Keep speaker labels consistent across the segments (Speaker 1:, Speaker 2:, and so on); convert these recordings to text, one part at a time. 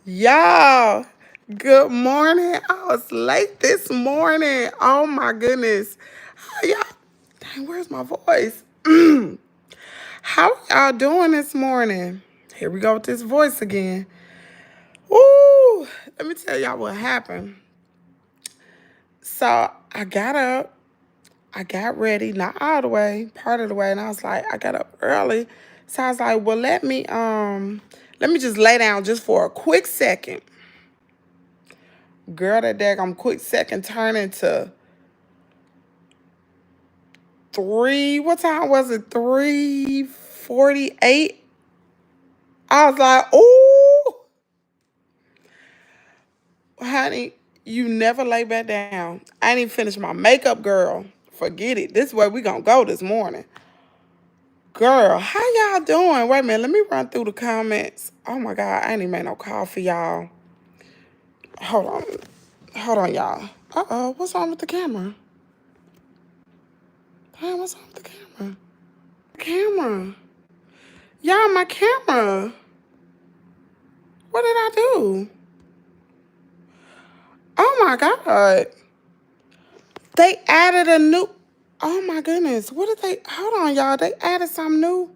Speaker 1: Y'all, good morning. I was late this morning. Oh my goodness. How y'all? Dang, where's my voice? How y'all doing this morning? Here we go with this voice again. Woo! Let me tell y'all what happened. So I got up, I got ready, not all the way, part of the way, and I was like, I got up early. So I was like, well, let me just lay down just for a quick second. Girl, that daggone quick second turned into three. What time was it? 3:48. I was like, "Ooh, honey, you never lay back down." I ain't even finished my makeup, girl. Forget it. This is where we gonna go this morning, girl. How y'all doing? Wait a minute. Let me run through the comments. Oh my God, I ain't even made no coffee, y'all. Hold on, y'all. What's wrong with the camera? Hey, what's wrong with the camera? Camera. Y'all, my camera. What did I do? Oh my God. They added a new. Oh my goodness. What did they? Hold on, y'all. They added something new.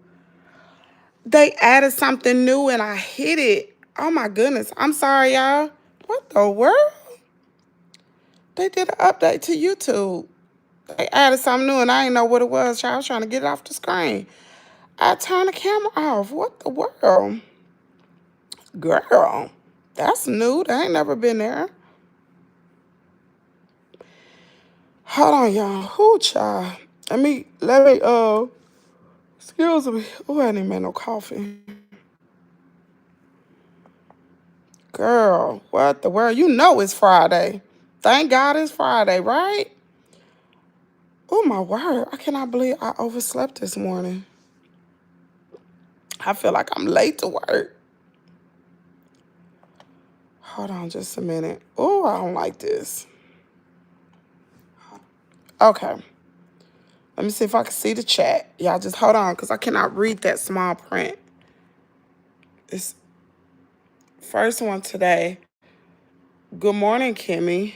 Speaker 1: They added something new and I hit it. Oh my goodness. I'm sorry, y'all. What the world? They did an update to YouTube. They added something new and I didn't know what it was. Y'all. I was trying to get it off the screen. I turned the camera off. What the world? Girl, that's new. They ain't never been there. Hold on, y'all. Who child? Excuse me. Oh, I didn't make no coffee. Girl, what the world? You know it's Friday. Thank God it's Friday, right? Oh, my word. I cannot believe I overslept this morning. I feel like I'm late to work. Hold on just a minute. Oh, I don't like this. Okay. Let me see if I can see the chat. Y'all just hold on because I cannot read that small print. It's first one today. Good morning, Kimmy.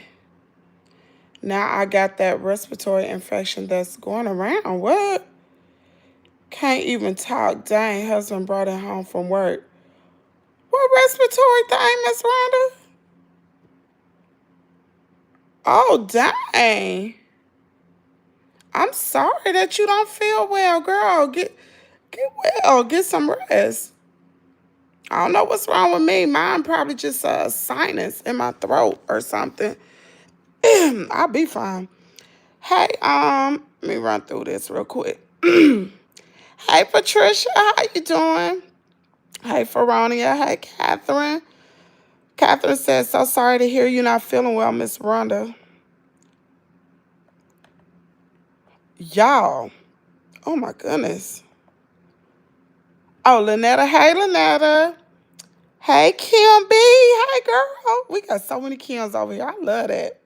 Speaker 1: Now I got that respiratory infection that's going around. What? Can't even talk. Dang, husband brought it home from work. What respiratory thing, Miss Rhonda? Oh, dang. I'm sorry that you don't feel well, girl. Get well. Get some rest. I don't know what's wrong with me. Mine probably just a sinus in my throat or something. I'll be fine. Hey, let me run through this real quick. Hey, Patricia, how you doing? Hey, Feronia. Hey, Catherine. Catherine says, so sorry to hear you're not feeling well, Miss Rhonda. Y'all. Oh, my goodness. Oh, Lynetta. Hey, Lynetta. Hey, Kim B. Hey, girl. We got so many Kims over here. I love that.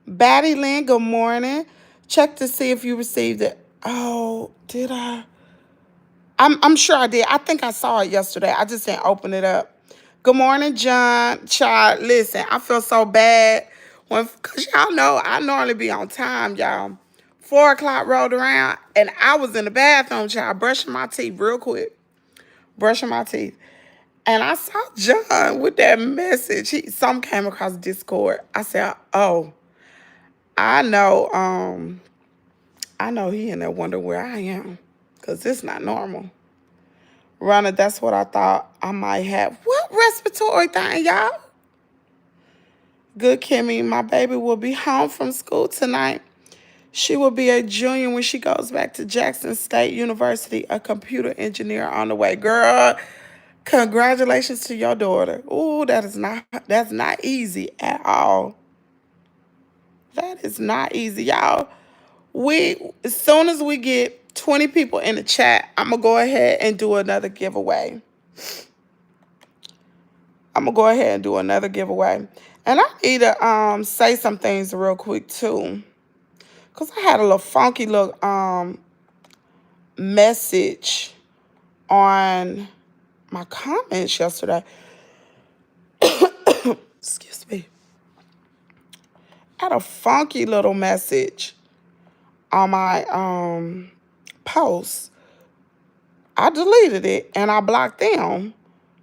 Speaker 1: Batty Lynn, good morning. Check to see if you received it. Oh, did I? I'm sure I did. I think I saw it yesterday. I just didn't open it up. Good morning, John. Child, listen, I feel so bad because y'all know I normally be on time, y'all. 4 o'clock rolled around and I was in the bathroom, child, brushing my teeth real quick. Brushing my teeth. And I saw John with that message. Some came across Discord. I said, oh, I know, I know he in there wondering where I am. Because it's not normal. Rhonda, that's what I thought I might have. What respiratory thing, y'all? Good Kimmy, my baby will be home from school tonight. She will be a junior when she goes back to Jackson State University, a computer engineer on the way. Girl, congratulations to your daughter. Ooh, that's not easy at all. That is not easy, y'all. As soon as we get 20 people in the chat, I'm gonna go ahead and do another giveaway. And I need to say some things real quick too. Cause I had a little funky little message on my comments yesterday. excuse me, had a funky little message on my post. I deleted it and I blocked them.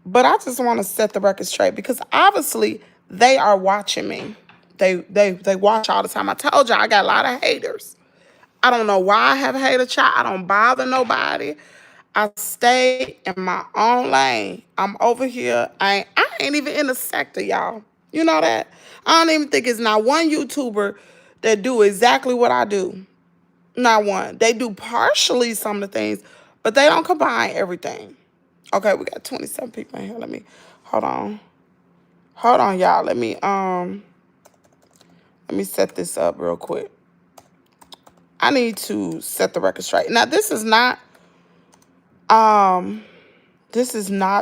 Speaker 1: But I just want to set the record straight because obviously they are watching me. They watch all the time. I told you I got a lot of haters. I don't know why I have a hater chat. I don't bother nobody. I stay in my own lane. I'm over here. I ain't even in the sector, y'all. You know that? I don't even think it's not one YouTuber that do exactly what I do. Not one. They do partially some of the things, but they don't combine everything. Okay, we got 27 people in here. Let me hold on. Hold on, y'all. Let me set this up real quick. I need to set the record straight. Now, this is not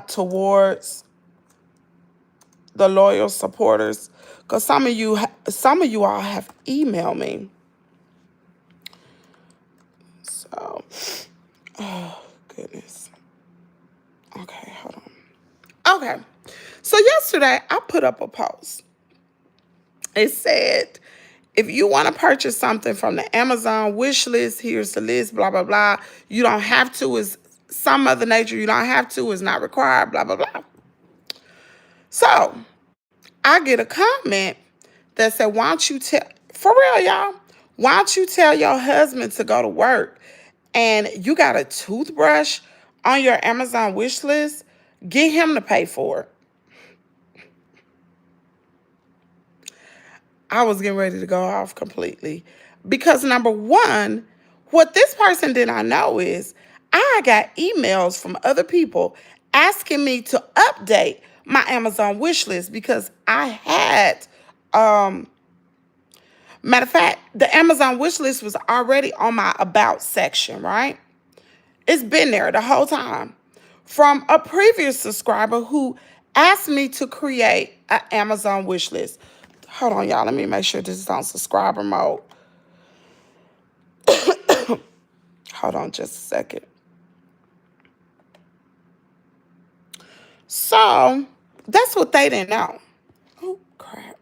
Speaker 1: towards the loyal supporters, because some of you all have emailed me. So, oh goodness. Okay, hold on. Okay, so yesterday I put up a post. It said, if you want to purchase something from the Amazon wish list, here's the list, blah, blah, blah. You don't have to, is some other nature. You don't have to, is not required, blah, blah, blah. So I get a comment that said, why don't you tell, for real, y'all, why don't you tell your husband to go to work and you got a toothbrush on your Amazon wish list? Get him to pay for it. I was getting ready to go off completely. Because number one, what this person did not know is I got emails from other people asking me to update my Amazon wish list because I had, matter of fact, the Amazon wish list was already on my about section, right? It's been there the whole time from a previous subscriber who asked me to create an Amazon wish list. Hold on, y'all. Let me make sure this is on subscriber mode. Hold on just a second. So that's what they didn't know. Oh, crap.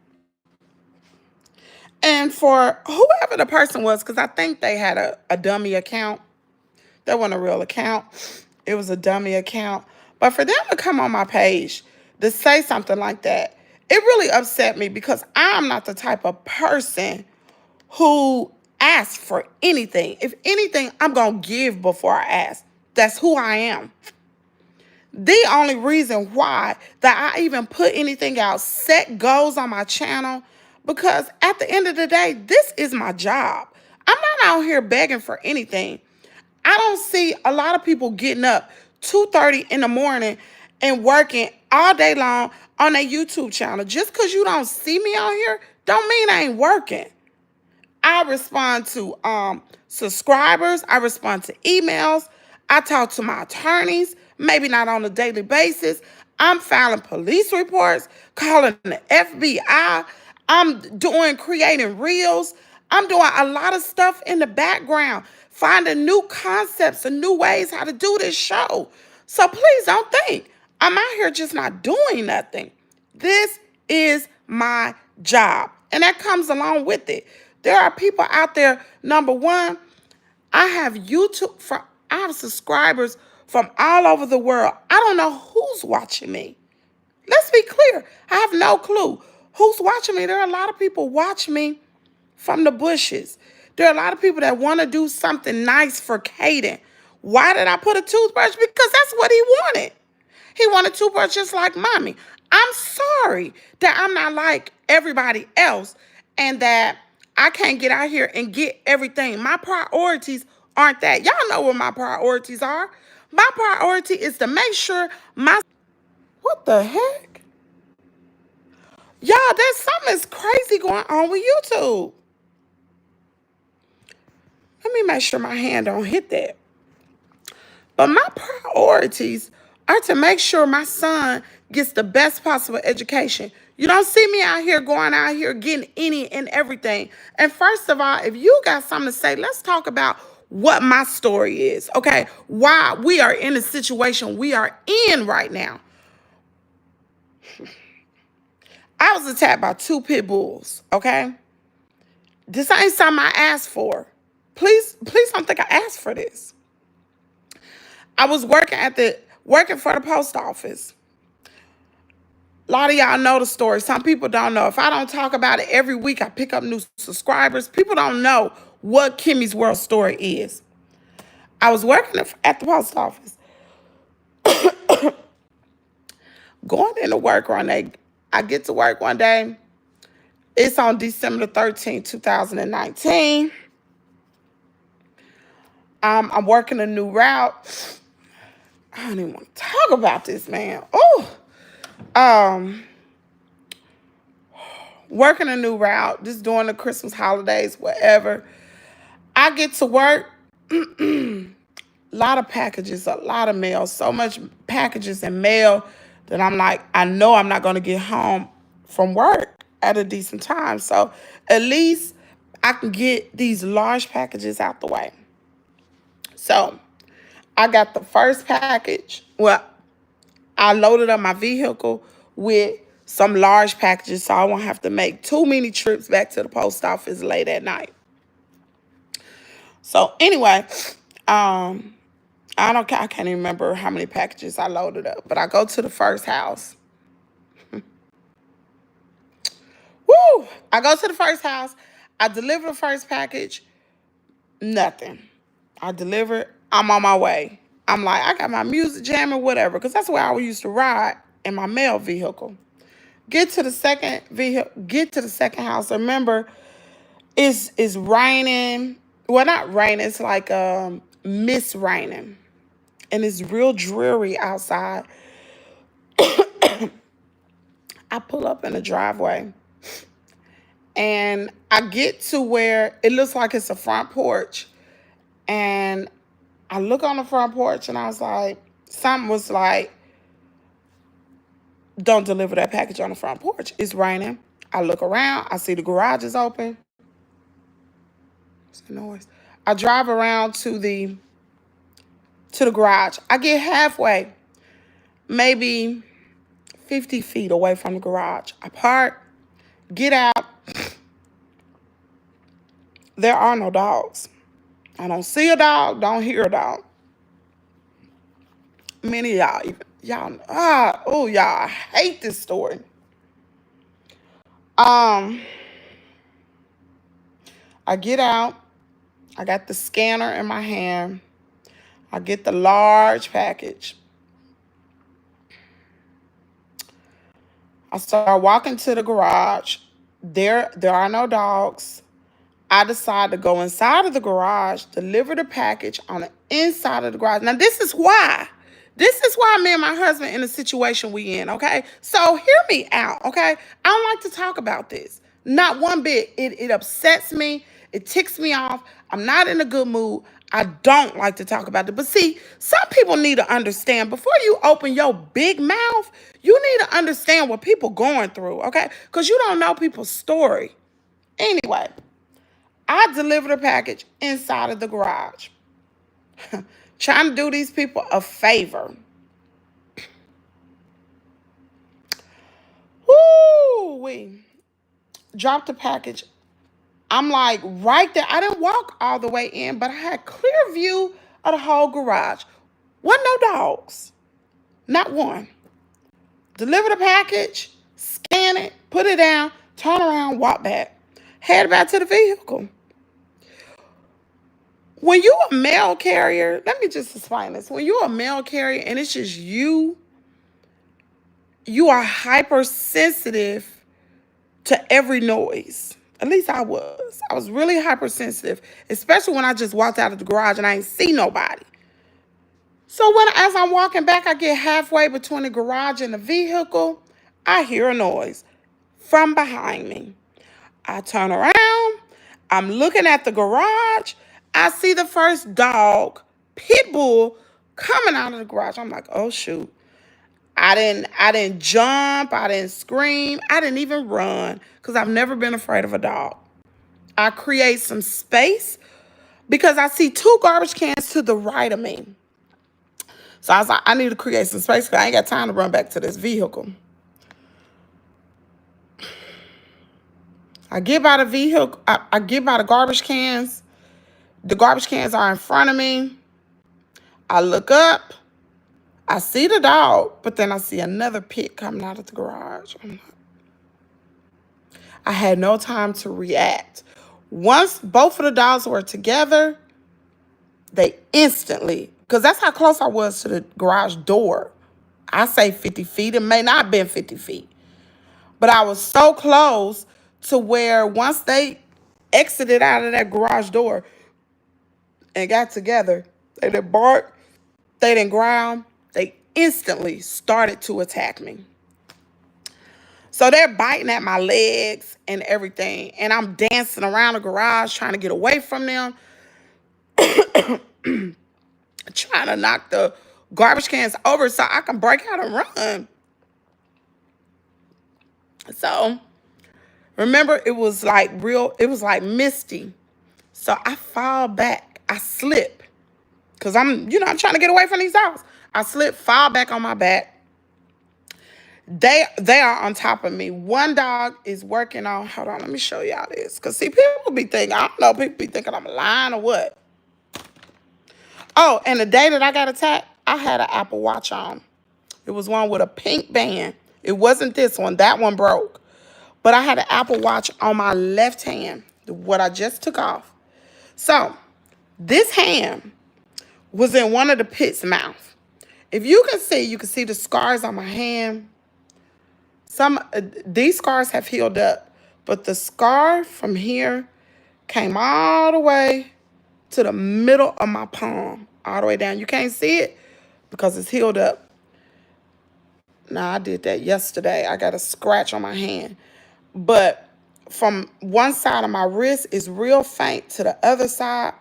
Speaker 1: And for whoever the person was, because I think they had a dummy account. That wasn't a real account. It was a dummy account. But for them to come on my page to say something like that, it really upset me because I'm not the type of person who asks for anything. If anything, I'm going to give before I ask. That's who I am. The only reason why that I even put anything out, set goals on my channel, because at the end of the day, this is my job. I'm not out here begging for anything. I don't see a lot of people getting up 2:30 in the morning and working all day long on a YouTube channel. Just because you don't see me on here, don't mean I ain't working. I respond to subscribers. I respond to emails. I talk to my attorneys, maybe not on a daily basis. I'm filing police reports, calling the FBI. I'm creating reels. I'm doing a lot of stuff in the background, finding new concepts and new ways how to do this show. So please don't think I'm out here just not doing nothing. This is my job, and that comes along with it. There are people out there, number one, I have subscribers from all over the world. I don't know who's watching me. Let's be clear. I have no clue who's watching me. There are a lot of people watching me from the bushes. There are a lot of people that want to do something nice for Caden. Why did I put a toothbrush? Because that's what he wanted. He wanted a toothbrush just like mommy. I'm sorry that I'm not like everybody else and that I can't get out here and get everything. My priorities aren't that. Y'all know what my priorities are. My priority is to make sure my... What the heck? Y'all, there's something crazy going on with YouTube. Let me make sure my hand don't hit that. But my priorities are to make sure my son gets the best possible education. You don't see me out here going out here getting any and everything. And first of all, if you got something to say, let's talk about what my story is, okay? Why we are in the situation we are in right now. I was attacked by 2 pit bulls, okay? This ain't something I asked for. Please don't think I asked for this. I was working for the post office. A lot of y'all know the story. Some people don't know. If I don't talk about it every week, I pick up new subscribers. People don't know what Kimmie's World story is. I was working at the post office. Going into work one day. I get to work one day. It's on December 13th, 2019. I'm working a new route. I don't even want to talk about this, man. Oh, working a new route, just during the Christmas holidays, whatever. I get to work, a lot of packages, a lot of mail, so much packages and mail that I'm like, I know I'm not going to get home from work at a decent time. So at least I can get these large packages out the way. So I got the first package. Well, I loaded up my vehicle with some large packages so I won't have to make too many trips back to the post office late at night. So anyway, I can't even remember how many packages I loaded up, but I go to the first house. Woo! I go to the first house. I deliver the first package. Nothing. I deliver. I'm on my way. I'm like, I got my music jamming, whatever, because that's where I used to ride in my mail vehicle. Get to the second vehicle. Get to the second house. Remember, it's raining. Well, not raining. It's like mist raining, and it's real dreary outside. I pull up in the driveway, and I get to where it looks like it's a front porch, and I look on the front porch, and I was like, something was like, don't deliver that package on the front porch. It's raining. I look around. I see the garage is open. What's the noise? I drive around to the garage. I get halfway, maybe 50 feet away from the garage. I park, get out. There are no dogs. I don't see a dog, don't hear a dog. Many of y'all, I hate this story. I get out. I got the scanner in my hand. I get the large package. I start walking to the garage. There are no dogs. I decide to go inside of the garage, deliver the package on the inside of the garage. Now, this is why me and my husband in the situation we in, okay? So hear me out, okay? I don't like to talk about this. Not one bit. It upsets me. It ticks me off. I'm not in a good mood. I don't like to talk about it. But see, some people need to understand, before you open your big mouth, you need to understand what people going through, okay? Because you don't know people's story. Anyway, I delivered a package inside of the garage. Trying to do these people a favor. Woo! We dropped the package. I'm like right there. I didn't walk all the way in, but I had clear view of the whole garage. Wasn't no dogs. Not one. Deliver the package, scan it, put it down, turn around, walk back. Head back to the vehicle. When you're a mail carrier, let me just explain this. When you're a mail carrier and it's just you are hypersensitive to every noise. At least I was. I was really hypersensitive, especially when I just walked out of the garage and I ain't see nobody. So as I'm walking back, I get halfway between the garage and the vehicle. I hear a noise from behind me. I turn around. I'm looking at the garage. I see the first dog, pit bull, coming out of the garage. I'm like, oh, shoot. I didn't jump. I didn't scream. I didn't even run because I've never been afraid of a dog. I create some space because I see 2 garbage cans to the right of me. So I was like, I need to create some space because I ain't got time to run back to this vehicle. I get by the vehicle. I get by the garbage cans. The garbage cans are in front of me. I look up. I see the dog, but then I see another pit coming out of the garage. I had no time to react. Once both of the dogs were together, they instantly, because that's how close I was to the garage door. I say 50 feet. It may not have been 50 feet. But I was so close to where once they exited out of that garage door and got together, they didn't bark, they didn't growl, they instantly started to attack me. So they're biting at my legs and everything. And I'm dancing around the garage trying to get away from them, trying to knock the garbage cans over so I can break out and run. So remember, it was like misty. So I fall back. I slip. Because I'm trying to get away from these dogs. I slip, fall back on my back. They are on top of me. One dog is working on, hold on, let me show y'all this. Because see, people be thinking, I don't know, people be thinking I'm lying or what. Oh, and the day that I got attacked, I had an Apple Watch on. It was one with a pink band. It wasn't this one. That one broke. But I had an Apple Watch on my left hand, what I just took off. So this hand was in one of the pit's mouth. If you can see the scars on my hand. These scars have healed up, but the scar from here came all the way to the middle of my palm, all the way down. You can't see it because it's healed up. Now, I did that yesterday. I got a scratch on my hand. But from one side of my wrist is real faint to the other side.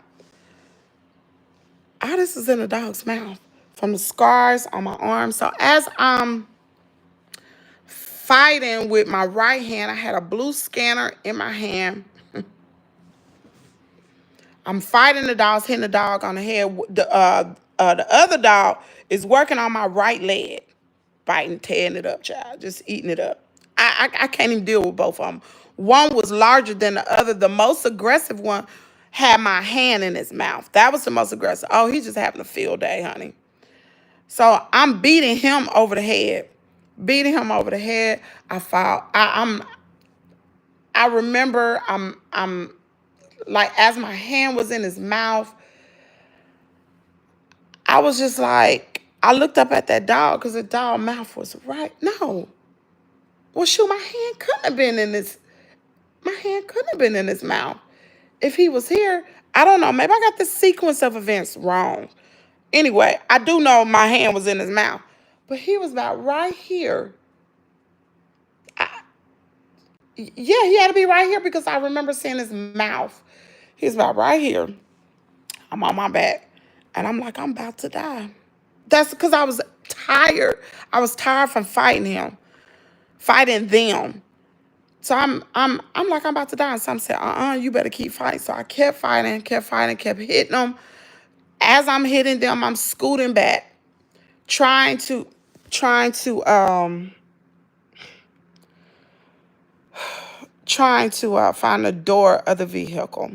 Speaker 1: All this is in the dog's mouth from the scars on my arm. So as I'm fighting with my right hand, I had a blue scanner in my hand. I'm fighting the dogs, hitting the dog on the head. The other dog is working on my right leg, biting, tearing it up, child, just eating it up. I can't even deal with both of them. One was larger than the other. The most aggressive one had my hand in his mouth. That was the most aggressive. Oh, he's just having a field day, honey. So I'm beating him over the head. Beating him over the head. I fall. I remember I'm like, as my hand was in his mouth, I was just like, I looked up at that dog because the dog mouth was right. No. Well, shoot, my hand couldn't have been in his mouth. If he was here, I don't know. Maybe I got the sequence of events wrong. Anyway, I do know my hand was in his mouth. But he was about right here. Yeah, he had to be right here because I remember seeing his mouth. He was about right here. I'm on my back. And I'm like, I'm about to die. That's because I was tired. I was tired from fighting them. So I'm like, I'm about to die. And some said, you better keep fighting. So I kept fighting, kept hitting them. As I'm hitting them, I'm scooting back, trying to find the door of the vehicle.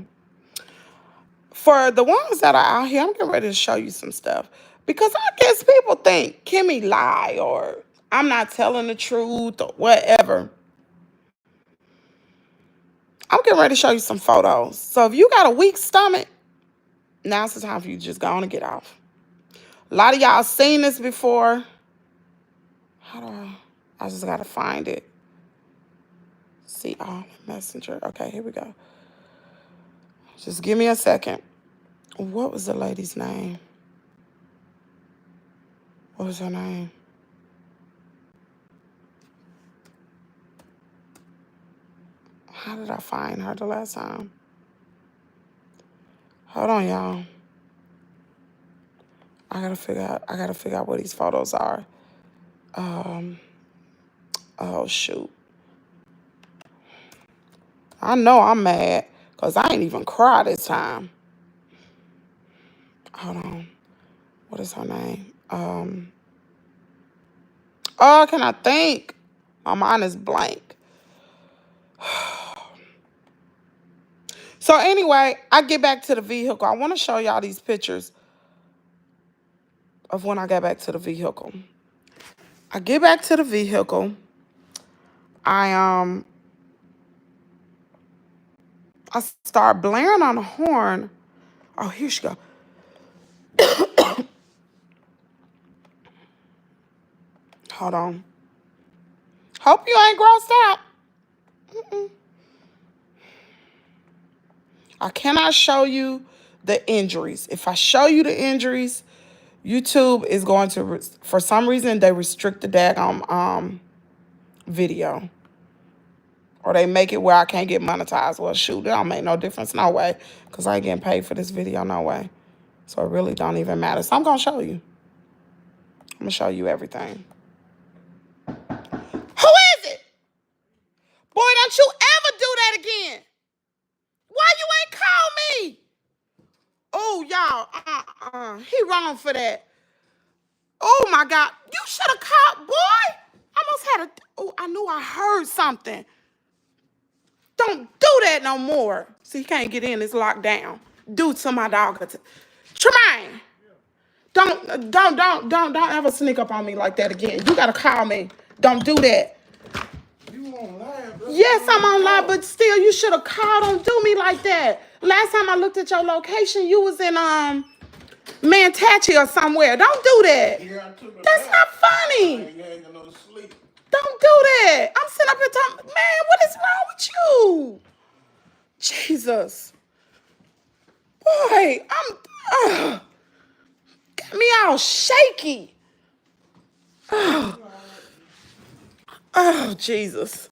Speaker 1: For the ones that are out here, I'm getting ready to show you some stuff. Because I guess people think Kimmy lie or I'm not telling the truth or whatever. I'm getting ready to show you some photos. So if you got a weak stomach, now's the time for you to just go on and get off. A lot of y'all seen this before. I just got to find it. See, messenger. Okay, here we go. Just give me a second. What was the lady's name? What was her name? How did I find her the last time? Hold on, y'all. I gotta figure out what these photos are. Oh shoot. I know I'm mad because I ain't even cry this time. Hold on. What is her name? Can I think? My mind is blank. So anyway, I get back to the vehicle. I want to show y'all these pictures of when I got back to the vehicle. I get back to the vehicle. I I start blaring on the horn. Oh, here she go. Hold on. Hope you ain't grossed out. Mm-mm. I cannot show you the injuries. If I show you the injuries, YouTube is going to, for some reason, they restrict the daggone video. Or they make it where I can't get monetized. Well, shoot, it don't make no difference, no way. Because I ain't getting paid for this video, no way. So it really don't even matter. So I'm going to show you. I'm going to show you everything. Who is it? Boy, don't you ever do that again. Why you ain't call me? Oh, y'all, he wrong for that. Oh, my God. You should have called, boy. Almost had a, oh, I knew I heard something. Don't do that no more. See, he can't get in. It's locked down. Do to my dog. Tremaine, don't ever sneak up on me like that again. You gotta call me. Don't do that.
Speaker 2: You on live?
Speaker 1: Yes, I'm on live, but still, you should have called. Don't do me like that. Last time I looked at your location, you was in Mantachi or somewhere. Don't do that.
Speaker 2: Yeah, I took a
Speaker 1: That's
Speaker 2: nap.
Speaker 1: not funny.
Speaker 2: I ain't got no sleep.
Speaker 1: Don't do that. I'm sitting up here talking, man, what is wrong with you? Jesus. Boy, got me all shaky. Oh, Jesus.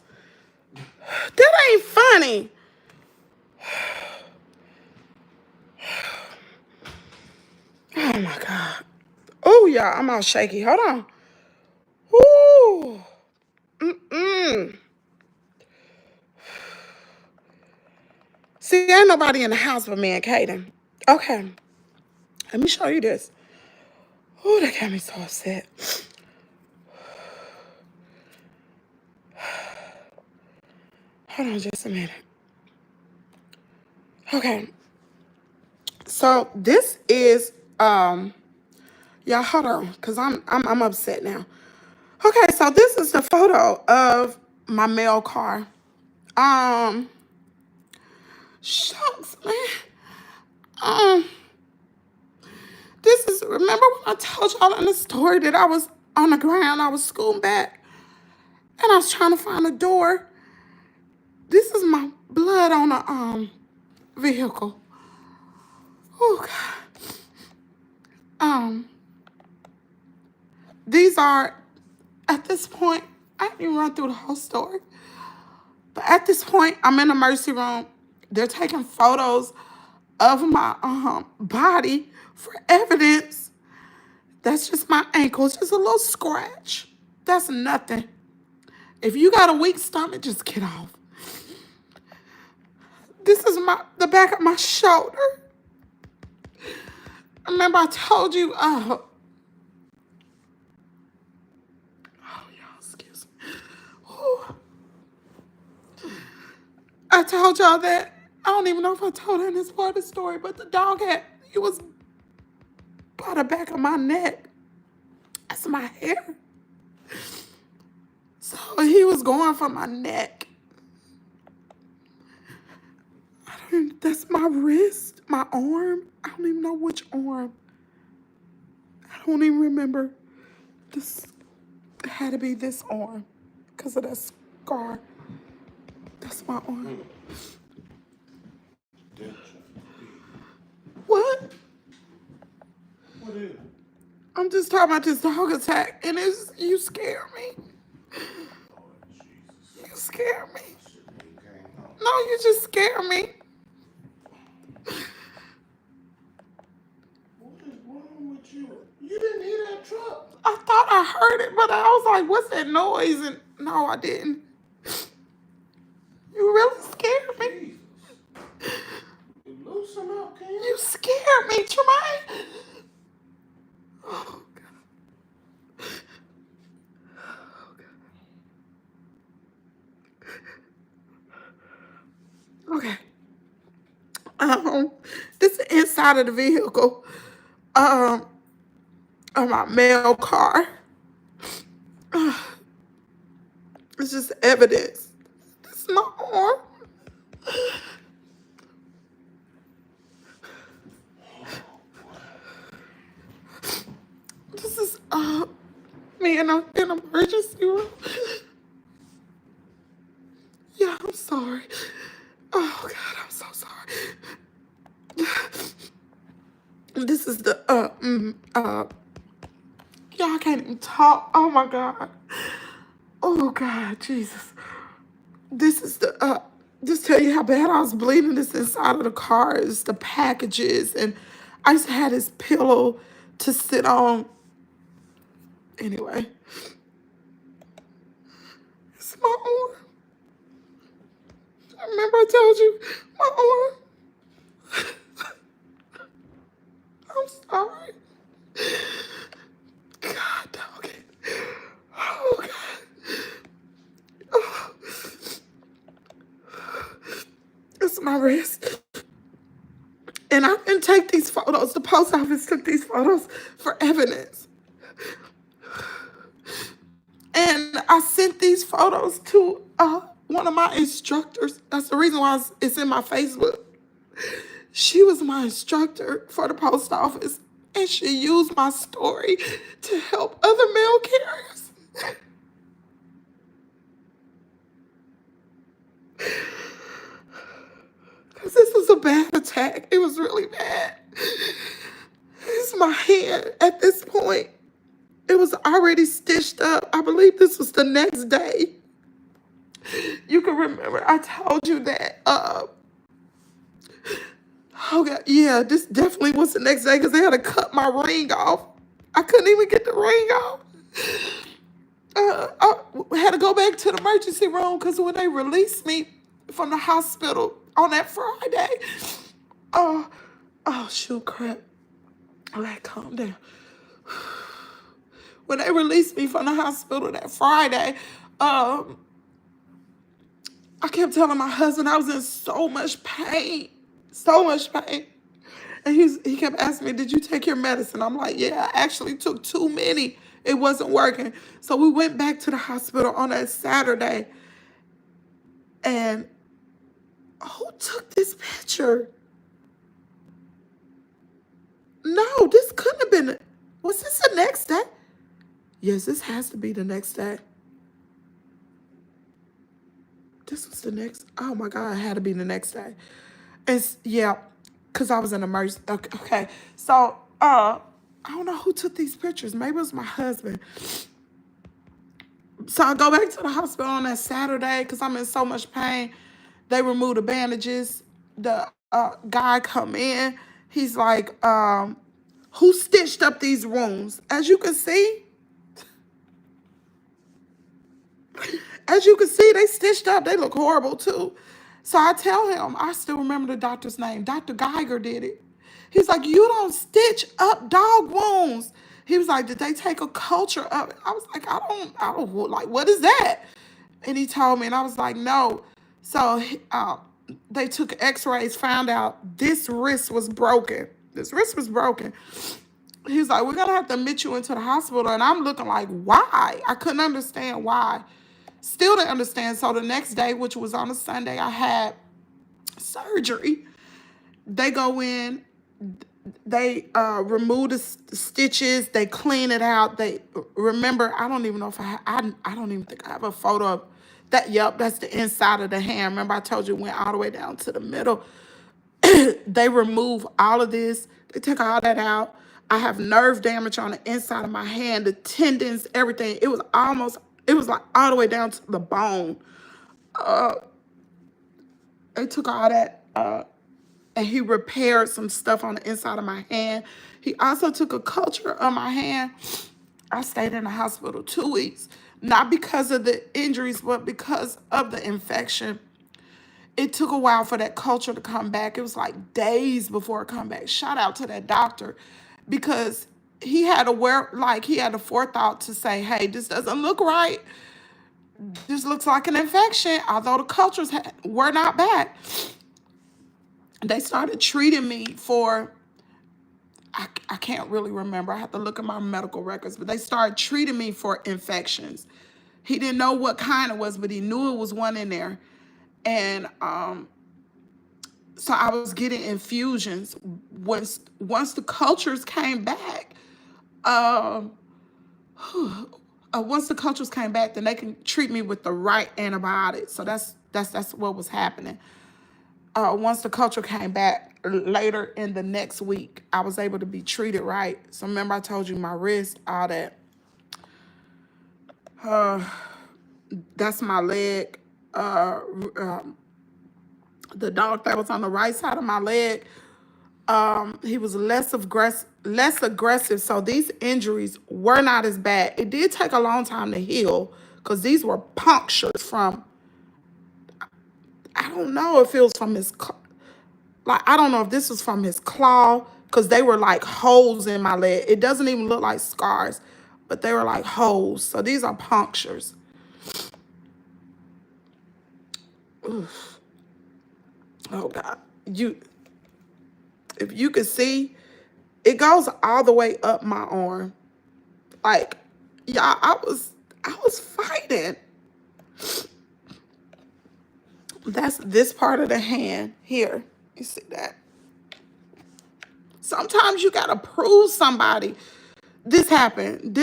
Speaker 1: That ain't funny. Oh, my God. Oh, y'all, I'm all shaky. Hold on. Ooh. Mm-mm. See, ain't nobody in the house but me and Kaden. Okay. Let me show you this. Oh, that got me so upset. Hold on just a minute. Okay. So this is y'all hold on, because I'm upset now. Okay, so this is the photo of my mail car. Shucks, man. This is, remember when I told y'all in the story that I was on the ground, I was scooting back, and I was trying to find a door. This is my blood on a vehicle. Oh God. These are, at this point, I didn't even run through the whole story. But at this point, I'm in the emergency room. They're taking photos of my body for evidence. That's just my ankle. It's just a little scratch. That's nothing. If you got a weak stomach, just get off. This is the back of my shoulder. Remember I told you, oh, y'all, excuse me. Ooh. I told y'all that. I don't even know if I told her in this part of the story, but the dog he was by the back of my neck. That's my hair. So he was going for my neck. That's my wrist, my arm. I don't even know which arm. I don't even remember. This had to be this arm because of that scar. That's my arm. What?
Speaker 2: What is it?
Speaker 1: I'm just talking about this dog attack, and you scare me. You scare me. No, you just scare me.
Speaker 2: What is wrong with you? You didn't hear that truck?
Speaker 1: I thought I heard it, but I was like, what's that noise? And no, I didn't. You really scared me.
Speaker 2: Jesus. Loosen up, Kim.
Speaker 1: You scared me, Tremaine. Oh, God. Oh, God. Okay. inside of the vehicle, on my mail car. It's just evidence. This is my arm. This is me in an emergency room. Yeah, I'm sorry. Oh God, I'm so sorry. This is the yeah, I can't even talk. Oh my God. Oh God, Jesus. This is the just tell you how bad I was bleeding. This inside of the car is the packages, and I just had this pillow to sit on. Anyway, it's my arm. I remember I told you my arm. I'm sorry. God, dog it. Oh God. Oh. It's my wrist. And I didn't take these photos. The post office took these photos for evidence. And I sent these photos to one of my instructors. That's the reason why it's in my Facebook. She was my instructor for the post office, and she used my story to help other mail carriers. Because this was a bad attack. It was really bad. It's my hand at this point. It was already stitched up. I believe this was the next day. You can remember I told you that, oh God, yeah, this definitely was the next day because they had to cut my ring off. I couldn't even get the ring off. I had to go back to the emergency room because when they released me from the hospital on that Friday, oh shoot, crap. All right, calm down. When they released me from the hospital that Friday, I kept telling my husband I was in so much pain. So much pain. And he kept asking me, did you take your medicine? I'm like, yeah, I actually took too many. It wasn't working. So we went back to the hospital on that Saturday. And who took this picture? No, this couldn't have been. Was this the next day? Yes, this has to be the next day. This was the next. Oh my God, it had to be the next day. It's yeah, because I was in emergency. Okay. So I don't know who took these pictures. Maybe it was my husband. So I go back to the hospital on that Saturday because I'm in so much pain. They remove the bandages. The guy come in. He's like, who stitched up these wounds? As you can see, they stitched up. They look horrible too. So I tell him, I still remember the doctor's name. Dr. Geiger did it. He's like, you don't stitch up dog wounds. He was like, did they take a culture of it? I was like, I don't, like, what is that? And he told me, and I was like, no. So they took x-rays, found out this wrist was broken. This wrist was broken. He was like, we're going to have to admit you into the hospital. And I'm looking like, why? I couldn't understand why. Still didn't understand. So the next day, which was on a Sunday, I had surgery. They go in, they remove the stitches, they clean it out. They remember, I don't even know if I don't even think I have a photo of that. Yep, that's the inside of the hand. Remember I told you it went all the way down to the middle. They remove all of this. They took all that out. I have nerve damage on the inside of my hand, the tendons, everything. It was like all the way down to the bone. They took all that, and he repaired some stuff on the inside of my hand. He also took a culture of my hand. I stayed in the hospital 2 weeks, not because of the injuries, but because of the infection. It took a while for that culture to come back. It was like days before it come back. Shout out to that doctor, because he had the forethought to say, hey, this doesn't look right. This looks like an infection, although the cultures were not back. They started treating me for I can't really remember. I have to look at my medical records, but they started treating me for infections. He didn't know what kind it was, but he knew it was one in there. And so I was getting infusions. Once the cultures came back, um, once the cultures came back, then they can treat me with the right antibiotics. So that's what was happening. Once the culture came back later in the next week, I was able to be treated right. So remember I told you my wrist, all that. That's my leg. The dog that was on the right side of my leg, he was less aggressive. So these injuries were not as bad. It did take a long time to heal because these were punctures from, I don't know if it was from his, like, I don't know if this was from his claw because they were like holes in my leg. It doesn't even look like scars, but they were like holes. So these are punctures. Oof. Oh God. If you could see, it goes all the way up my arm. Like, yeah, I was fighting. That's this part of the hand here. You see that? Sometimes you gotta prove somebody. This happened.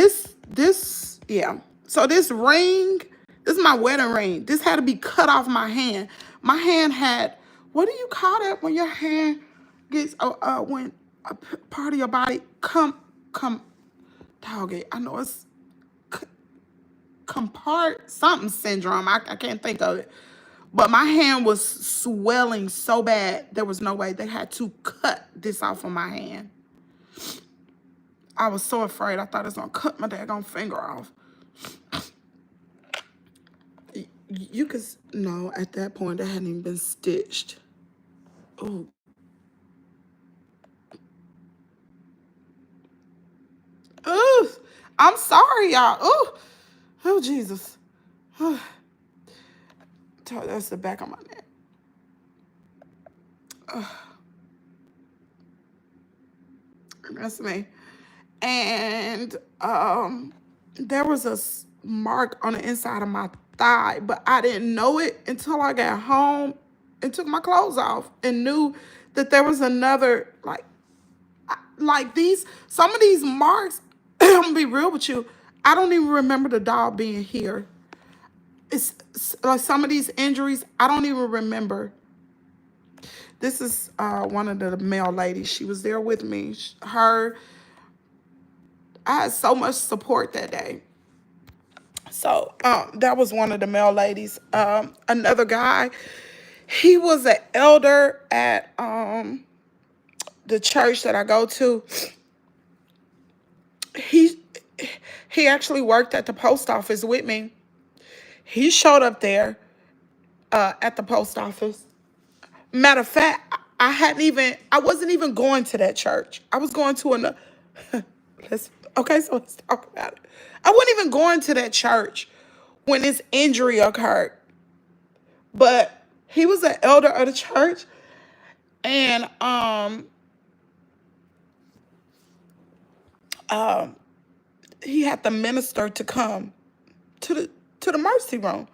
Speaker 1: Yeah. So this ring, this is my wedding ring. This had to be cut off my hand. My hand had, what do you call that when your hand gets, when a part of your body dog it. I know it's compart something syndrome. I can't think of it. But my hand was swelling so bad, there was no way. They had to cut this off of my hand. I was so afraid. I thought it was going to cut my daggone finger off. You could, no, at that point, it hadn't even been stitched. Oh. Oh, I'm sorry, y'all. Oh, Jesus. Oh. That's the back of my neck. That's me. And there was a mark on the inside of my thigh, but I didn't know it until I got home and took my clothes off and knew that there was another, like these, some of these marks, I'm gonna be real with you, I don't even remember the dog being here. It's like some of these injuries, I don't even remember. This is one of the male ladies. She was there with me. I had so much support that day. So that was one of the male ladies. Another guy, he was an elder at the church that I go to. He actually worked at the post office with me. He showed up there at the post office. Matter of fact, I wasn't even going to that church. I was going to another. So let's talk about it. I wasn't even going to that church when this injury occurred. But he was an elder of the church, and he had the minister to come to the mercy room.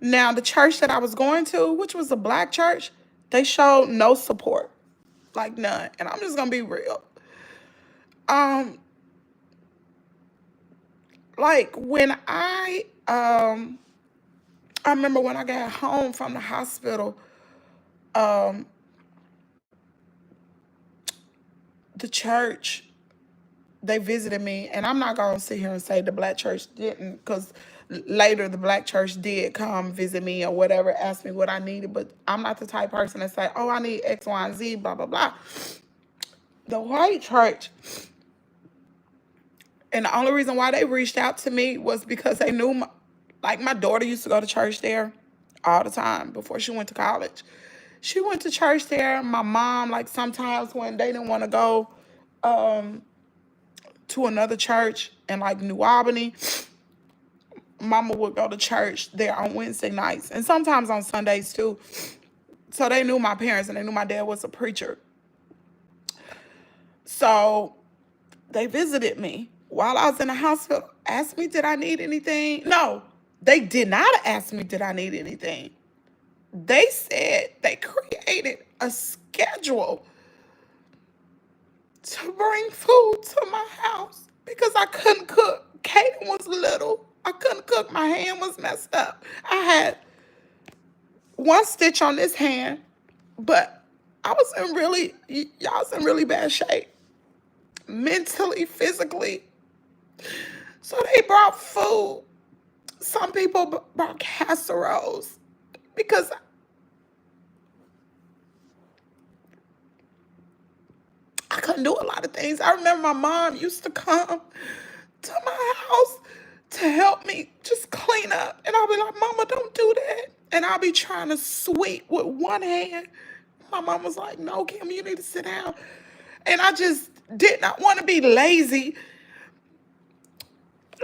Speaker 1: Now, the church that I was going to, which was a black church, they showed no support, like none. And I'm just gonna be real. Like when I remember when I got home from the hospital, the church, they visited me, and I'm not gonna sit here and say the black church didn't, because later the black church did come visit me or whatever, ask me what I needed, but I'm not the type person that say, oh, I need X, Y, and Z, blah, blah, blah. The white church, and the only reason why they reached out to me was because they knew, my daughter used to go to church there all the time before she went to college. She went to church there. My mom, like sometimes when they didn't want to go to another church in like New Albany, Mama would go to church there on Wednesday nights and sometimes on Sundays too. So they knew my parents and they knew my dad was a preacher. So they visited me while I was in the hospital, asked me, did I need anything? No, they did not ask me, did I need anything? They said they created a schedule to bring food to my house because I couldn't cook. Kaden was little. I couldn't cook. My hand was messed up. I had one stitch on this hand, but I was in y'all was in really bad shape, mentally, physically. So they brought food. Some people brought casseroles because I couldn't do a lot of things. I remember my mom used to come to my house to help me just clean up. And I'll be like, Mama, don't do that. And I'll be trying to sweep with one hand. My mom was like, no, Kim, you need to sit down. And I just did not want to be lazy.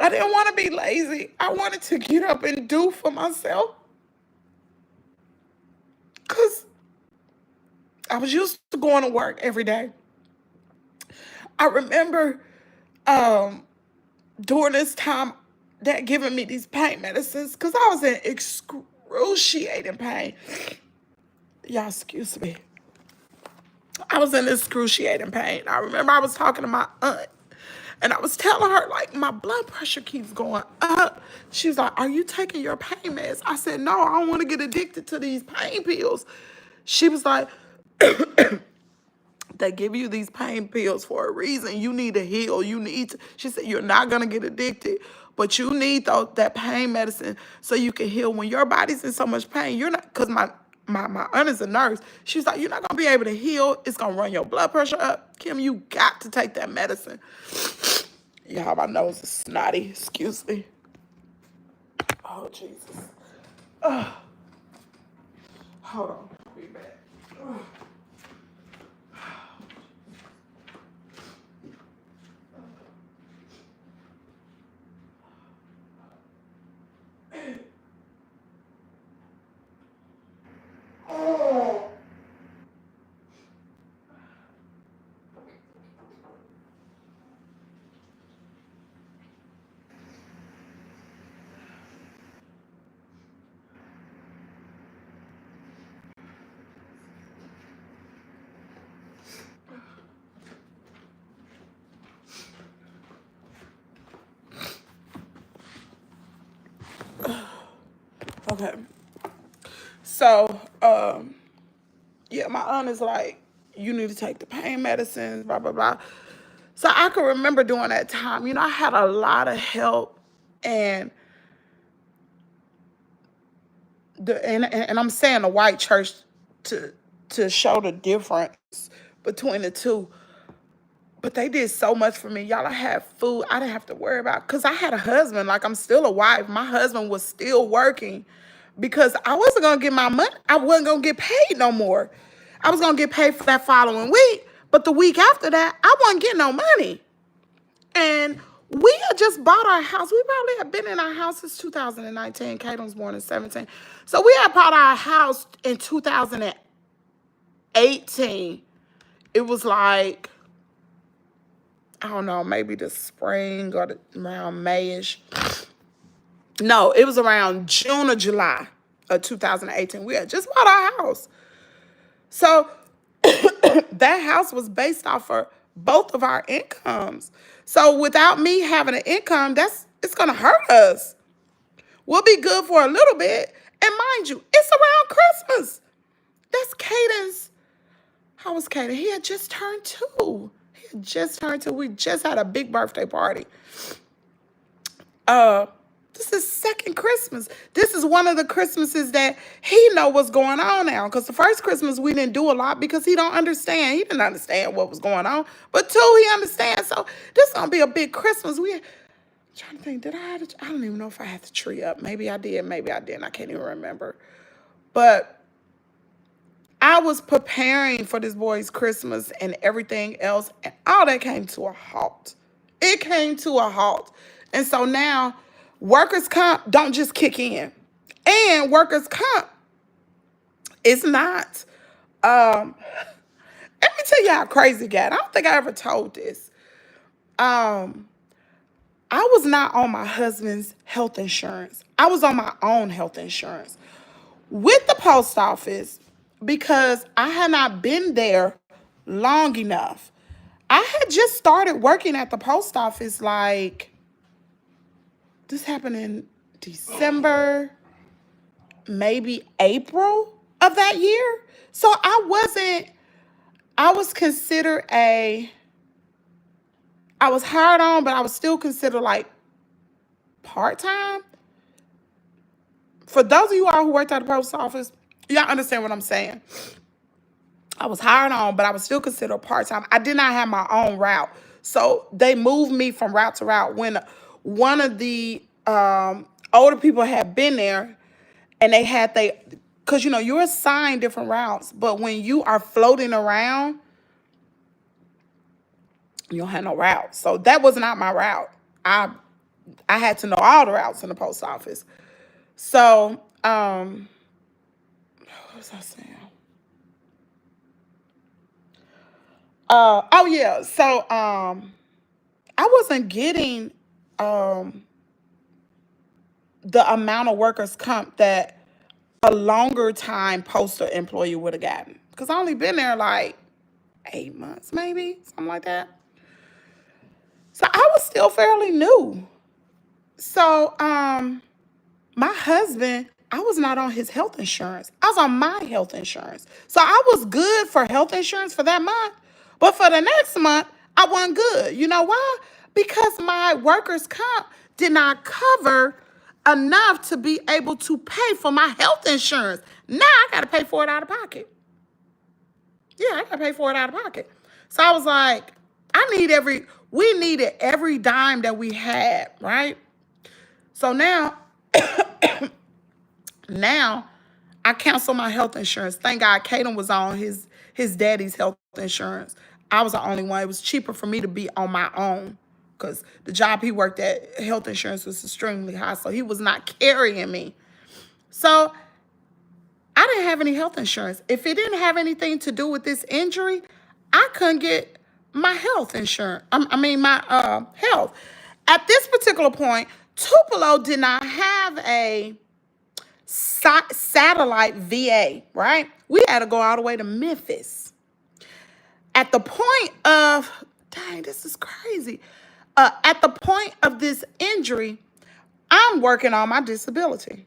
Speaker 1: I didn't want to be lazy. I wanted to get up and do for myself. Because I was used to going to work every day. I remember during this time, Dad giving me these pain medicines because I was in excruciating pain. Y'all, excuse me. I was in excruciating pain. I remember I was talking to my aunt and I was telling her, like, my blood pressure keeps going up. She was like, are you taking your pain meds? I said, no, I don't want to get addicted to these pain pills. She was like, they give you these pain pills for a reason. You need to heal. She said, you're not going to get addicted, but you need that pain medicine so you can heal. When your body's in so much pain, you're not, because my aunt is a nurse. She's like, you're not going to be able to heal. It's going to run your blood pressure up. Kim, you got to take that medicine. Y'all, my nose is snotty. Excuse me. Oh, Jesus. Hold on. I'll be back. Okay. So, yeah, my aunt is like, you need to take the pain medicines, blah, blah, blah. So I can remember during that time, I had a lot of help and and I'm saying the white church to show the difference between the two. But they did so much for me. Y'all, I had food I didn't have to worry about because I had a husband. Like, I'm still a wife. My husband was still working because I wasn't going to get my money. I wasn't going to get paid no more. I was going to get paid for that following week. But the week after that, I wasn't getting no money. And we had just bought our house. We probably had been in our house since 2019. Kaden was born in 17. So we had bought our house in 2018. It was like, I don't know, maybe the spring or around Mayish. No, it was around June or July of 2018. We had just bought our house. So that house was based off of both of our incomes. So without me having an income, it's gonna hurt us. We'll be good for a little bit. And mind you, it's around Christmas. That's Caden's. How was Caden? He had just turned 2. We just had a big birthday party. This is second Christmas. This is one of the Christmases that he know what's going on now. Because the first Christmas we didn't do a lot because he don't understand. He didn't understand what was going on. But 2, he understands. So this is gonna be a big Christmas. I'm trying to think, I don't even know if I had the tree up. Maybe I did, maybe I didn't. I can't even remember. But I was preparing for this boy's Christmas and everything else, and all that came to a halt. It came to a halt. And so now workers' comp don't just kick in. And workers' comp is not Let me tell you how crazy it got. I don't think I ever told this. Um, I was not on my husband's health insurance. I was on my own health insurance with the post office because I had not been there long enough. I had just started working at the post office like this happened in December, maybe April of that year. So I was considered I was hired on, but I was still considered like part-time. For those of you all who worked at the post office, y'all understand what I'm saying. I was hired on, but I was still considered part-time. I did not have my own route. So they moved me from route to route when one of the older people had been there and because you're assigned different routes, but when you are floating around, you don't have no route. So that was not my route. I had to know all the routes in the post office. So, what was I saying? Oh yeah. So, I wasn't getting the amount of workers' comp that a longer time postal employee would have gotten because I only been there like 8 months, maybe something like that. So I was still fairly new. So, my husband, I was not on his health insurance. I was on my health insurance. So I was good for health insurance for that month. But for the next month, I wasn't good. You know why? Because my workers' comp did not cover enough to be able to pay for my health insurance. Now I got to pay for it out of pocket. Yeah, I got to pay for it out of pocket. So I was like, we needed every dime that we had, right? So now I canceled my health insurance. Thank God Caden was on his daddy's health insurance. I was the only one. It was cheaper for me to be on my own because the job he worked at, health insurance was extremely high. So he was not carrying me. So I didn't have any health insurance. If it didn't have anything to do with this injury, I couldn't get my health insurance. My health. At this particular point, Tupelo did not have a satellite VA, right? We had to go all the way to Memphis. At the point of, dang, this is crazy. At the point of this injury, I'm working on my disability.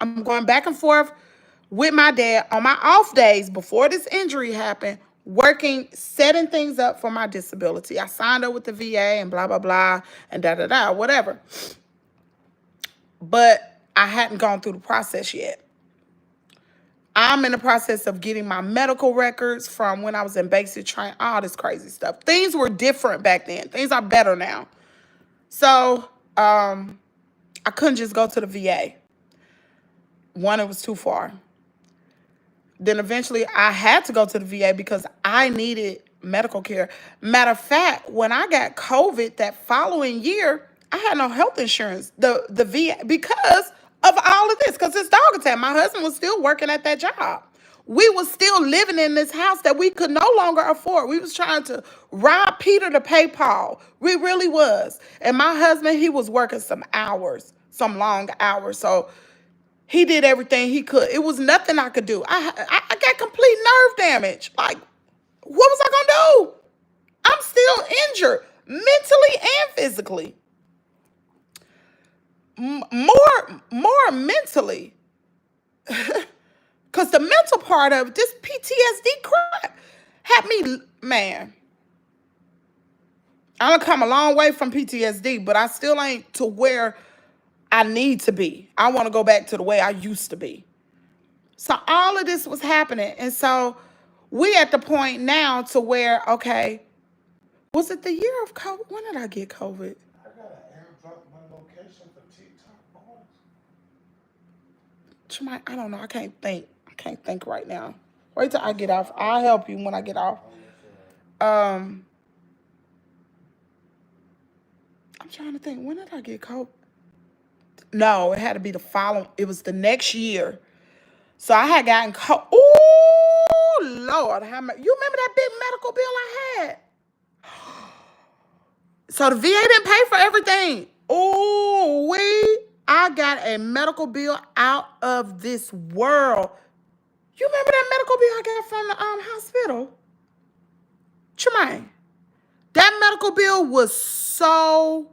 Speaker 1: I'm going back and forth with my dad on my off days before this injury happened, working, setting things up for my disability. I signed up with the VA and blah, blah, blah, and da, da, da, whatever. But I hadn't gone through the process yet. I'm in the process of getting my medical records from when I was in basic training, all this crazy stuff. Things were different back then. Things are better now. So I couldn't just go to the VA. One, it was too far. Then eventually I had to go to the VA because I needed medical care. Matter of fact, when I got COVID that following year, I had no health insurance. The VA, because of all of this, because it's dog attack. My husband was still working at that job. We was still living in this house that we could no longer afford. We was trying to rob Peter to pay Paul. We really was. And my husband, he was working some hours, some long hours. So he did everything he could. It was nothing I could do. I got complete nerve damage. Like, what was I gonna do? I'm still injured, mentally and physically. More mentally, because the mental part of this PTSD crap had me, man. I done come a long way from PTSD, but I still ain't to where I need to be. I want to go back to the way I used to be. So all of this was happening. And so we at the point now to where, okay, was it the year of COVID? When did I get COVID?
Speaker 2: I gotta airdrop my location for TikTok.
Speaker 1: I don't know. I can't think. I can't think right now. Wait till I get off. I'll help you when I get off. I'm trying to think. When did I get COVID? No, it had to be the following. It was the next year. So I had gotten COVID. Ooh, Lord, how much? You remember that big medical bill I had? So the VA didn't pay for everything. Oh, I got a medical bill out of this world. You remember that medical bill I got from the hospital? Tremaine, that medical bill was so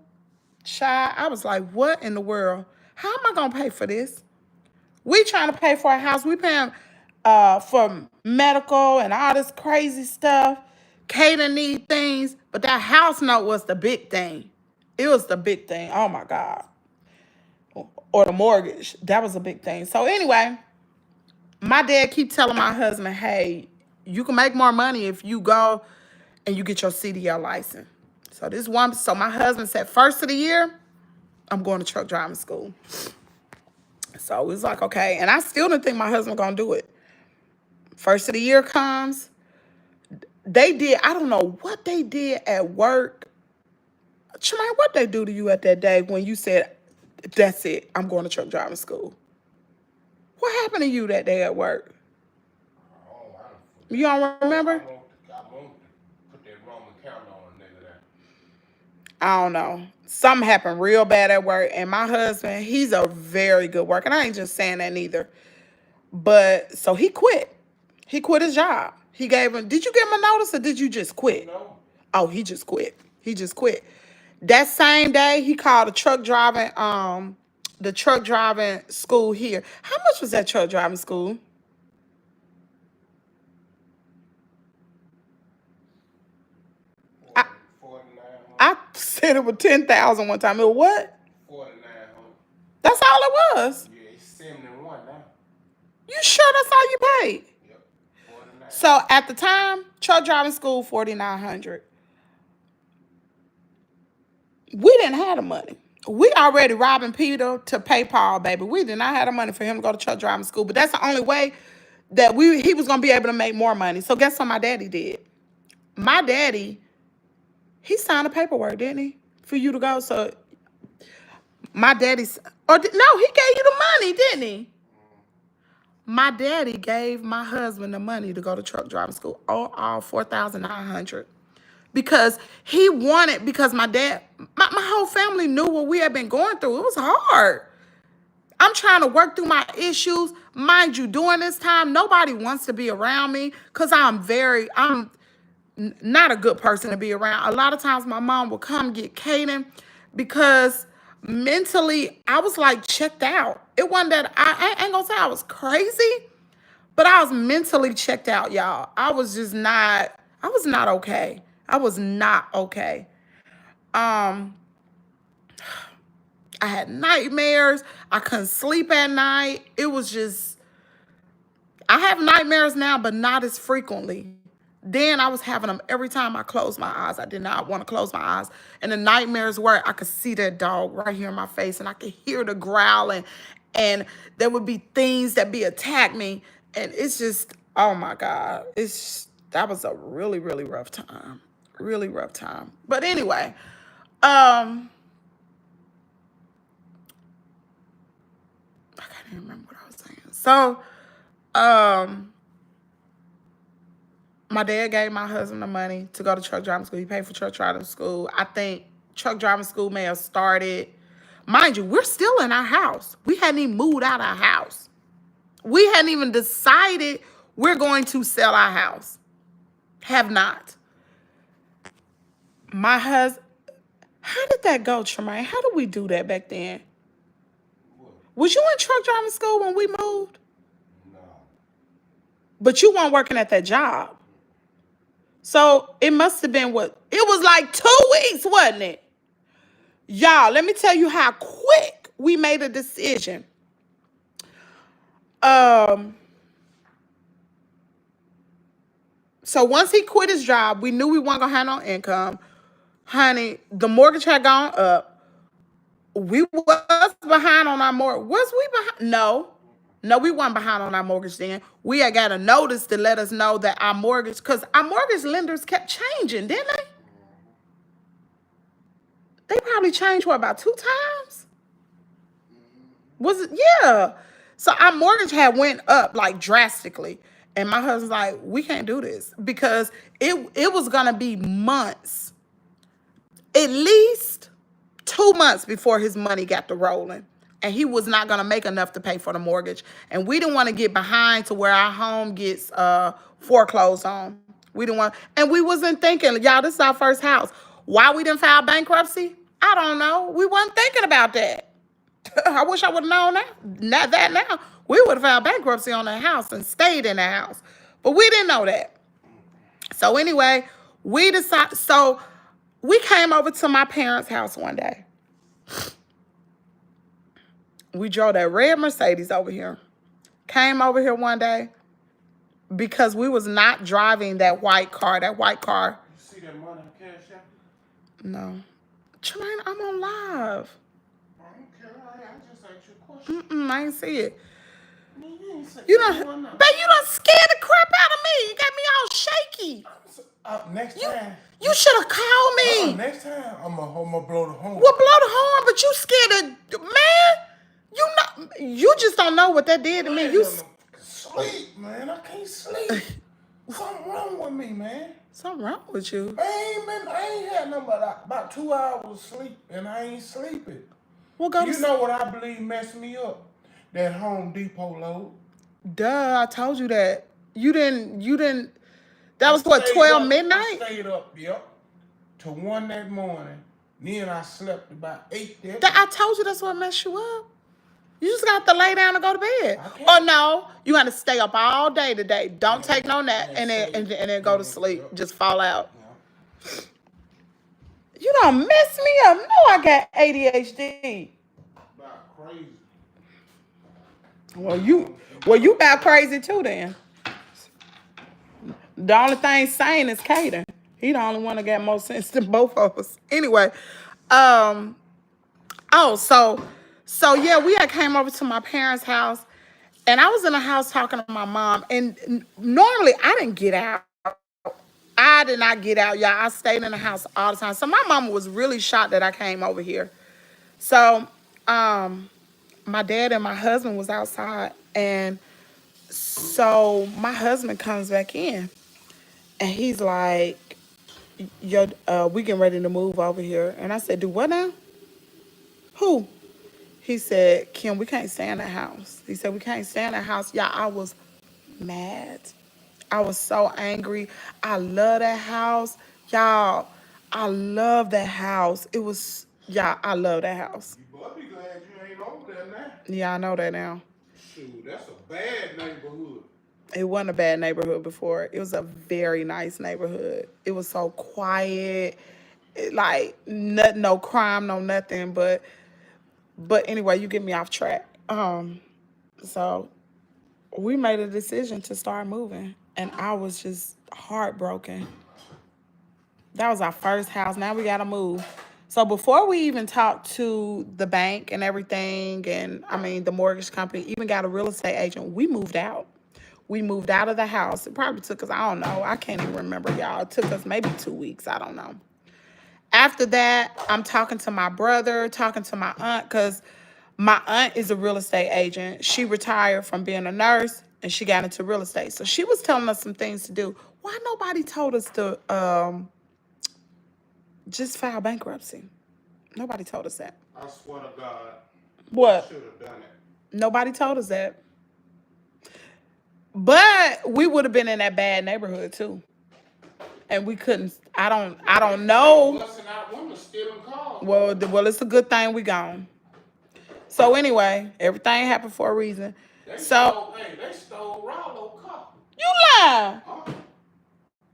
Speaker 1: shy. I was like, what in the world? How am I gonna pay for this? We trying to pay for a house. We paying for medical and all this crazy stuff. Cater need things, but that house note was the big thing. It was the big thing. Oh my God. Or the mortgage. That was a big thing. So anyway, my dad keep telling my husband, hey, you can make more money if you go and you get your CDL license. So my husband said, first of the year, I'm going to truck driving school. So it was like, okay. And I still didn't think my husband was going to do it. First of the year comes. They did, I don't know what they did at work. Tremaine, what they do to you at that day when you said, that's it, I'm going to truck driving school? What happened to you that day at work?
Speaker 2: Oh,
Speaker 1: You don't remember?
Speaker 2: I won't put that Roman count on a nigga there.
Speaker 1: I don't know. Something happened real bad at work. And my husband, he's a very good worker. And I ain't just saying that neither. But so he quit. He quit his job. He gave him, did you give him a notice or did you just quit?
Speaker 2: No.
Speaker 1: Oh, he just quit. He just quit. That same day, he called the truck driving school here. How much was that truck driving school? I,
Speaker 2: 4900.
Speaker 1: I said it was 10,000 one time. It was what?
Speaker 2: 4900.
Speaker 1: That's all it was.
Speaker 2: Yeah, it's 71 now.
Speaker 1: You sure that's all you paid?
Speaker 2: Yep. 49.
Speaker 1: So at the time, truck driving school, 4,900. We didn't have the money. We already robbing Peter to pay Paul, baby. We did not have the money for him to go to truck driving school. But that's the only way that he was gonna be able to make more money. So guess what my daddy did? My daddy, he signed the paperwork, didn't he? For you to go. So my daddy's no, he gave you the money, didn't he? My daddy gave my husband the money to go to truck driving school, all 4,900. Because he wanted, because my dad, my whole family knew what we had been going through. It was hard. I'm trying to work through my issues. Mind you, during this time, nobody wants to be around me because I'm not a good person to be around. A lot of times my mom would come get Kaden because mentally I was like checked out. It wasn't that I ain't gonna say I was crazy, but I was mentally checked out, y'all. I was not okay. I was not okay. I had nightmares. I couldn't sleep at night. It was just, I have nightmares now, but not as frequently. Then I was having them every time I closed my eyes. I did not want to close my eyes. And the nightmares were I could see that dog right here in my face and I could hear the growling and there would be things that be attack me. And it's just, oh my God. That was a really, really rough time. Really rough time. But anyway, I can't even remember what I was saying. So, my dad gave my husband the money to go to truck driving school. He paid for truck driving school. I think truck driving school may have started. Mind you, we're still in our house. We hadn't even moved out our house. We hadn't even decided we're going to sell our house. Have not. My husband, how did that go, Tremaine? How did we do that back then? Was you in truck driving school when we moved?
Speaker 2: No.
Speaker 1: But you weren't working at that job. So it must have been it was like 2 weeks, wasn't it? Y'all, let me tell you how quick we made a decision. So once he quit his job, we knew we weren't gonna have no income. Honey, the mortgage had gone up. We was behind on our mortgage. Was we behind? No, we weren't behind on our mortgage then. We had got a notice to let us know that our mortgage, because our mortgage lenders kept changing, didn't they? They probably changed, about 2 times? Was it? Yeah. So our mortgage had went up like drastically. And my husband's like, we can't do this because it was gonna be months, at least 2 months before his money got to rolling. And he was not gonna make enough to pay for the mortgage. And we didn't want to get behind to where our home gets foreclosed on. We didn't want, and we wasn't thinking, y'all, this is our first house. Why we didn't file bankruptcy? I don't know. We wasn't thinking about that. I wish I would have known that. Not that now. We would have filed bankruptcy on the house and stayed in the house. But we didn't know that. So anyway, we decided, so we came over to my parents' house one day. We drove that red Mercedes over here. Came over here one day because we was not driving that white car. That white car.
Speaker 2: You see that money on Cashapp?
Speaker 1: No. Tremaine, I'm on live.
Speaker 2: I don't care. I just asked you a question.
Speaker 1: I ain't see it.
Speaker 2: Man, you ain't say
Speaker 1: You done,
Speaker 2: one now.
Speaker 1: babe, you done scared the crap out of me. You got me all shaky.
Speaker 2: Next time.
Speaker 1: You should have called me.
Speaker 2: Next time, I'm gonna blow the horn.
Speaker 1: Well, blow the horn, but you scared of, man. You just don't know what that did to me. You
Speaker 2: sleep, man. I can't sleep. Something wrong with me, man.
Speaker 1: Something wrong with you.
Speaker 2: I ain't had nothing but about 2 hours sleep, and I ain't sleeping.
Speaker 1: Well, go to
Speaker 2: You know what I believe messed me up? That Home Depot load.
Speaker 1: Duh, I told you that. You didn't. That was what, 12 midnight?
Speaker 2: I stayed up, to 1 that morning. Then I slept about 8 there.
Speaker 1: I told you that's what messed you up. You just got to lay down and go to bed. Or no, you got to stay up all day today. Don't take no nap and then go to sleep. Just fall out. Yeah. You don't mess me up. No, I got ADHD.
Speaker 2: About crazy.
Speaker 1: Well, you about crazy too then. The only thing sane is Kaden. He the only one that got more sense than both of us. Anyway, so yeah, we had came over to my parents' house, and I was in the house talking to my mom. And normally I didn't get out. I did not get out, y'all. I stayed in the house all the time. So my mama was really shocked that I came over here. So my dad and my husband was outside, and so my husband comes back in, and he's like, "Yo, we getting ready to move over here." And I said, "Do what now?" "Who?" He said, "Kim, we can't stay in the house." He said, "We can't stay in the house." Y'all, I was mad. I was so angry. I love that house. Y'all, I love that house. It was, y'all, I love that house.
Speaker 2: You better be glad you ain't over there now.
Speaker 1: Yeah, I know that now.
Speaker 2: Shoot, that's a bad neighborhood.
Speaker 1: It wasn't a bad neighborhood before. It was a very nice neighborhood. It was so quiet. Like, no crime, no nothing. But anyway, you get me off track. So we made a decision to start moving, and I was just heartbroken. That was our first house. Now we gotta move. So before we even talked to the bank and everything, and I mean the mortgage company, even got a real estate agent, we moved out. We moved out of the house. It probably took us, I don't know, I can't even remember, y'all. It took us maybe 2 weeks, I don't know. After that, I'm talking to my brother, talking to my aunt, because my aunt is a real estate agent. She retired from being a nurse, and she got into real estate. So she was telling us some things to do. Why nobody told us to just file bankruptcy? Nobody told us that.
Speaker 2: I swear to God.
Speaker 1: What?
Speaker 2: I should have done it.
Speaker 1: Nobody told us that. But we would have been in that bad neighborhood too. And we couldn't, I don't know.
Speaker 2: Busting out women, stealing cars.
Speaker 1: Well, it's a good thing we gone. So anyway, everything happened for a reason.
Speaker 2: They
Speaker 1: So
Speaker 2: stole Rollo's car.
Speaker 1: you lie.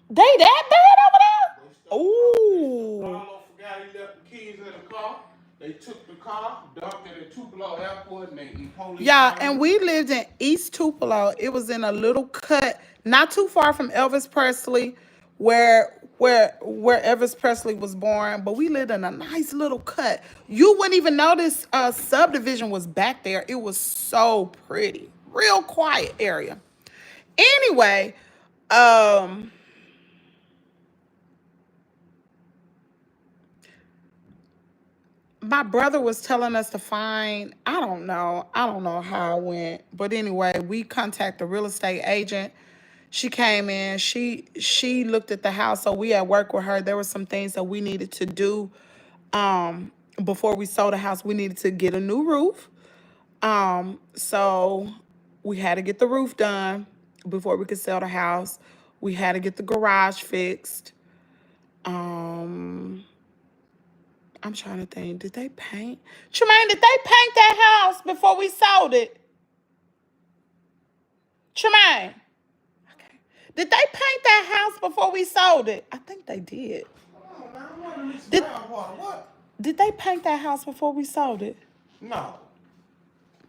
Speaker 1: They that bad over there? Ooh.
Speaker 2: Rollo forgot he left the keys in the car. They took the car, dumped it at Tupelo Airport, and they police.
Speaker 1: Yeah, and we lived in East Tupelo. It was in a little cut, not too far from Elvis Presley, where Elvis Presley was born. But we lived in a nice little cut. You wouldn't even notice a subdivision was back there. It was so pretty, real quiet area. Anyway, my brother was telling us to find, I don't know how it went. But anyway, we contacted the real estate agent. She came in. She looked at the house. So we at work with her. There were some things that we needed to do. Before we sold the house, we needed to get a new roof. So we had to get the roof done before we could sell the house. We had to get the garage fixed. Um, I'm trying to think. Did they paint? Tremaine, did they paint that house before we sold it? Tremaine. Okay. Did they paint that house before we sold it? I think they did.
Speaker 2: Come on, man. I'm running this
Speaker 1: Did
Speaker 2: groundwater. What?
Speaker 1: did they paint that house before we sold it?
Speaker 2: No.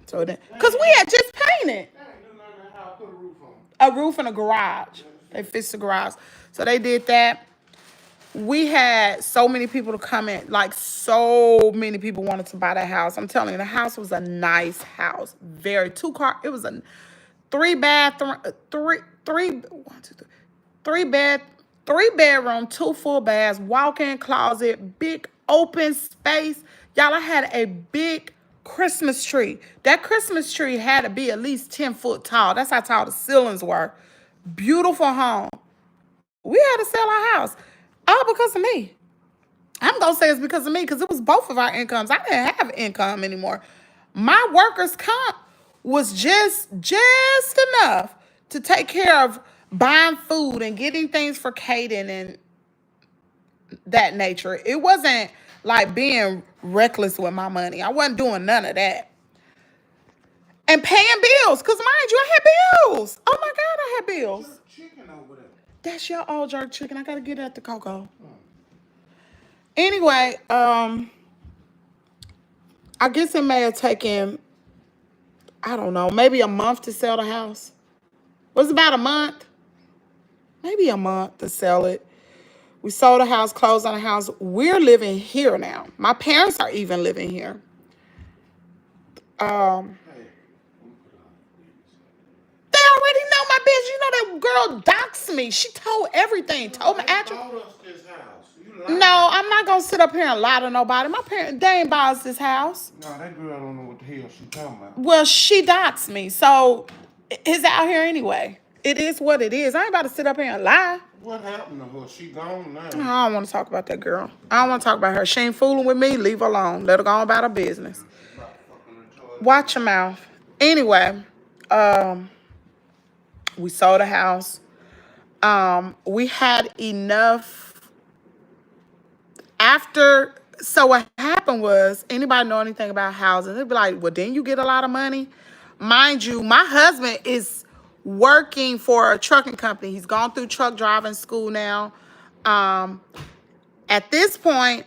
Speaker 1: So then, because we had just painted
Speaker 2: They ain't do nothing to how I put a roof on.
Speaker 1: a roof and a garage. They fixed the garage. So they did that. We had so many people to come in. Like, so many people wanted to buy that house. I'm telling you, the house was a nice house. Very two-car. It was a three-bathroom, three-bedroom, two full baths, walk-in closet, big open space. Y'all, I had a big Christmas tree. That Christmas tree had to be at least 10 foot tall. That's how tall the ceilings were. Beautiful home. We had to sell our house. All because of me. I'm going to say it's because of me because it was both of our incomes. I didn't have income anymore. My workers' comp was just enough to take care of buying food and getting things for Kaden and that nature. It wasn't like being reckless with my money. I wasn't doing none of that. And paying bills, because mind you, I had bills. Oh my God, I had bills.
Speaker 2: Jerk chicken over there.
Speaker 1: That's your old jerk chicken. I got to get it at the Coco. Anyway, I guess it may have taken, I don't know, maybe a month to sell the house. Was it about a month? Maybe a month to sell it. We sold the house, closed on the house. We're living here now. My parents are even living here.
Speaker 2: Hey,
Speaker 1: They already know my business. You know that girl doxed me. She told everything. Told my
Speaker 2: they
Speaker 1: address.
Speaker 2: bought us this house. You lying.
Speaker 1: No, I'm not going to sit up here and lie to nobody. My parents, they ain't bought us this house.
Speaker 2: No, that girl don't know what the hell she talking about.
Speaker 1: Well, she doxed me. So it's out here anyway. It is what it is. I ain't about to sit up here and lie.
Speaker 2: What happened to her? She gone now.
Speaker 1: I don't want to talk about that girl. I don't want to talk about her. She ain't fooling with me. Leave her alone. Let her go on about her business. Watch your mouth. Anyway, we sold a house. We had enough after. So what happened was, anybody know anything about housing? They'd be like, well, didn't you get a lot of money? Mind you, my husband is working for a trucking company. He's gone through truck driving school now. At this point,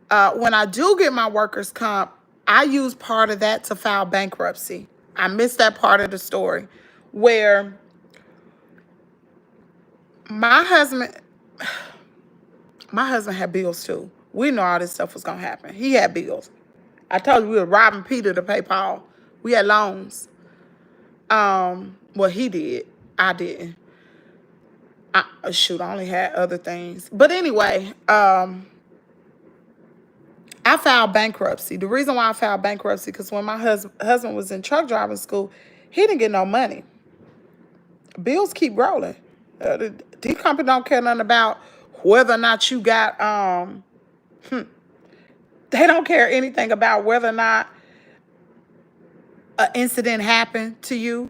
Speaker 1: when I do get my workers' comp, I use part of that to file bankruptcy. I missed that part of the story where my husband had bills too. We know all this stuff was going to happen. He had bills. I told you we were robbing Peter to pay Paul. We had loans. Well, he did. I didn't. I only had other things. But anyway, I filed bankruptcy. The reason why I filed bankruptcy, because when my husband was in truck driving school, he didn't get no money. Bills keep rolling. These companies don't care nothing about whether or not you got, they don't care anything about whether or not an incident happened to you.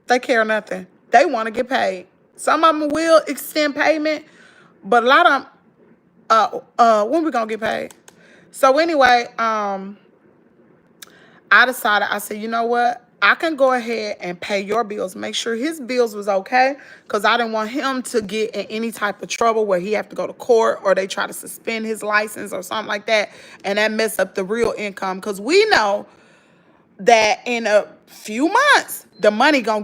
Speaker 1: They care nothing. They want to get paid. Some of them will extend payment, but a lot of them, when we gonna get paid? So anyway, I decided, I said, you know what? I can go ahead and pay your bills. Make sure his bills was okay, because I didn't want him to get in any type of trouble where he have to go to court or they try to suspend his license or something like that, and that mess up the real income. Because we know that in a few months, the money gonna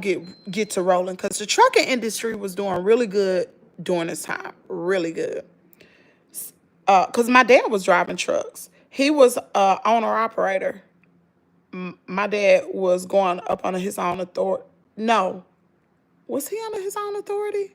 Speaker 1: get to rolling, because the trucking industry was doing really good during this time, really good. Because my dad was driving trucks. He was owner-operator. My dad was going up under his own authority. No. Was he under his own authority?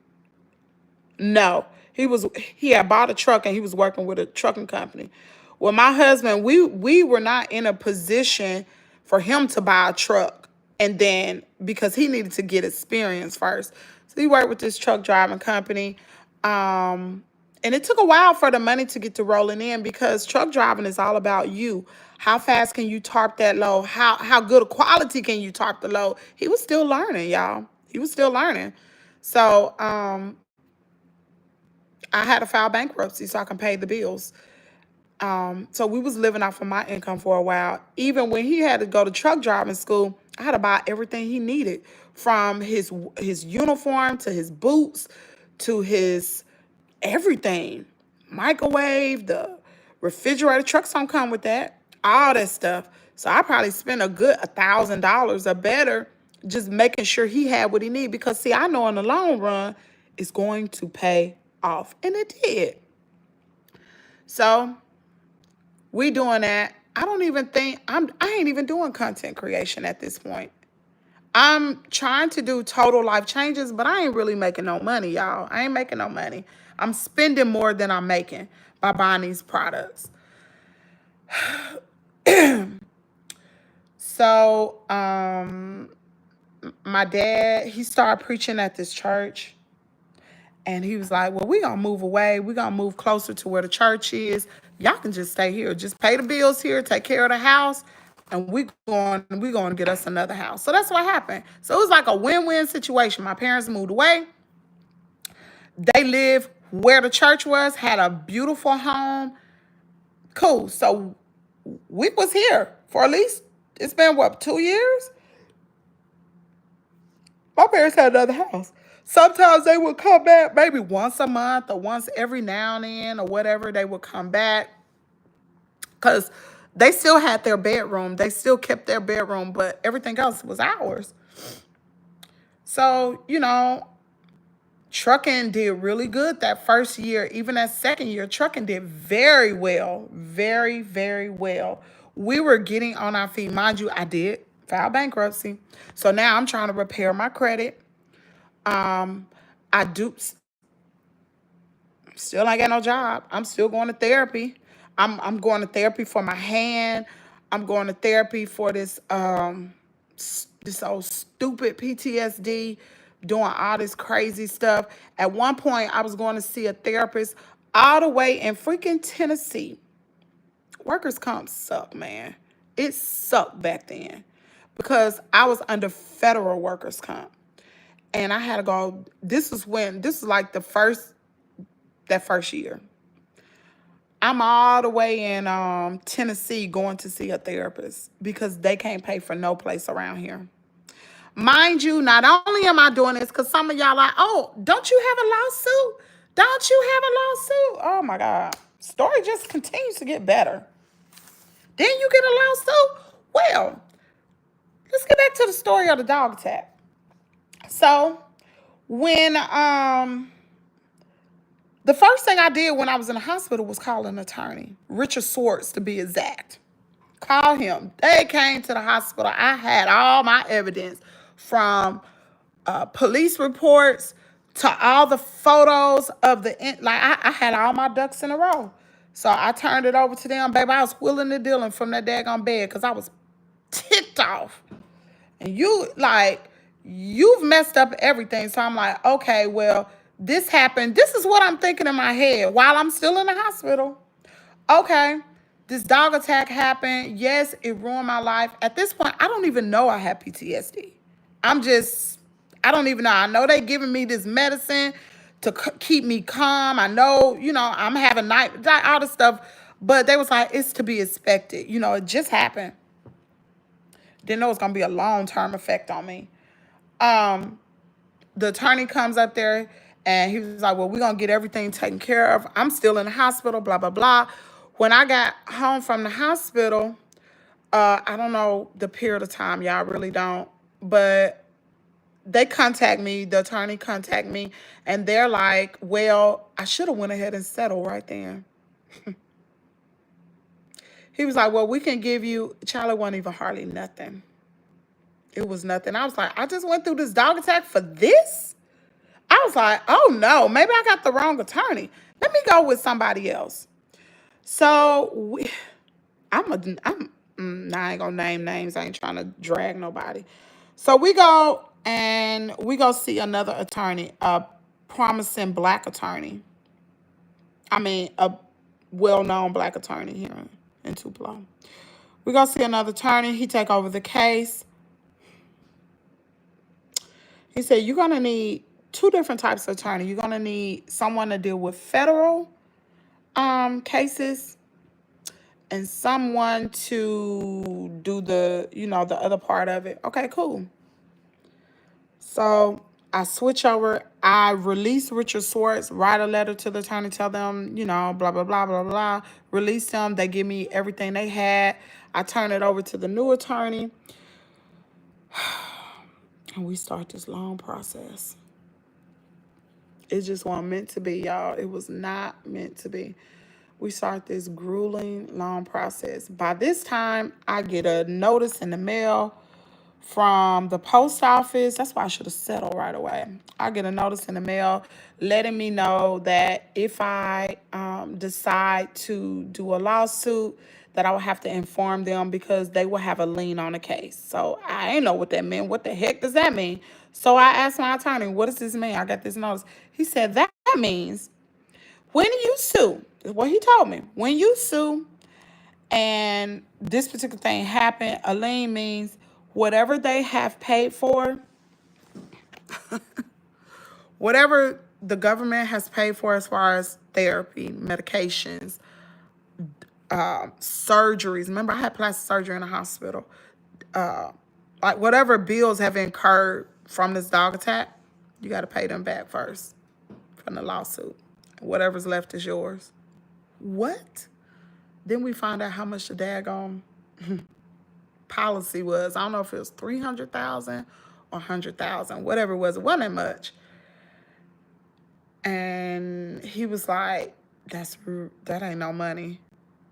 Speaker 1: No. He had bought a truck and he was working with a trucking company. Well, my husband, we were not in a position for him to buy a truck. And then because he needed to get experience first. So he worked with this truck driving company. And it took a while for the money to get to rolling in because truck driving is all about you. How fast can you tarp that load? How good a quality can you tarp the load? He was still learning, y'all. He was still learning. So I had to file bankruptcy so I can pay the bills. So we was living off of my income for a while. Even when he had to go to truck driving school, I had to buy everything he needed, from his uniform to his boots to his everything. Microwave, the refrigerator, trucks don't come with that. All that stuff. So I probably spent a good $1,000 or better just making sure he had what he needed, because see, I know in the long run it's going to pay off. And it did. So we doing that. I don't even think I ain't even doing content creation at this point. I'm trying to do total life changes, but I ain't really making no money, y'all. I ain't making no money. I'm spending more than I'm making by buying these products. So, my dad, he started preaching at this church. And he was like, well, we going to move away. We going to move closer to where the church is. Y'all can just stay here. Just pay the bills here, take care of the house, and we going to get us another house. So that's what happened. So it was like a win-win situation. My parents moved away. They lived where the church was, had a beautiful home. Cool. So we was here for at least, it's been, what, 2 years? My parents had another house. Sometimes they would come back maybe once a month or once every now and then or whatever. They would come back because they still had their bedroom. They still kept their bedroom, but everything else was ours. So, trucking did really good that first year. Even that second year, trucking did very well. Very, very well. We were getting on our feet. Mind you, I did file bankruptcy. So now I'm trying to repair my credit. I do still ain't got no job. I'm still going to therapy. I'm going to therapy for my hand. I'm going to therapy for this old stupid PTSD, doing all this crazy stuff. At one point, I was going to see a therapist all the way in freaking Tennessee. Workers' comp suck, man. It sucked back then because I was under federal workers' comp. And I had to go, this is like that first year. I'm all the way in Tennessee going to see a therapist because they can't pay for no place around here. Mind you, not only am I doing this, because some of y'all like, oh, don't you have a lawsuit? Don't you have a lawsuit? Oh my God. Story just continues to get better. Then you get a lawsuit? Well, let's get back to the story of the dog attack. So when the first thing I did when I was in the hospital was call an attorney, Richard Swartz to be exact. Call him. They came to the hospital. I had all my evidence, from police reports to all the photos of I had all my ducks in a row. So I turned it over to them. Baby, I was willing and dealing from that daggone bed because I was ticked off. And you've messed up everything. So I'm like, okay, well, this happened. This is what I'm thinking in my head while I'm still in the hospital. Okay, this dog attack happened. Yes, it ruined my life. At this point, I don't even know I have PTSD. I don't even know. I know they giving me this medicine to keep me calm. I know, I'm having all this stuff. But they was like, it's to be expected. It just happened. Didn't know it was going to be a long-term effect on me. The attorney comes up there and he was like, well, we're going to get everything taken care of. I'm still in the hospital, blah, blah, blah. When I got home from the hospital, I don't know the period of time, y'all, really don't. But they contact me, the attorney contact me, and they're like, well, I should have went ahead and settled right then. He was like, well, we can give you, Charlie, wasn't even hardly nothing. It was nothing. I was like, I just went through this dog attack for this? I was like, oh no, maybe I got the wrong attorney. Let me go with somebody else. So I ain't gonna name names. I ain't trying to drag nobody. So we go and we go see another attorney, a promising black attorney. I mean, a well-known black attorney here in Tupelo. We go see another attorney. He take over the case. He said, you're going to need two different types of attorney. You're going to need someone to deal with federal cases and someone to do the, the other part of it. Okay, cool. So I switch over. I release Richard Swartz, write a letter to the attorney, tell them, blah, blah, blah, blah, blah. Release them. They give me everything they had. I turn it over to the new attorney. And we start this long process. It just wasn't meant to be, y'all. It was not meant to be. We start this grueling, long process. By this time, I get a notice in the mail from the post office. That's why I should have settled right away. I get a notice in the mail letting me know that if I decide to do a lawsuit, that I would have to inform them because they will have a lien on the case. So I didn't know what that meant. What the heck does that mean? So I asked my attorney, what does this mean? I got this notice. He said, that means when you sue, is what he told me. When you sue and this particular thing happened, a lien means whatever they have paid for, whatever the government has paid for as far as therapy, medications, surgeries. Remember, I had plastic surgery in the hospital. Like whatever bills have incurred from this dog attack, you got to pay them back first from the lawsuit. Whatever's left is yours. What? Then we found out how much the daggone policy was. I don't know if it was 300,000 or 100,000, whatever it was. It wasn't that much. And he was like, that ain't no money.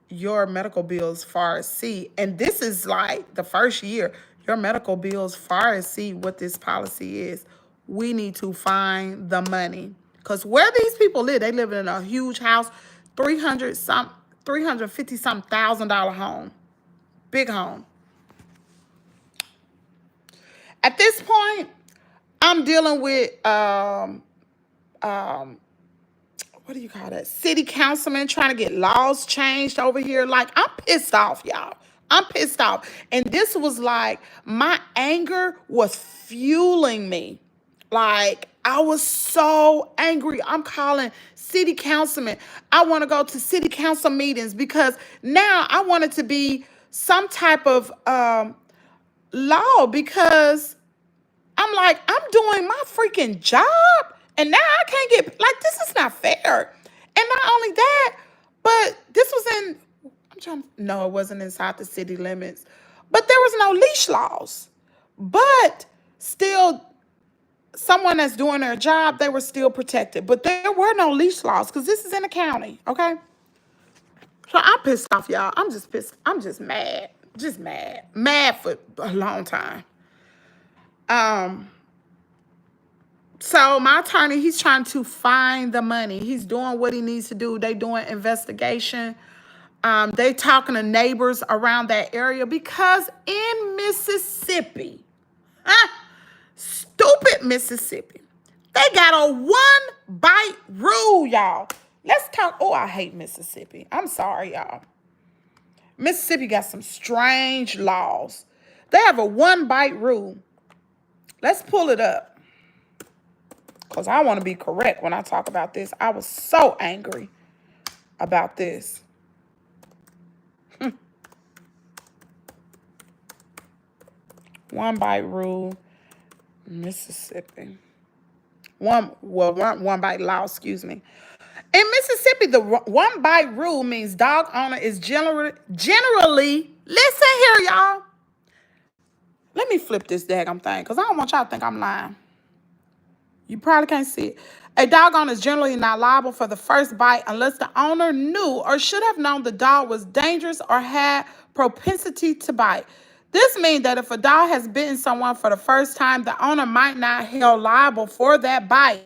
Speaker 1: Your medical bills far exceed, and this is like the first year, your medical bills far exceed what this policy is. We need to find the money. Because where these people live, they live in a huge house, $350,000 home. Big home. At this point, I'm dealing with what do you call that? City councilman trying to get laws changed over here. Like, I'm pissed off, y'all. I'm pissed off. And this was like, my anger was fueling me. Like, I was so angry. I'm calling city councilman. I want to go to city council meetings because now I want it to be some type of law, because I'm like, I'm doing my freaking job and now I can't get, like, this is not fair. And not only that, but this was no, it wasn't inside the city limits, but there was no leash laws. But still, someone that's doing their job, they were still protected. But there were no leash laws because this is in the county, okay? So I'm pissed off, y'all. I'm just pissed. I'm just mad. Just mad. Mad for a long time. So my attorney, he's trying to find the money. He's doing what he needs to do. They doing investigation. They talking to neighbors around that area because in Mississippi, stupid Mississippi, they got a one-bite rule, y'all. Let's talk. Oh, I hate Mississippi. I'm sorry, y'all. Mississippi got some strange laws. They have a one-bite rule. Let's pull it up. Because I want to be correct when I talk about this. I was so angry about this. One bite rule, Mississippi. One bite law, excuse me. In Mississippi, the one bite rule means dog owner is generally, listen here, y'all. Let me flip this daggum thing because I don't want y'all to think I'm lying. You probably can't see it. A dog owner is generally not liable for the first bite unless the owner knew or should have known the dog was dangerous or had propensity to bite. This means that if a dog has bitten someone for the first time, the owner might not be held liable for that bite.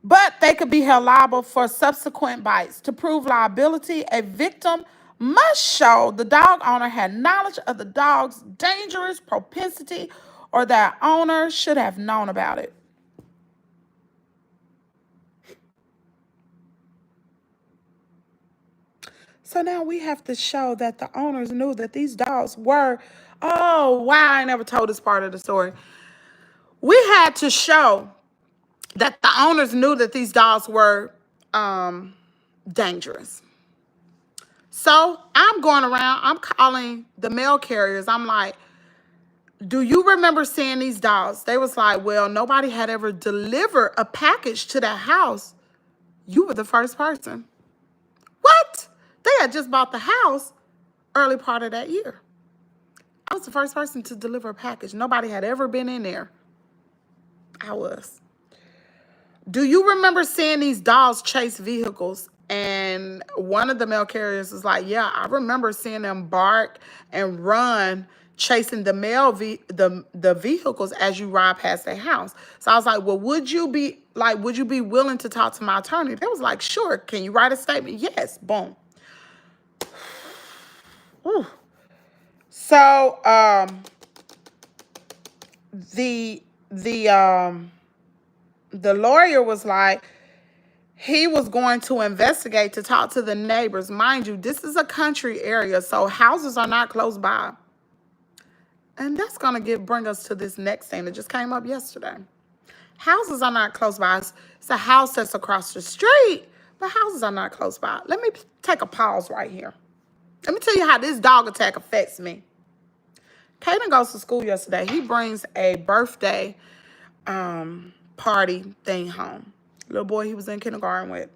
Speaker 1: But they could be held liable for subsequent bites. To prove liability, a victim must show the dog owner had knowledge of the dog's dangerous propensity or that owner should have known about it. So now we have to show that the owners knew that these dogs were, oh, wow, I never told this part of the story. We had to show that the owners knew that these dogs were dangerous. So I'm going around, I'm calling the mail carriers. I'm like, do you remember seeing these dogs? They was like, well, nobody had ever delivered a package to that house. You were the first person. What? They had just bought the house early part of that year. I was the first person to deliver a package. Nobody had ever been in there. I was. Do you remember seeing these dogs chase vehicles? And one of the mail carriers was like, yeah, I remember seeing them bark and run chasing the vehicles as you ride past their house. So I was like, well, would you be willing to talk to my attorney? They was like, sure. Can you write a statement? Yes. Boom. Whew. So the lawyer was like, he was going to investigate to talk to the neighbors. Mind you, this is a country area, so houses are not close by. And that's going to bring us to this next thing that just came up yesterday. Houses are not close by. It's a house that's across the street, but houses are not close by. Let me take a pause right here. Let me tell you how this dog attack affects me. Kaden goes to school yesterday. He brings a birthday party thing home. Little boy he was in kindergarten with.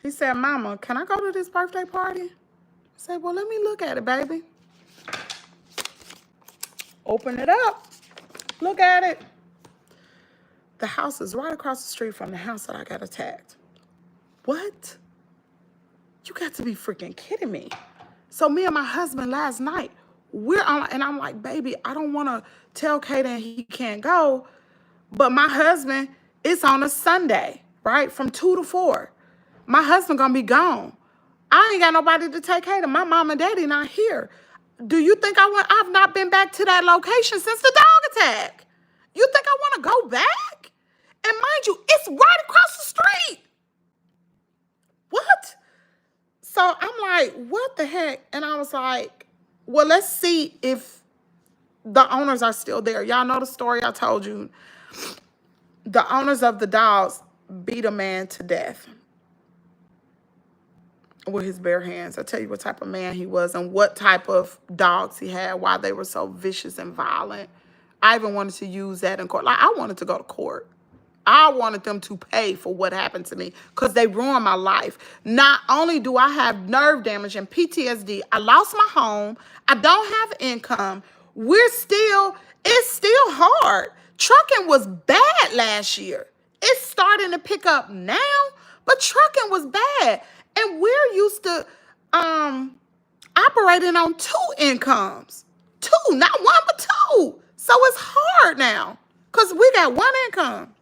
Speaker 1: He said, Mama, can I go to this birthday party? I said, well, let me look at it, baby. Open it up. Look at it. The house is right across the street from the house that I got attacked. What? You got to be freaking kidding me. So me and my husband last night, we're on, and I'm like, baby, I don't want to tell Kaden he can't go. But my husband, it's on a Sunday, right? From 2 to 4. My husband gonna be gone. I ain't got nobody to take Kaden. My mom and daddy not here. Do you think I've not been back to that location since the dog attack? You think I want to go back? And mind you, it's right across the street. What? So I'm like, what the heck? And I was like, well, let's see if the owners are still there. Y'all know the story I told you. The owners of the dogs beat a man to death with his bare hands. I tell you what type of man he was and what type of dogs he had, why they were so vicious and violent. I even wanted to use that in court. Like, I wanted to go to court. I wanted them to pay for what happened to me because they ruined my life. Not only do I have nerve damage and PTSD, I lost my home. I don't have income. It's still hard. Trucking was bad last year. It's starting to pick up now, but trucking was bad. And we're used to operating on 2 incomes. 2, not 1, but 2. So it's hard now because we got 1 income.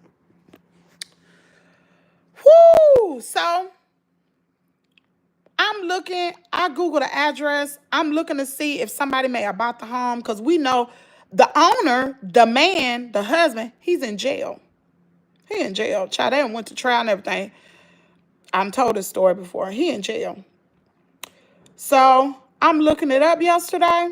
Speaker 1: Whoo! So I'm looking, I Google the address. I'm looking to see if somebody may have bought the home because we know the owner, the man, the husband, he's in jail. He in jail. Child, they went to trial and everything. I'm told this story before. He in jail. So I'm looking it up yesterday.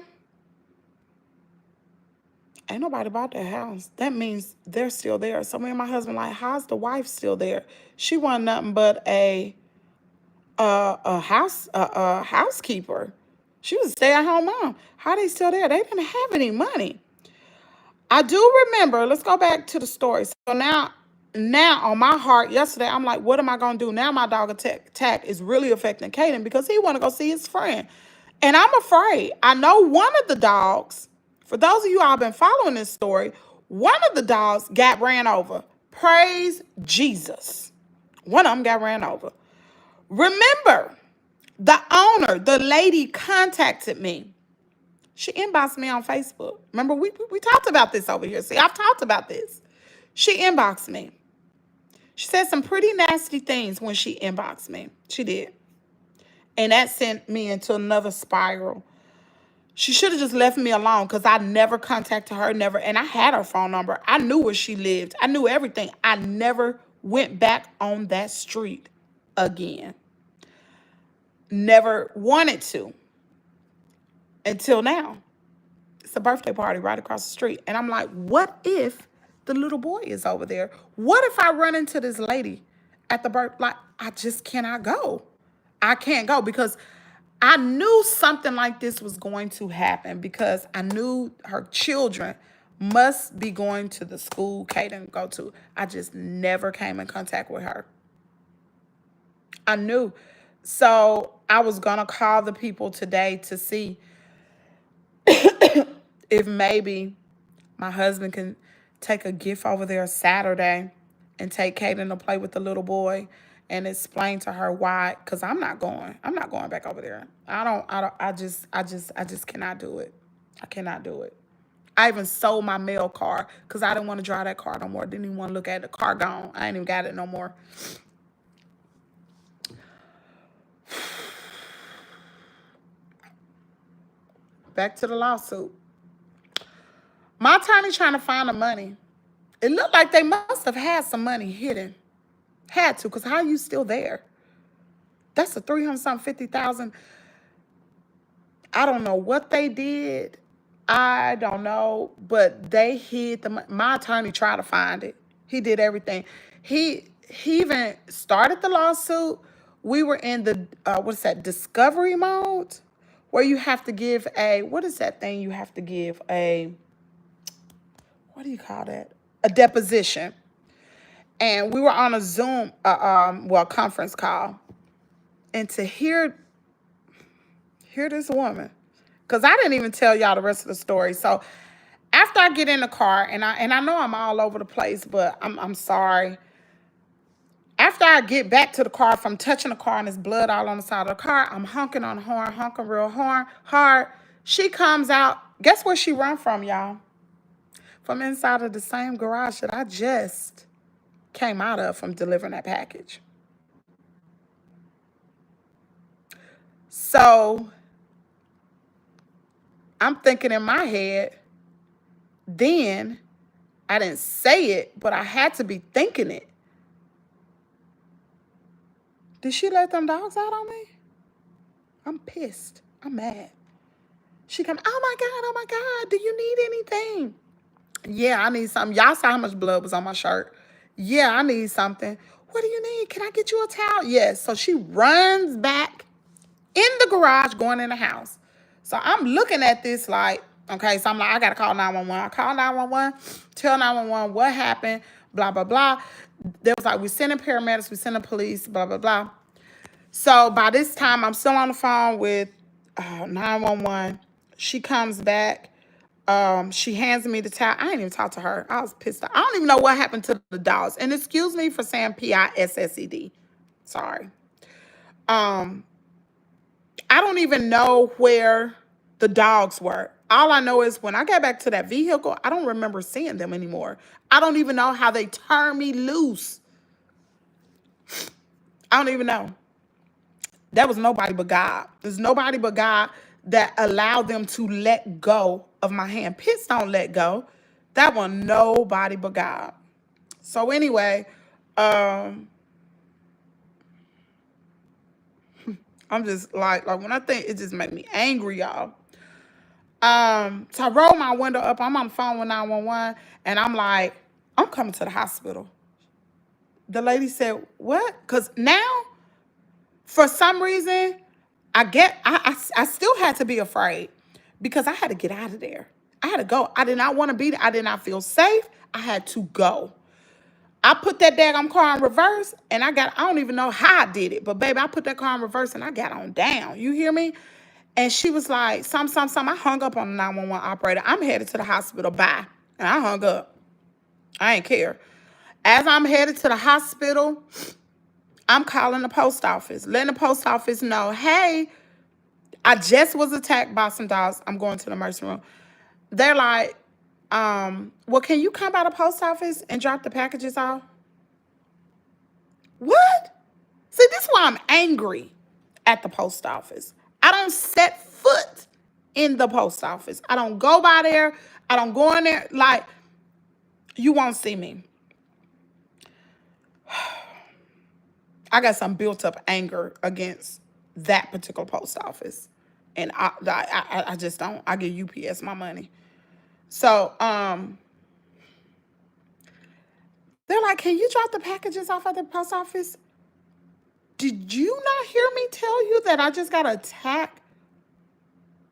Speaker 1: Ain't nobody bought that house. That means they're still there. So me and my husband like, how's the wife still there? She wasn't nothing but a housekeeper. She was a stay-at-home mom. How they still there? They didn't have any money. I do remember. Let's go back to the story. So now on my heart, yesterday, I'm like, what am I going to do? Now my dog attack is really affecting Kaden because he want to go see his friend. And I'm afraid. I know one of the dogs, for those of you who have been following this story, one of the dogs got ran over. Praise Jesus. One of them got ran over. Remember, the owner, the lady contacted me. She inboxed me on Facebook. Remember, we talked about this over here. See, I've talked about this. She inboxed me. She said some pretty nasty things when she inboxed me. She did. And that sent me into another spiral. She should have just left me alone because I never contacted her, never. And I had her phone number. I knew where she lived. I knew everything. I never went back on that street again. Never wanted to until now. It's a birthday party right across the street. And I'm like, what if the little boy is over there? What if I run into this lady at the birth? Like, I just cannot go. I can't go because I knew something like this was going to happen because I knew her children must be going to the school Kay didn't go to. I just never came in contact with her. I knew. So I was going to call the people today to see if maybe my husband can take a gift over there Saturday and take Kaden to play with the little boy and explain to her why, because I'm not going. I'm not going back over there. I just cannot do it. I cannot do it. I even sold my mail car because I didn't want to drive that car no more. Didn't even want to look at the car gone. I ain't even got it no more. Back to the lawsuit. My attorney trying to find the money. It looked like they must have had some money hidden. Had to, because how are you still there? That's a 350,000. I don't know what they did. I don't know, but they hid the money. My attorney tried to find it. He did everything. He even started the lawsuit. We were in the, what's that, discovery mode, where you have to give a, what is that thing you have to give? A, what do you call that? A deposition. And we were on a Zoom, conference call. And to hear this woman, because I didn't even tell y'all the rest of the story. So after I get in the car, and I know I'm all over the place, but I'm sorry. After I get back to the car from touching the car and there's blood all on the side of the car, I'm honking on the horn, honking real hard. She comes out. Guess where she run from, y'all? From inside of the same garage that I just came out of from delivering that package. So I'm thinking in my head, then I didn't say it, but I had to be thinking it. Did she let them dogs out on me? I'm pissed. I'm mad. She come, oh my God, do you need anything? Yeah, I need something. Y'all saw how much blood was on my shirt. Yeah, I need something. What do you need? Can I get you a towel? Yes. So she runs back in the garage going in the house. So I'm looking at this like, okay, so I'm like, I got to call 911. I call 911, tell 911 what happened, blah, blah, blah. They was like, we sending paramedics, we sending police, blah, blah, blah. So by this time, I'm still on the phone with 911. She comes back. She hands me the towel. I didn't even talk to her. I was pissed off. I don't even know what happened to the dogs. And excuse me for saying PISSED. Sorry. I don't even know where the dogs were. All I know is when I got back to that vehicle, I don't remember seeing them anymore. I don't even know how they turned me loose. I don't even know. That was nobody but God. There's nobody but God that allowed them to let go of my hand. Pits don't let go. That one, nobody but God. So anyway, I'm just like when I think, it just made me angry, y'all. So I roll my window up. I'm on the phone with 911, and I'm like, I'm coming to the hospital. The lady said, what? Because now, for some reason, I still had to be afraid because I had to get out of there. I had to go. I did not want to be there. I did not feel safe. I had to go. I put that daggone car in reverse, and I don't even know how I did it, but baby, I put that car in reverse, and I got on down. You hear me? And she was like, some. I hung up on the 911 operator. I'm headed to the hospital. Bye. And I hung up. I ain't care. As I'm headed to the hospital, I'm calling the post office, letting the post office know, hey, I just was attacked by some dogs. I'm going to the emergency room. They're like, well, can you come by the post office and drop the packages off? What? See, this is why I'm angry. at the post office. I don't set foot in the post office. I don't go by there. I don't go in there. Like, you won't see me. I got some built up anger against that particular post office. And I just don't. I give UPS my money. So, they're like, can you drop the packages off at the post office? Did you not hear me tell you that I just got attacked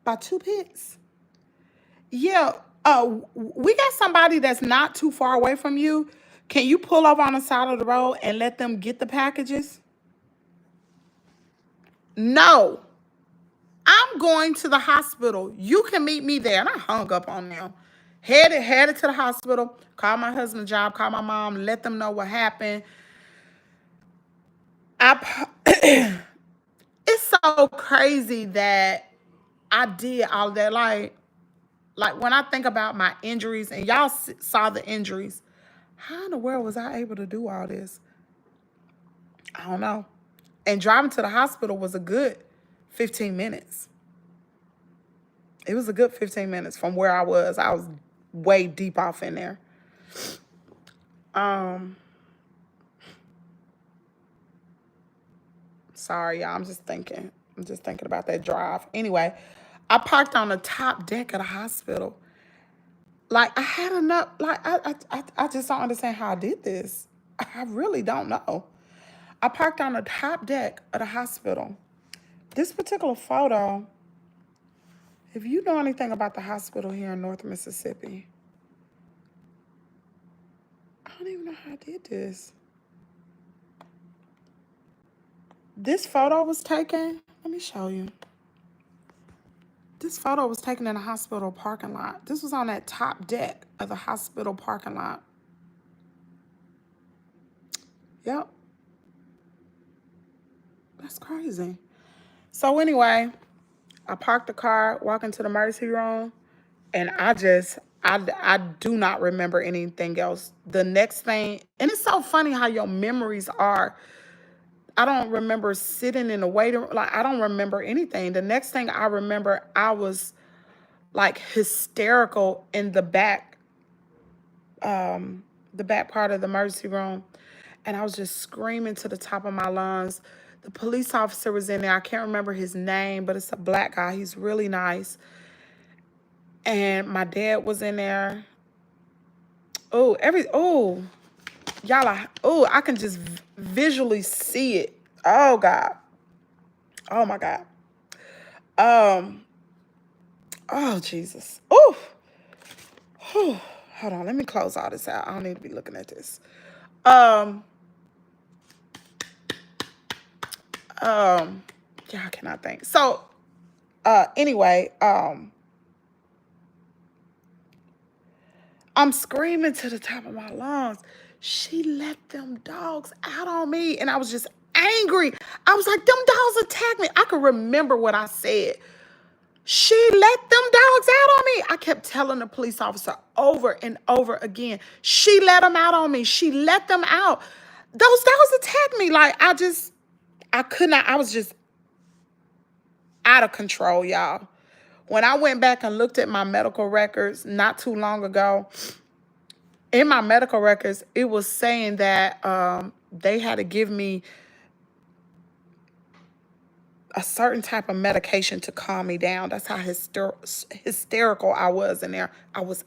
Speaker 1: by 2 pigs? Yeah, we got somebody that's not too far away from you. Can you pull up on the side of the road and let them get the packages? No. I'm going to the hospital. You can meet me there. And I hung up on them. Headed to the hospital, called my husband's job, called my mom, let them know what happened. It's so crazy that I did all that. Like when I think about my injuries, and y'all saw the injuries, how in the world was I able to do all this? I don't know. And driving to the hospital was a good 15 minutes. It was a good 15 minutes from where I was. I was way deep off in there. Sorry, y'all. I'm just thinking about that drive. Anyway, I parked on the top deck of the hospital. Like, I had enough. Like, I just don't understand how I did this. I really don't know. I parked on the top deck of the hospital. This particular photo, if you know anything about the hospital here in North Mississippi, I don't even know how I did this. This photo was taken, let me show you. This photo was taken in a hospital parking lot. This was on that top deck of the hospital parking lot. Yep. That's crazy. So anyway, I parked the car, walk into the emergency room, and I do not remember anything else. The next thing, and it's so funny how your memories are. I don't remember sitting in the waiting room. Like, I don't remember anything. The next thing I remember, I was like hysterical in the back part of the emergency room. And I was just screaming to the top of my lungs. The police officer was in there. I can't remember his name, but it's a black guy. He's really nice. And my dad was in there. Y'all, I can just visually see it. Oh, God. Oh, my God. Oh, Jesus. Hold on. Let me close all this out. I don't need to be looking at this. Y'all cannot think. So, anyway, I'm screaming to the top of my lungs. She let them dogs out on me. And I was just angry. I was like, them dogs attacked me. I could remember what I said. She let them dogs out on me. I kept telling the police officer over and over again, she let them out on me. She let them out. Those dogs attacked me. Like, I could not. I was just out of control, y'all. When I went back and looked at my medical records not too long ago, in my medical records, it was saying that they had to give me a certain type of medication to calm me down. That's how hysterical I was in there. I was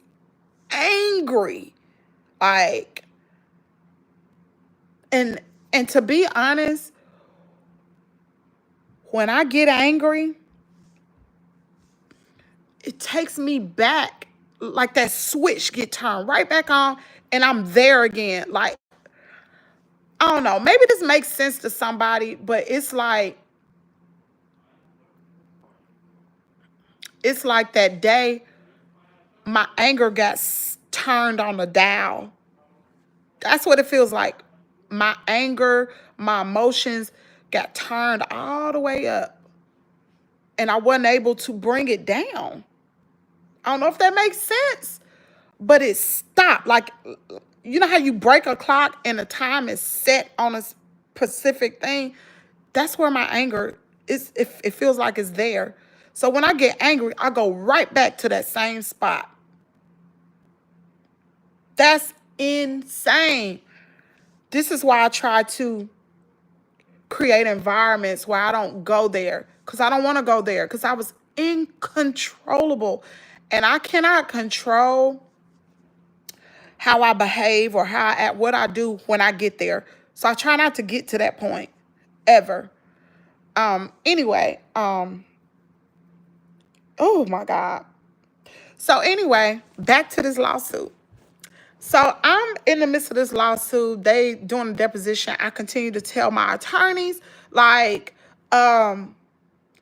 Speaker 1: angry. Like, and to be honest, when I get angry, it takes me back, like that switch get turned right back on, and I'm there again. Like, I don't know, maybe this makes sense to somebody, but it's like that day my anger got turned on the dial. That's what it feels like. My anger, my emotions got turned all the way up, and I wasn't able to bring it down. I don't know if that makes sense, but it stopped. Like, you know how you break a clock and the time is set on a specific thing? That's where my anger it feels like it's there. So when I get angry, I go right back to that same spot. That's insane. This is why I try to create environments where I don't go there, because I don't want to go there, because I was uncontrollable. And I cannot control how I behave or how I act, what I do when I get there. So I try not to get to that point ever. Anyway, oh my God. So anyway, back to this lawsuit. So I'm in the midst of this lawsuit. They doing a deposition. I continue to tell my attorneys, like,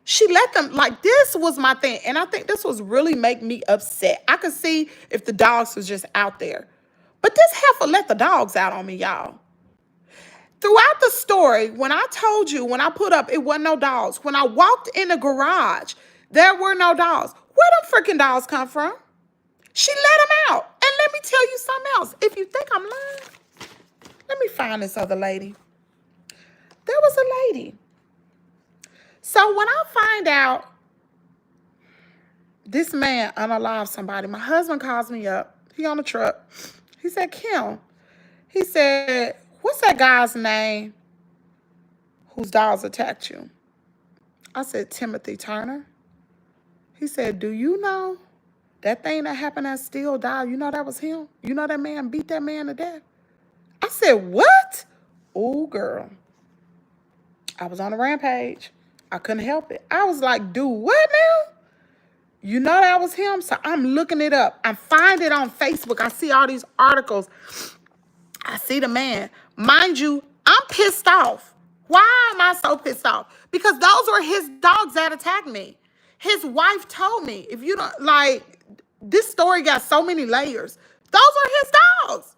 Speaker 1: she let them, like, this was my thing. And I think this was really make me upset. I could see if the dogs was just out there. But this heifer let the dogs out on me, y'all. Throughout the story, when I told you, when I put up, it wasn't no dogs. When I walked in the garage, there were no dogs. Where them freaking dogs come from? She let them out. And let me tell you something else. If you think I'm lying, let me find this other lady. There was a lady. So when I find out this man unalived somebody, my husband calls me up. He on the truck. He said, Kim, he said, what's that guy's name whose dogs attacked you? I said, Timothy Turner. He said, do you know that thing that happened at Steel died? You know that was him? You know that man beat that man to death? I said, what? Oh, girl. I was on a rampage. I couldn't help it. I was like, dude, what now? You know that was him? So I'm looking it up. I find it on Facebook. I see all these articles. I see the man. Mind you, I'm pissed off. Why am I so pissed off? Because those were his dogs that attacked me. His wife told me, if you don't, like, this story got so many layers. Those are his dogs.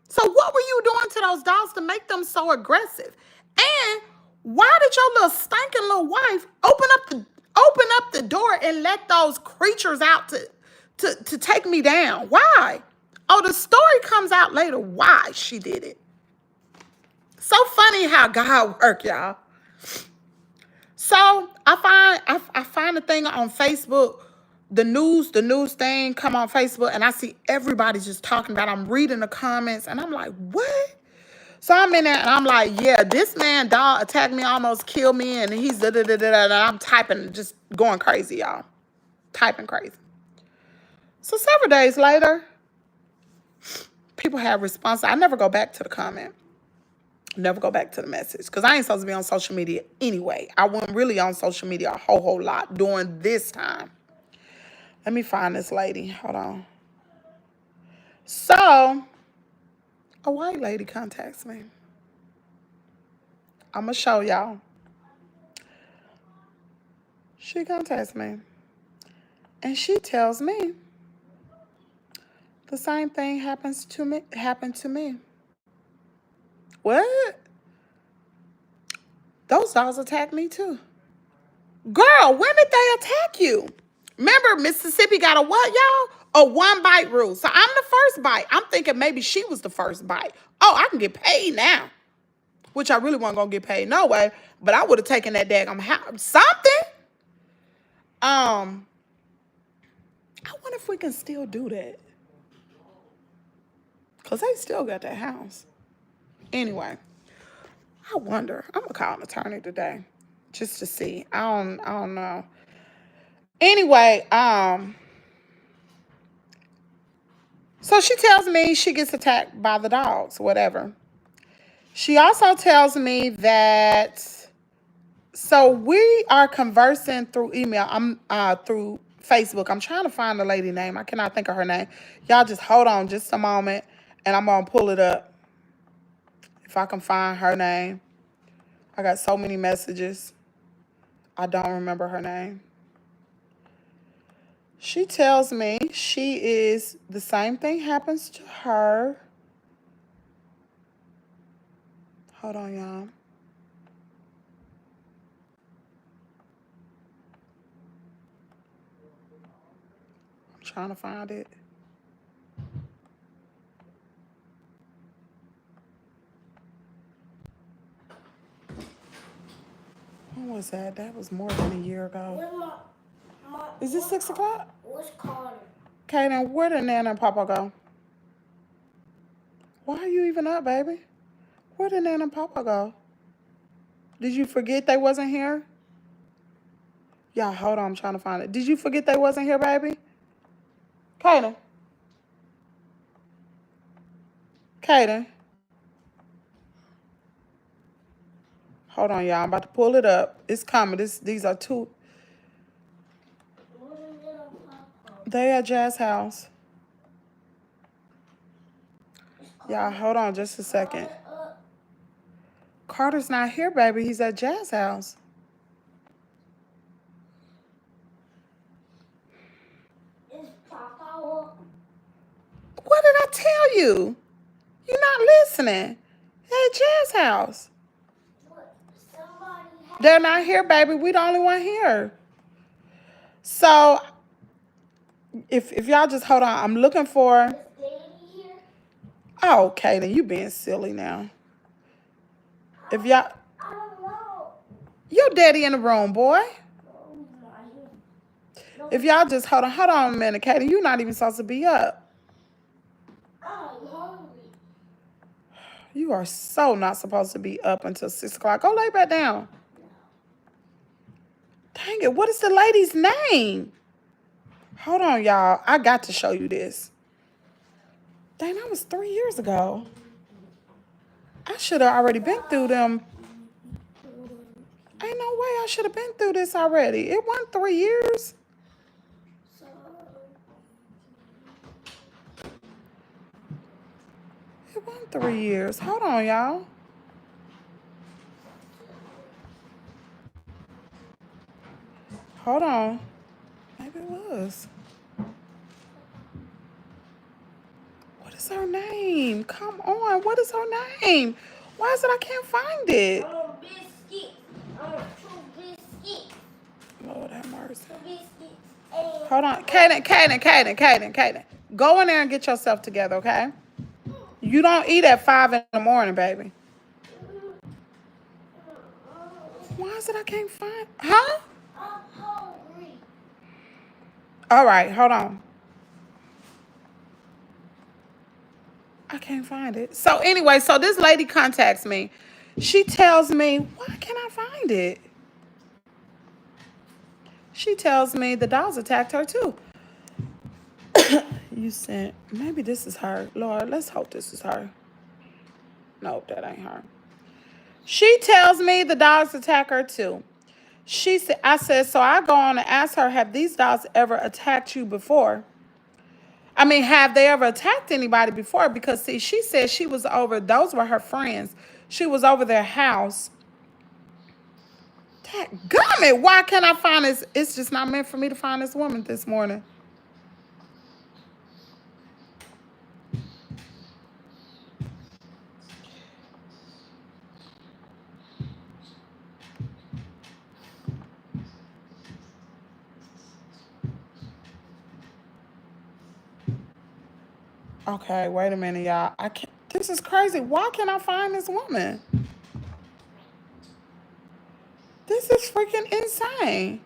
Speaker 1: So what were you doing to those dogs to make them so aggressive? And why did your little stinking little wife open up the door and let those creatures out to take me down? Why? Oh, the story comes out later why she did it. So funny how God work, y'all. So I find the thing on Facebook, the news thing come on Facebook, and I see everybody just talking about it. I'm reading the comments, and I'm like, what? So I'm in there, and I'm like, yeah, this man dog attacked me, almost killed me, and he's da-da-da-da-da, and I'm typing, just going crazy, y'all. Typing crazy. So several days later, people have responses. I never go back to the comment. Never go back to the message, because I ain't supposed to be on social media anyway. I wasn't really on social media a whole lot during this time. Let me find this lady. Hold on. So, a white lady contacts me. I'm going to show y'all. She contacts me. And she tells me the same thing happened to me. What? Those dogs attacked me too. Girl, when did they attack you? Remember, Mississippi got a what, y'all? A one bite rule. So I'm the first bite. I'm thinking maybe she was the first bite. Oh, I can get paid now. Which I really wasn't going to get paid no way. But I would have taken that daggone house. Something. I wonder if we can still do that. Because they still got that house. Anyway, I wonder. I'm going to call an attorney today. Just to see. I don't know. Anyway, so she tells me she gets attacked by the dogs, whatever. She also tells me that, so we are conversing through email. I'm through Facebook. I'm trying to find the lady name. I cannot think of her name. Y'all just hold on just a moment, and I'm going to pull it up. If I can find her name. I got so many messages. I don't remember her name. She tells me the same thing happens to her. Hold on, y'all. I'm trying to find it. When was that? That was more than a year ago. Is it 6 o'clock?
Speaker 3: What's Carter?
Speaker 1: Kaden, where did Nana and Papa go? Why are you even up, baby? Where did Nana and Papa go? Did you forget they wasn't here? Y'all, hold on. I'm trying to find it. Did you forget they wasn't here, baby? Kaden. Kaden. Hold on, y'all. I'm about to pull it up. It's coming. These are two. They at Jazz house. Y'all, hold on just a second. Carter's not here, baby. He's at Jazz house. What did I tell you? You're not listening. They're at Jazz house. They're not here, baby. We the only one here. So, if y'all just hold on, I'm looking for. Oh, okay, then you being silly now. If y'all.
Speaker 3: I don't know.
Speaker 1: Your daddy in the room, boy. If y'all just hold on a minute, Kaden, you're not even supposed to be up.
Speaker 3: I'm hungry.
Speaker 1: You are so not supposed to be up until 6 o'clock. Go lay back down. Dang it, what is the lady's name? Hold on, y'all. I got to show you this. Dang, that was 3 years ago. I should have already been through them. Ain't no way I should have been through this already. It wasn't 3 years. It wasn't 3 years. Hold on, y'all. Hold on. Maybe it was. What is her name? Come on. What is her name? Why is it I can't find it?
Speaker 3: Oh, biscuits. Oh, 2 biscuits.
Speaker 1: Lord have mercy.
Speaker 3: Biscuits.
Speaker 1: Hold on. Kaden. Go in there and get yourself together, okay? You don't eat at 5 in the morning, baby. Why is it I can't find? Huh?
Speaker 3: I'm hungry.
Speaker 1: All right, hold on. I can't find it. So anyway, so this lady contacts me. She tells me, why can't I find it? She tells me the dogs attacked her too. You sent, maybe this is her. Lord, let's hope this is her. Nope, that ain't her. She tells me the dogs attack her too. I said, so I go on and ask her, have these dogs ever attacked you before? I mean, have they ever attacked anybody before? Because, see, she said she was over, those were her friends. She was over their house. Dadgummit, why can't I find this? It's just not meant for me to find this woman this morning. Okay, wait a minute, y'all. I can't. This is crazy. Why can't I find this woman? This is freaking insane.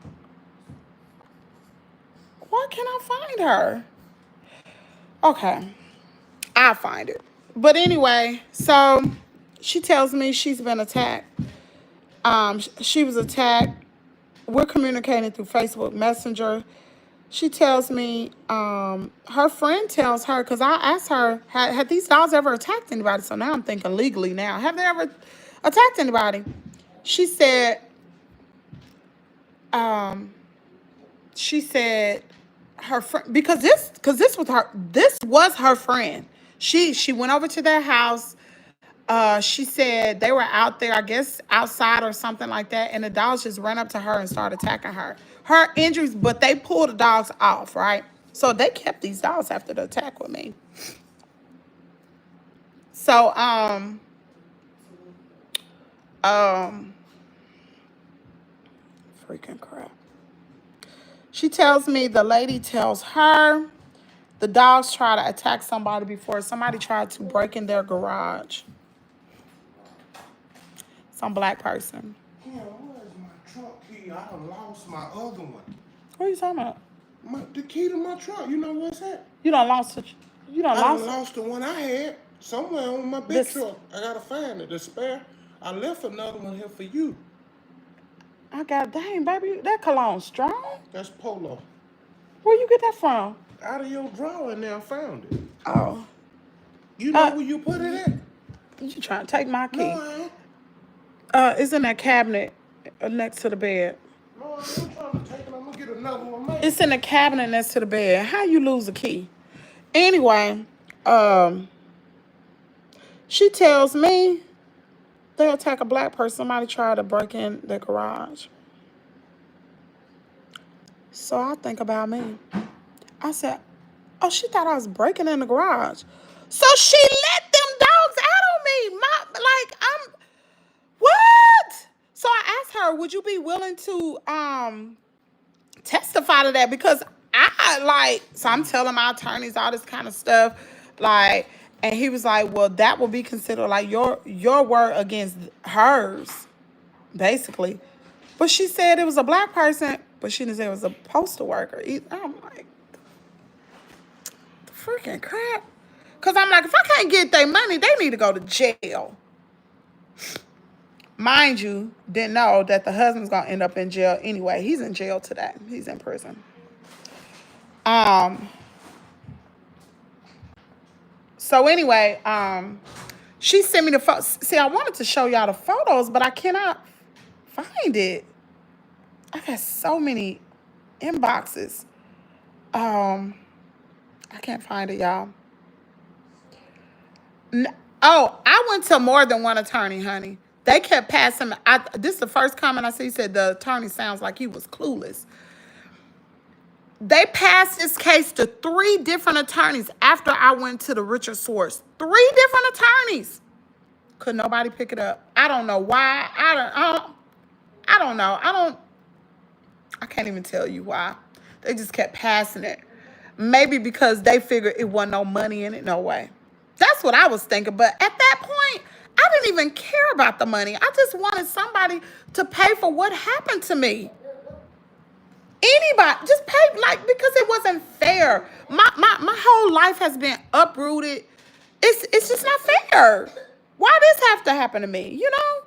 Speaker 1: Why can't I find her? Okay, I'll find it. But anyway, so she tells me she's been attacked. She was attacked. We're communicating through Facebook Messenger. She tells me, her friend tells her, because I asked her, had these dogs ever attacked anybody? So now I'm thinking legally now. Have they ever attacked anybody? She said, her friend, because this was her friend. She went over to their house. She said they were out there, I guess, outside or something like that, and the dogs just ran up to her and started attacking her. Her injuries, but they pulled the dogs off, right? So they kept these dogs after the attack with me. So, freaking crap. She tells me the lady tells her the dogs try to attack somebody before. Somebody tried to break in their garage. Some black person.
Speaker 2: Yeah, where's my Key, I done lost my other one.
Speaker 1: What are you talking about?
Speaker 2: The key to my truck. You know what's that?
Speaker 1: You done lost it. You done
Speaker 2: I
Speaker 1: lost
Speaker 2: done
Speaker 1: it.
Speaker 2: lost the one I had somewhere on my big truck. I gotta find it. The spare. I left another one here for you.
Speaker 1: I got, dang, baby, that cologne strong.
Speaker 2: That's Polo.
Speaker 1: Where you get that from?
Speaker 2: Out of your drawer and I found it.
Speaker 1: Oh.
Speaker 2: You know where you put it at?
Speaker 1: You trying to take my key?
Speaker 2: No, I ain't.
Speaker 1: It's in that cabinet next to the bed.
Speaker 2: No, I ain't trying to take it. I'm gonna get another one, man.
Speaker 1: It's in the cabinet next to the bed. How you lose a key? Anyway, she tells me they attack a black person. Somebody tried to break in the garage. So I think about me. I said, oh, she thought I was breaking in the garage. So she let them dogs out on me. What? So I asked her, would you be willing to testify to that? Because so I'm telling my attorneys all this kind of stuff. And he was like, well, that will be considered like your word against hers, basically. But she said it was a black person, but she didn't say it was a postal worker either. I'm like, the freaking crap. Because I'm like, if I can't get their money, they need to go to jail. Mind you, didn't know that the husband's going to end up in jail anyway. He's in jail today. He's in prison. So anyway, she sent me the photos. See, I wanted to show y'all the photos, but I cannot find it. I got so many inboxes. I can't find it, y'all. I went to more than one attorney, honey. They kept passing. This is the first comment I see. He said the attorney sounds like he was clueless. They passed this case to 3 different attorneys after I went to the Richard source. 3 different attorneys. Could nobody pick it up? I don't know why. I don't know. I can't even tell you why. They just kept passing it. Maybe because they figured it wasn't no money in it, no way. That's what I was thinking. But at that point, I didn't even care about the money. I just wanted somebody to pay for what happened to me. Anybody, just pay, because it wasn't fair. My whole life has been uprooted. It's just not fair. Why this have to happen to me? You know,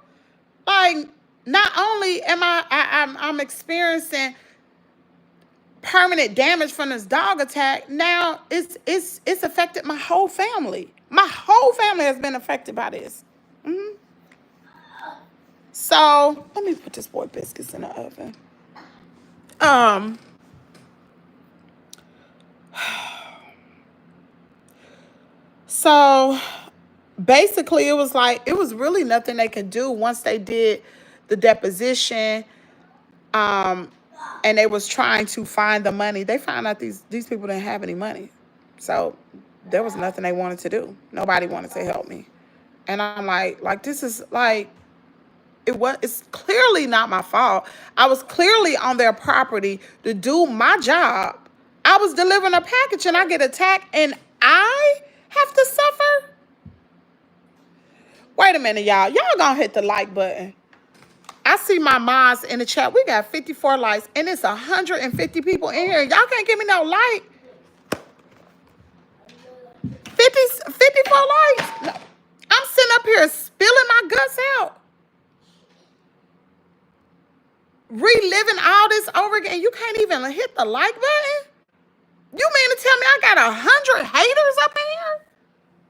Speaker 1: not only am I'm experiencing permanent damage from this dog attack. Now it's affected my whole family. My whole family has been affected by this. So let me put this boy biscuits in the oven. So basically it was really nothing they could do once they did the deposition. And they was trying to find the money. They found out these people didn't have any money. So there was nothing they wanted to do. Nobody wanted to help me. And I'm like this is it's clearly not my fault. I was clearly on their property to do my job. I was delivering a package and I get attacked and I have to suffer? Wait a minute, y'all. Y'all gonna hit the like button. I see my moms in the chat. We got 54 likes and it's 150 people in here. Y'all can't give me no like. 54 likes. No. I'm sitting up here spilling my guts out. Reliving all this over again. You can't even hit the like button? You mean to tell me I got 100 haters up in here?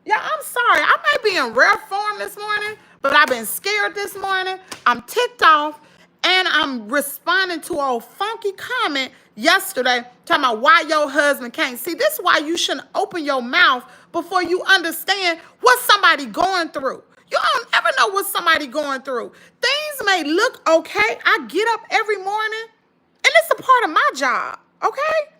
Speaker 1: Yeah, I'm sorry. I might be in rare form this morning, but I've been scared this morning. I'm ticked off, and I'm responding to a funky comment yesterday talking about why your husband can't see. This is why you shouldn't open your mouth before you understand what somebody going through. You don't ever know what somebody going through. Things may look okay. I get up every morning, and it's a part of my job, okay?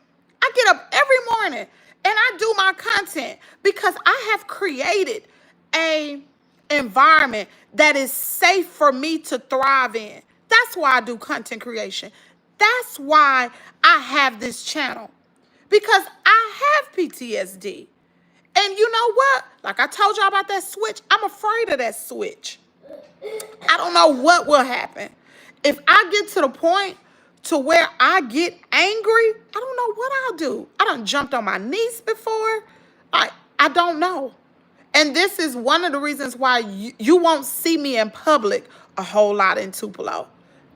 Speaker 1: I get up every morning, and I do my content because I have created an environment that is safe for me to thrive in. That's why I do content creation. That's why I have this channel, because I have PTSD. And you know what? Like I told y'all about that switch, I'm afraid of that switch. I don't know what will happen. if I get to the point to where I get angry, I don't know what I'll do. I done jumped on my niece before. I don't know. And this is one of the reasons why you won't see me in public a whole lot in Tupelo.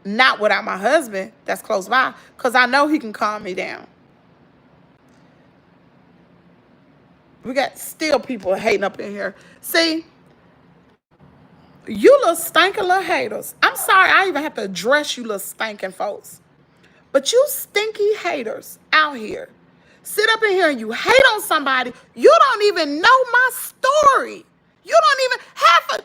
Speaker 1: Not without my husband that's close by, because I know he can calm me down. We got still people hating up in here. See, you little stinking little haters. I'm sorry I even have to address you little stinking folks. But you stinky haters out here sit up in here and you hate on somebody. You don't even know my story. You don't even have a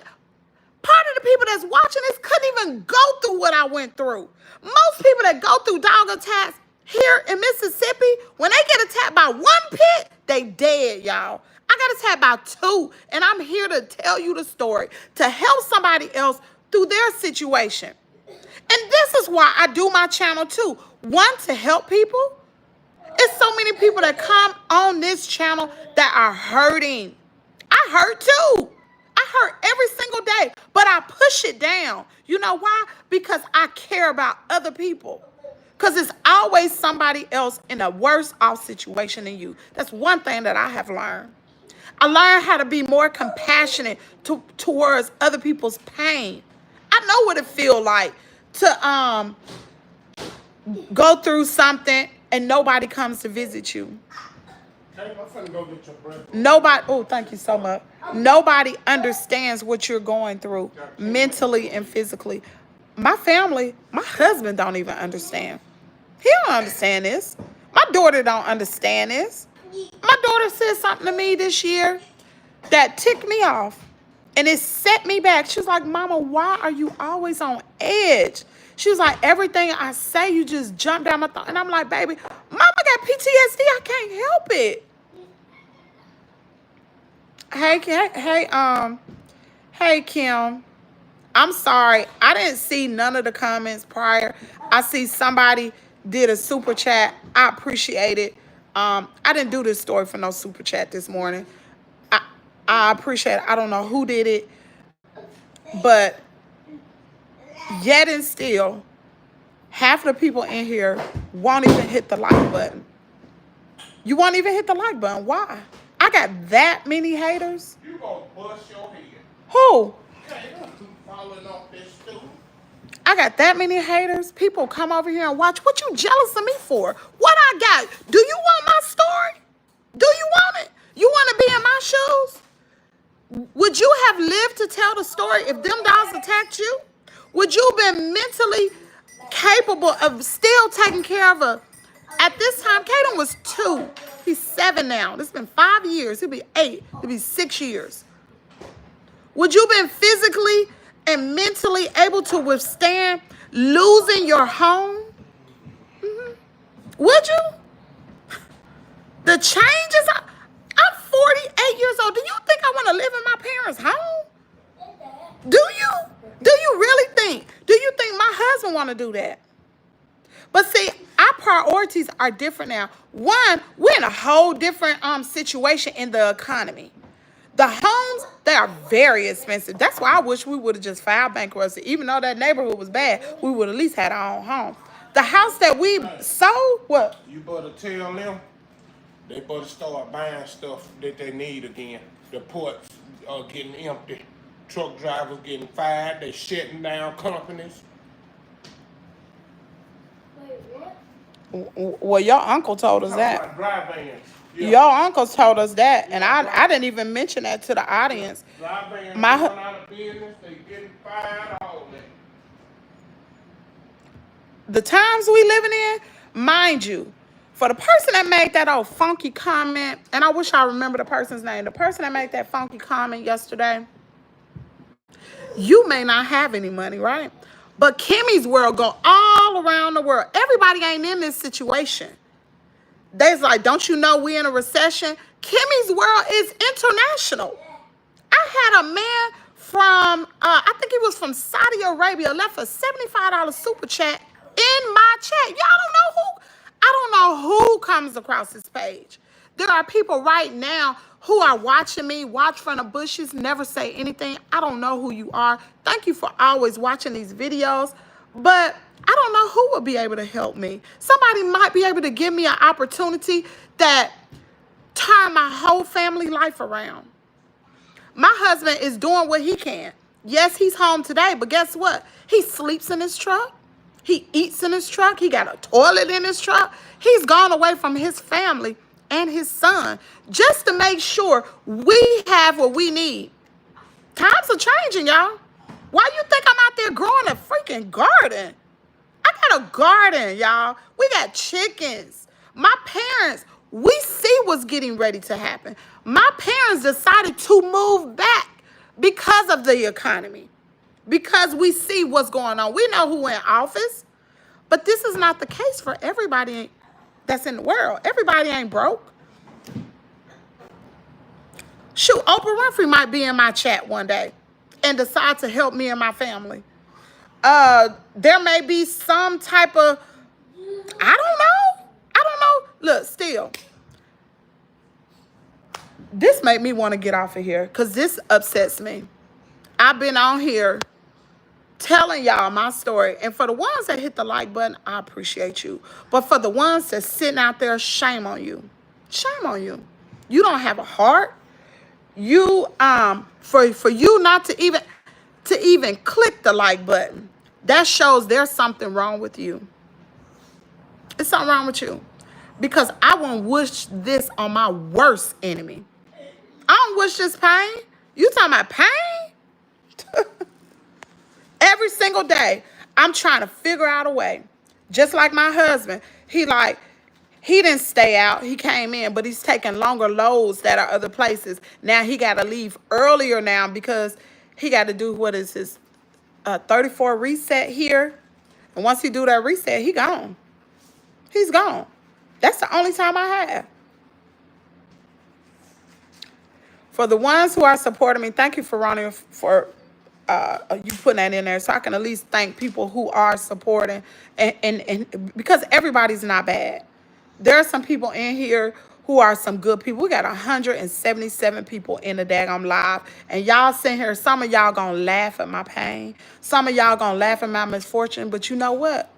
Speaker 1: part of the people that's watching this couldn't even go through what I went through. Most people that go through dog attacks here in Mississippi, when they get attacked by one pit, they dead, y'all. I got attacked by two, and I'm here to tell you the story, to help somebody else through their situation. And this is why I do my channel too. One, to help people. It's so many people that come on this channel that are hurting. I hurt too. I hurt every single day, but I push it down. You know why? Because I care about other people. Because it's always somebody else in a worse off situation than you. That's one thing that I have learned. I learned how to be more compassionate towards other people's pain. I know what it feels like to go through something and nobody comes to visit you.
Speaker 2: Okay, I'm finna go get your breath.
Speaker 1: Nobody, oh, thank you so much. Nobody understands what you're going through mentally and physically. My family, my husband don't even understand. He don't understand this. My daughter don't understand this. My daughter said something to me this year that ticked me off. And it set me back. She was like, Mama, why are you always on edge? She was like, everything I say, you just jump down my throat. And I'm like, baby, Mama got PTSD. I can't help it. Hey, Kim. I'm sorry. I didn't see none of the comments prior. I see somebody did a super chat. I appreciate it. I didn't do this story for no super chat this morning. I appreciate it. I don't know who did it, but yet and still, half the people in here won't even hit the like button. You won't even hit the like button. Why? I got that many haters.
Speaker 2: You gonna bust your head.
Speaker 1: Who?
Speaker 2: Okay, you falling off this stool.
Speaker 1: I got that many haters. People come over here and watch. What you jealous of me for? What I got? Do you want my story? Do you want it? You want to be in my shoes? Would you have lived to tell the story if them dogs attacked you? Would you have been mentally capable of still taking care of a... At this time, Kaden was 2. He's 7 now. This has been 5 years. He'll be 8. He'll be 6 years. Would you have been physically and mentally able to withstand losing your home? Mm-hmm. Would you? The changes... I'm 48 years old. Do you think I want to live in my parents' home? Do you? Do you really think? Do you think my husband want to do that? But see, our priorities are different now. One, we're in a whole different situation in the economy. The homes, they are very expensive. That's why I wish we would have just filed bankruptcy. Even though that neighborhood was bad, we would at least had our own home. The house that we sold, what?
Speaker 2: You better tell them they better start buying stuff that they need again. The ports are getting empty. Truck drivers getting fired. They shutting down companies.
Speaker 1: Well, your uncle told us that.
Speaker 2: Dry vans. Yeah.
Speaker 1: Your uncle told us that, and I didn't even mention that to the audience.
Speaker 2: Dry vans
Speaker 1: My
Speaker 2: going out of business. They getting fired. All that.
Speaker 1: The times we living in, mind you, for the person that made that old funky comment, and I wish I remember the person's name. The person that made that funky comment yesterday, you may not have any money, right? But Kimmie's World go all around the world. Everybody ain't in this situation. They's like, don't you know we in a recession? Kimmie's World is international. I had a man from, I think he was from Saudi Arabia, left a $75 super chat in my chat. Y'all don't know who. I don't know who comes across this page. There are people right now who are watching me, watch from the bushes, never say anything. I don't know who you are. Thank you for always watching these videos. But I don't know who will be able to help me. Somebody might be able to give me an opportunity that turn my whole family life around. My husband is doing what he can. Yes, he's home today, but guess what? He sleeps in his truck. He eats in his truck. He got a toilet in his truck. He's gone away from his family and his son just to make sure we have what we need. Times are changing, y'all. Why you think I'm out there growing a freaking garden? I got a garden, y'all. We got chickens. My parents, we see what's getting ready to happen. My parents decided to move back because of the economy, because we see what's going on. We know who in office, but this is not the case for everybody that's in the world. Everybody ain't broke. Shoot, Oprah Winfrey might be in my chat one day and decide to help me and my family. There may be some type of, I don't know. Look, still, this made me want to get off of here because this upsets me. I've been on here telling y'all my story. And for the ones that hit the like button, I appreciate you. But for the ones that's sitting out there, shame on you. Shame on you. You don't have a heart. You, for you not to even click the like button, that shows there's something wrong with you. It's something wrong with you. Because I won't wish this on my worst enemy. I don't wish this pain. You talking about pain? Every single day, I'm trying to figure out a way. Just like my husband, he didn't stay out. He came in, but he's taking longer loads that are other places. Now he got to leave earlier now because he got to do what is his 34 reset here. And once he do that reset, he gone. He's gone. That's the only time I have. For the ones who are supporting me, thank you, Veronica, for you putting that in there so I can at least thank people who are supporting. And because everybody's not bad. There are some people in here who are some good people. We got 177 people in the daggone live. And y'all sitting here, some of y'all gonna laugh at my pain. Some of y'all gonna laugh at my misfortune. But you know what?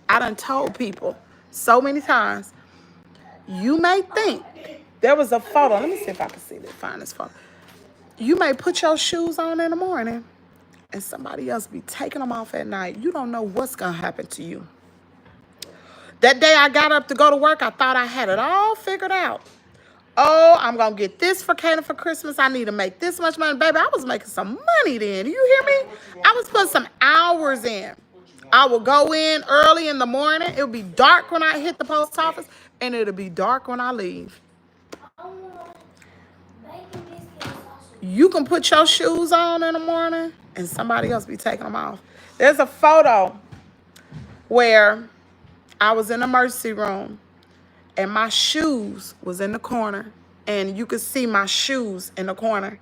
Speaker 1: I done told people so many times, you may think, there was a photo. Let me see if I can find this photo. You may put your shoes on in the morning and somebody else be taking them off at night. You don't know what's going to happen to you. That day I got up to go to work, I thought I had it all figured out. Oh, I'm going to get this for Canaan for Christmas. I need to make this much money. Baby, I was making some money then. Do you hear me? I was putting some hours in. I would go in early in the morning. It would be dark when I hit the post office, and it'll be dark when I leave. You can put your shoes on in the morning, and somebody else be taking them off. There's a photo where I was in the emergency room, and my shoes was in the corner, and you could see my shoes in the corner.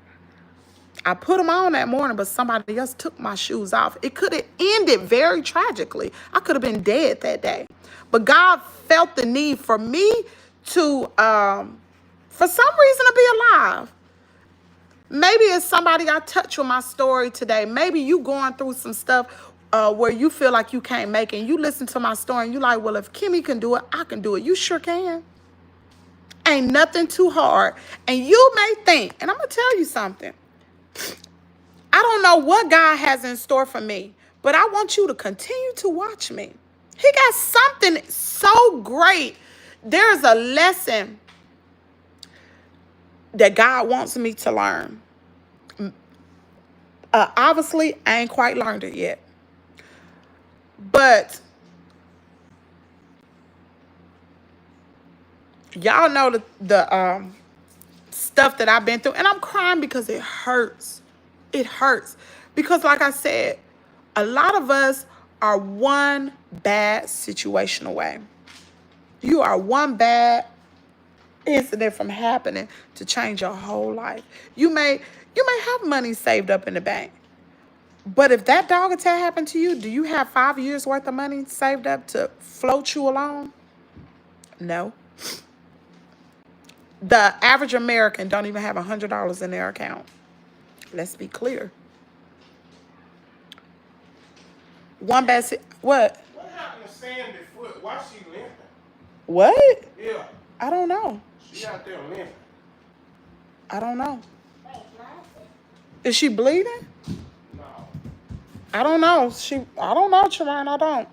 Speaker 1: I put them on that morning, but somebody else took my shoes off. It could have ended very tragically. I could have been dead that day. But God felt the need for me to, for some reason, to be alive. Maybe it's somebody I touch with my story today. Maybe you going through some stuff where you feel like you can't make it. And you listen to my story and you like, well, if Kimmy can do it, I can do it. You sure can. Ain't nothing too hard. And you may think, and I'm going to tell you something. I don't know what God has in store for me, but I want you to continue to watch me. He got something so great. There's a lesson that God wants me to learn. Obviously, I ain't quite learned it yet. But y'all know the stuff that I've been through. And I'm crying because it hurts. It hurts. Because like I said, a lot of us are one bad situation away. You are one bad incident from happening to change your whole life. You may have money saved up in the bank. But if that dog attack happened to you, do you have 5 years worth of money saved up to float you along? No. The average American don't even have $100 in their account. Let's be clear. One bad what?
Speaker 2: What happened to Sandy's foot? Why she limping?
Speaker 1: What?
Speaker 2: Yeah,
Speaker 1: I don't know.
Speaker 2: she out there limping.
Speaker 1: I don't know.
Speaker 3: Wait, what?
Speaker 1: Is she bleeding?
Speaker 2: No.
Speaker 1: I don't know. I don't know, Tremaine. I don't.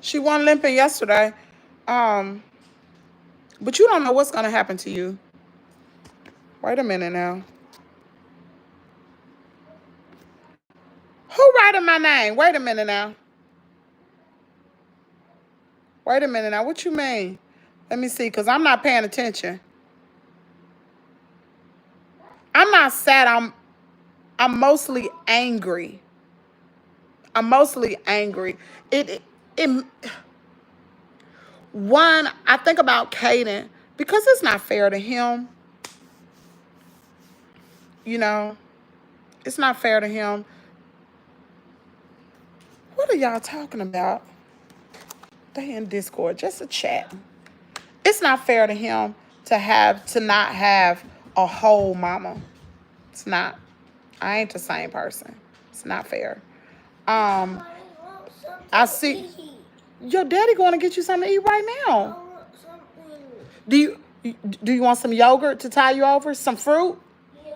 Speaker 1: She wasn't limping yesterday. But you don't know what's gonna happen to you. Wait a minute now. Who writing my name? Wait a minute now. Wait a minute now. What you mean? Let me see, because I'm not paying attention. I'm not sad. I'm mostly angry. I'm mostly angry. It one, I think about Caden because it's not fair to him. You know, it's not fair to him. What are y'all talking about? They in Discord, just a chat. It's not fair to him to not have a whole mama. It's not. I ain't the same person. It's not fair.
Speaker 3: I want something
Speaker 1: I
Speaker 3: to
Speaker 1: see
Speaker 3: eat.
Speaker 1: your daddy going to get you something to eat right
Speaker 3: I
Speaker 1: now.
Speaker 3: want something.
Speaker 1: Do you want some yogurt to tie you over? Some fruit?
Speaker 3: Yeah.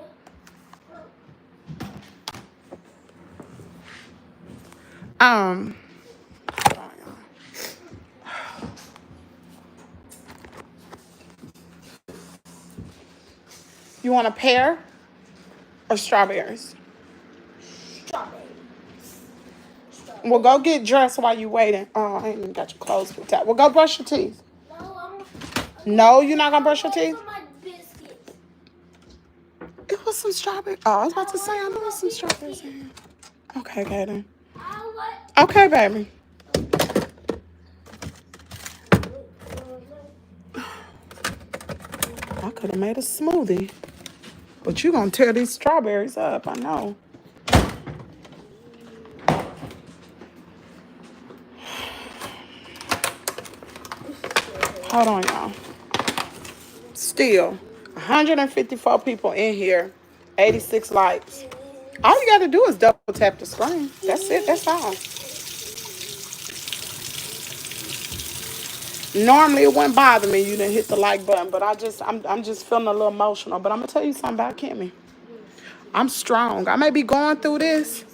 Speaker 1: Um. You want a pear or strawberries?
Speaker 3: Strawberries.
Speaker 1: Well, go get dressed while you waiting. Oh, I ain't even got your clothes picked out. Well, go brush your teeth. No, you're not gonna brush your teeth?
Speaker 3: My biscuits.
Speaker 1: It was some strawberries. Oh, I was about to say, I know there's some strawberries in here. Okay, Kaden. Okay, baby. I could have made a smoothie. But you gonna tear these strawberries up, I know. Hold on, y'all. Still, 154 people in here, 86 likes. All you gotta do is double tap the screen. That's it, that's all. Normally it wouldn't bother me you didn't hit the like button, but I'm just feeling a little emotional. But I'm gonna tell you something about Kimmy. I'm strong. I may be going through this,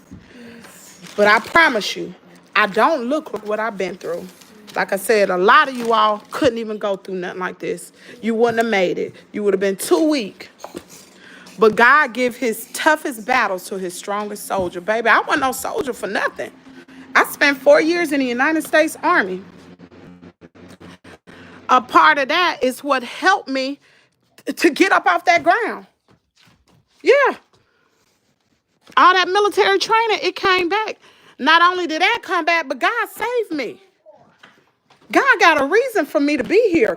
Speaker 1: but I promise you, I don't look like what I've been through. Like I said, a lot of you all couldn't even go through nothing like this. You wouldn't have made it. You would have been too weak. But God give his toughest battles to his strongest soldier. Baby, I wasn't no soldier for nothing. I spent 4 years in the United States Army. A part of that is what helped me to get up off that ground. Yeah. All that military training, it came back. Not only did that come back, but God saved me. God got a reason for me to be here.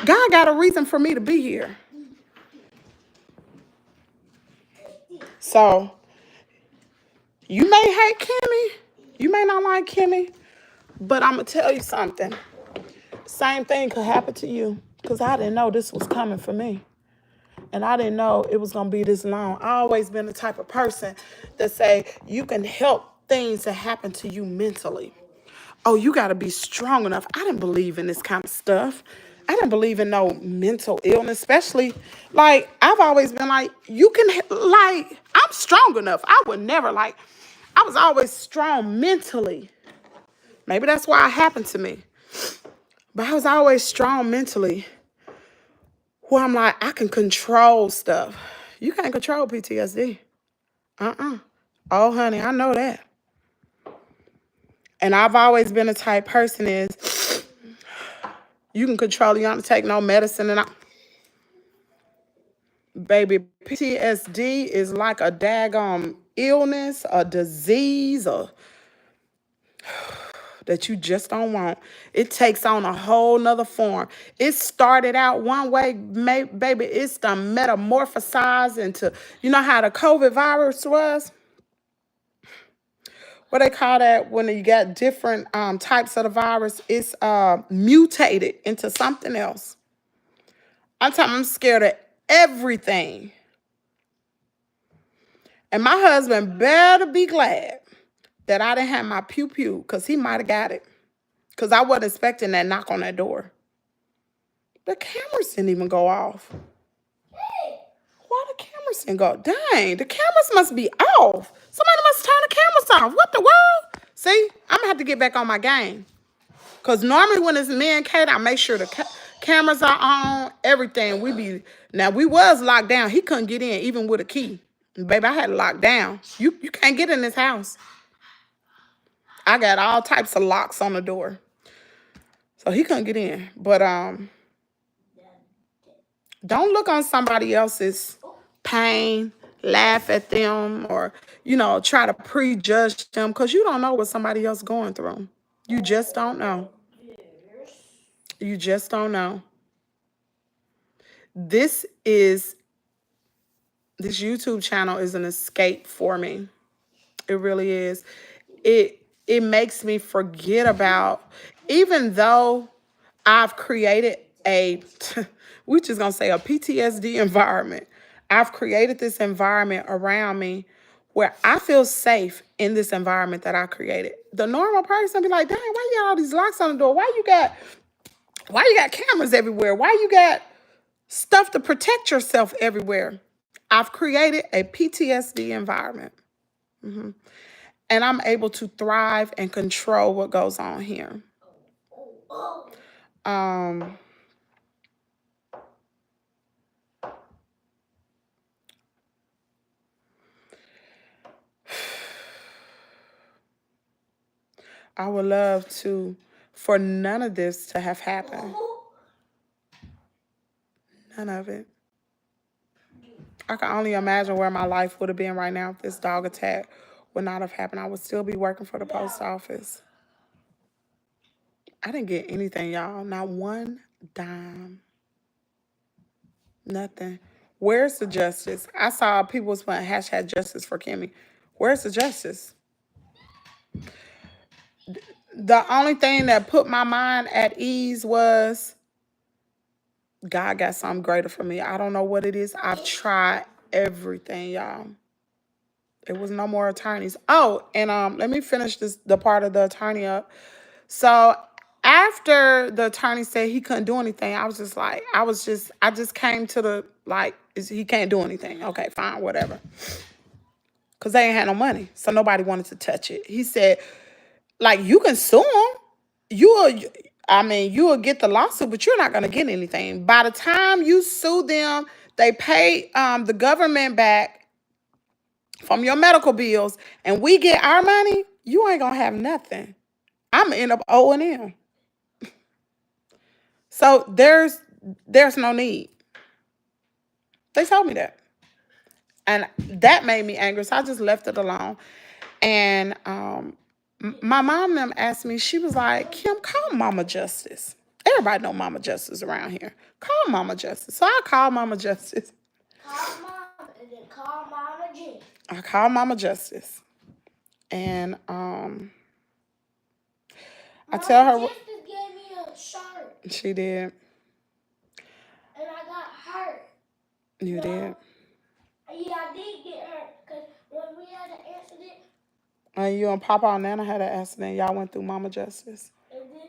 Speaker 1: God got a reason for me to be here. So, you may hate Kimmy. You may not like Kimmy. But I'm going to tell you something. Same thing could happen to you. Because I didn't know this was coming for me. And I didn't know it was going to be this long. I always been the type of person that say you can help things that happen to you mentally. Oh, you got to be strong enough. I didn't believe in this kind of stuff. I didn't believe in no mental illness, especially, like, I've always been like, you can, like, I'm strong enough. I would never, like, I was always strong mentally. Maybe that's why it happened to me. But I was always strong mentally. Where I'm like, I can control stuff. You can't control PTSD. Oh, honey, I know that. And I've always been the type person is, you can control it. You don't take no medicine. And baby, PTSD is like a daggone illness, a disease, or that you just don't want. It takes on a whole nother form. It started out one way, baby, it's the metamorphosized into, you know how the COVID virus was? What they call that when you got different types of the virus? It's mutated into something else. I'm scared of everything. And my husband better be glad that I didn't have my pew pew, because he might have got it. Because I wasn't expecting that knock on that door. The cameras didn't even go off. Why the cameras didn't go? Dang, the cameras must be off. Somebody must turn the cameras off. What the world? See, I'm gonna have to get back on my game. Because normally when it's me and Kate, I make sure the cameras are on, everything. Now we was locked down. He couldn't get in even with a key. Baby, I had to lock down. You can't get in this house. I got all types of locks on the door. So he couldn't get in. But don't look on somebody else's pain, laugh at them, or, try to prejudge them, because you don't know what somebody else going through. You just don't know. You just don't know. This YouTube channel is an escape for me. It really is. It makes me forget about, even though I've created we're just going to say a PTSD environment. I've created this environment around me where I feel safe in this environment that I created. The normal person be like, dang, why you got all these locks on the door? Why you got cameras everywhere? Why you got stuff to protect yourself everywhere? I've created a PTSD environment. And I'm able to thrive and control what goes on here. I would love for none of this to have happened. None of it. I can only imagine where my life would have been right now if this dog attack would not have happened. I would still be working for the post office. I didn't get anything, y'all. Not one dime. Nothing. Where's the justice? I saw people was putting hashtag justice for Kimmy. Where's the justice? The only thing that put my mind at ease was God got something greater for me. I don't know what it is. I've tried everything, y'all. It was no more attorneys. Oh, and let me finish the part of the attorney up. So after the attorney said he couldn't do anything, I just came to the, he can't do anything. Okay, fine, whatever. Because they ain't had no money. So nobody wanted to touch it. He said, you can sue them. You will get the lawsuit, but you're not going to get anything. By the time you sue them, they pay the government back from your medical bills, and we get our money, you ain't going to have nothing. I'm going to end up owing them. So there's no need. They told me that. And that made me angry, so I just left it alone. And my mom them asked me, she was like, Kim, call Mama Justice. Everybody know Mama Justice around here. Call Mama Justice. So I called Mama Justice.
Speaker 3: Call Mama and then call Mama G.
Speaker 1: I called Mama Justice. And I tell her.
Speaker 3: Mama Justice gave me a shirt.
Speaker 1: She did.
Speaker 3: And I got hurt.
Speaker 1: You did?
Speaker 3: Yeah, I did get hurt. Because when we had an accident.
Speaker 1: And you and Papa and Nana had an accident. Y'all went through Mama Justice.
Speaker 3: And then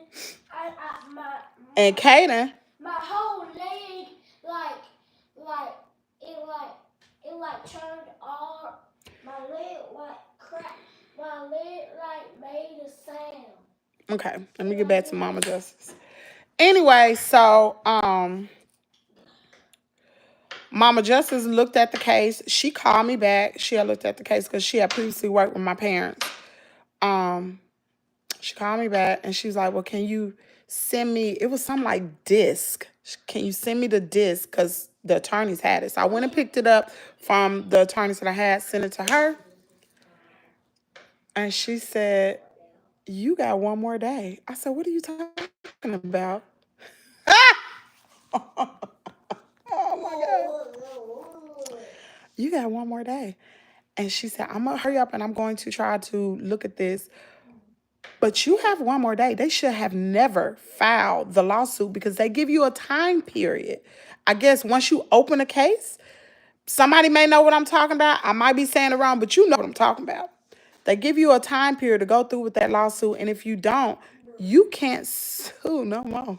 Speaker 1: and Kaden.
Speaker 3: My whole leg, it turned off. My leg, cracked. My leg, made a sound.
Speaker 1: Okay, let me get back to Mama Justice. Anyway, so, Mama Justice looked at the case. She called me back. She had looked at the case because she had previously worked with my parents. She called me back and she was like, well, can you send me, it was something like disc. Can you send me the disc? Because the attorneys had it. So I went and picked it up from the attorneys that I had, sent it to her. And she said, you got one more day. I said, what are you talking about? Oh my God. You got one more day. And she said, I'm going to hurry up and I'm going to try to look at this. But you have one more day. They should have never filed the lawsuit because they give you a time period. I guess once you open a case, Somebody may know what I'm talking about. I might be saying it wrong, but you know what I'm talking about. They give you a time period to go through with that lawsuit, and if you don't, you can't sue no more.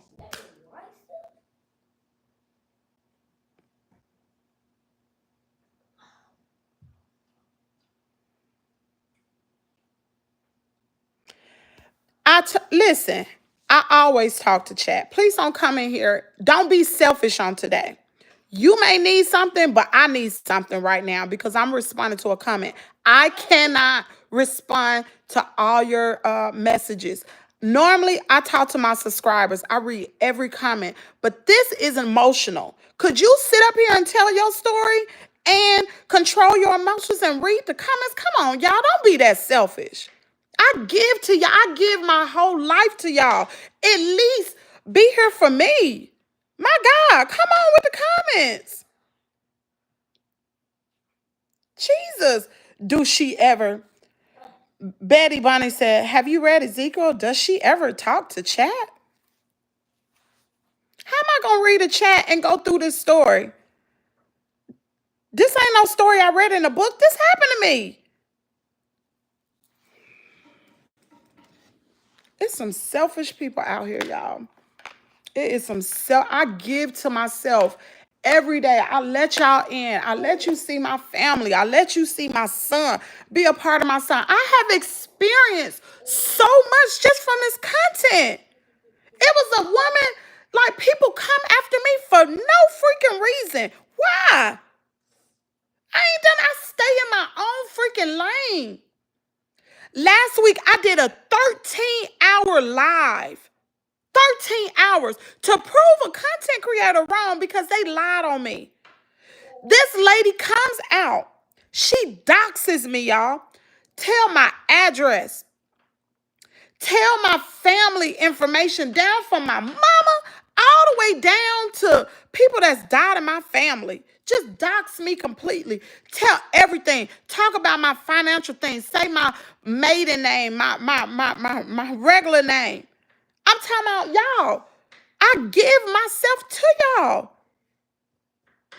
Speaker 1: Listen, I always talk to chat. Please don't come in here. Don't be selfish on today. You may need something, but I need something right now because I'm responding to a comment. I cannot respond to all your messages. Normally, I talk to my subscribers. I read every comment, but this is emotional. Could you sit up here and tell your story and control your emotions and read the comments? Come on, y'all. Don't be that selfish. I give to y'all. I give my whole life to y'all. At least be here for me. My God, come on with the comments. Jesus. Do she ever? Betty Bonnie said, have you read Ezekiel? Does she ever talk to chat? How am I going to read a chat and go through this story? This ain't no story I read in a book. This happened to me. It's some selfish people out here, y'all. It is some I give to myself every day. I let y'all in. I let you see my family. I let you see my son. Be a part of my son. I have experienced so much just from this content. It was a woman, like people come after me for no freaking reason. Why? I ain't done. I stay in my own freaking lane. Last week, I did a 13-hour live. 13 hours to prove a content creator wrong because they lied on me. This lady comes out. She doxes me, y'all. Tell my address. Tell my family information down from my mama all the way down to people that's died in my family. Just dox me completely. Tell everything. Talk about my financial things. Say my maiden name, my regular name. I'm talking about y'all. I give myself to y'all.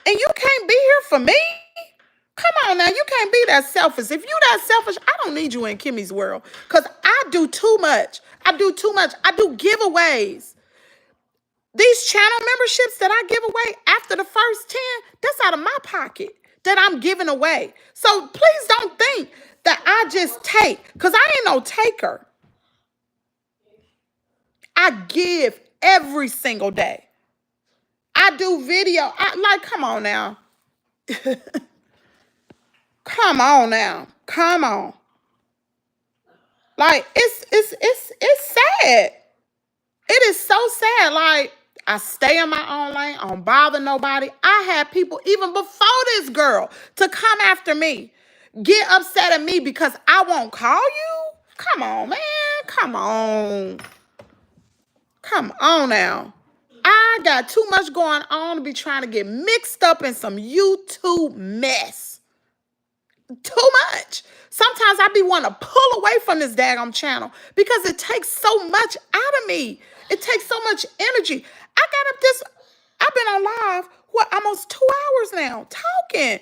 Speaker 1: And you can't be here for me? Come on now, you can't be that selfish. If you that selfish, I don't need you in Kimmie's world. Because I do too much. I do too much. I do giveaways. These channel memberships that I give away after the first 10, that's out of my pocket that I'm giving away. So please don't think that I just take, because I ain't no taker. I give every single day. I do video. Come on now. Come on now. Come on. Like, it's sad. It is so sad. Like, I stay in my own lane. I don't bother nobody. I had people even before this girl to come after me, get upset at me because I won't call you. Come on, man. Come on. Come on now. I got too much going on to be trying to get mixed up in some YouTube mess. Too much. Sometimes I be wanting to pull away from this daggone channel because it takes so much out of me. It takes so much energy. I've been on live, almost 2 hours now, talking,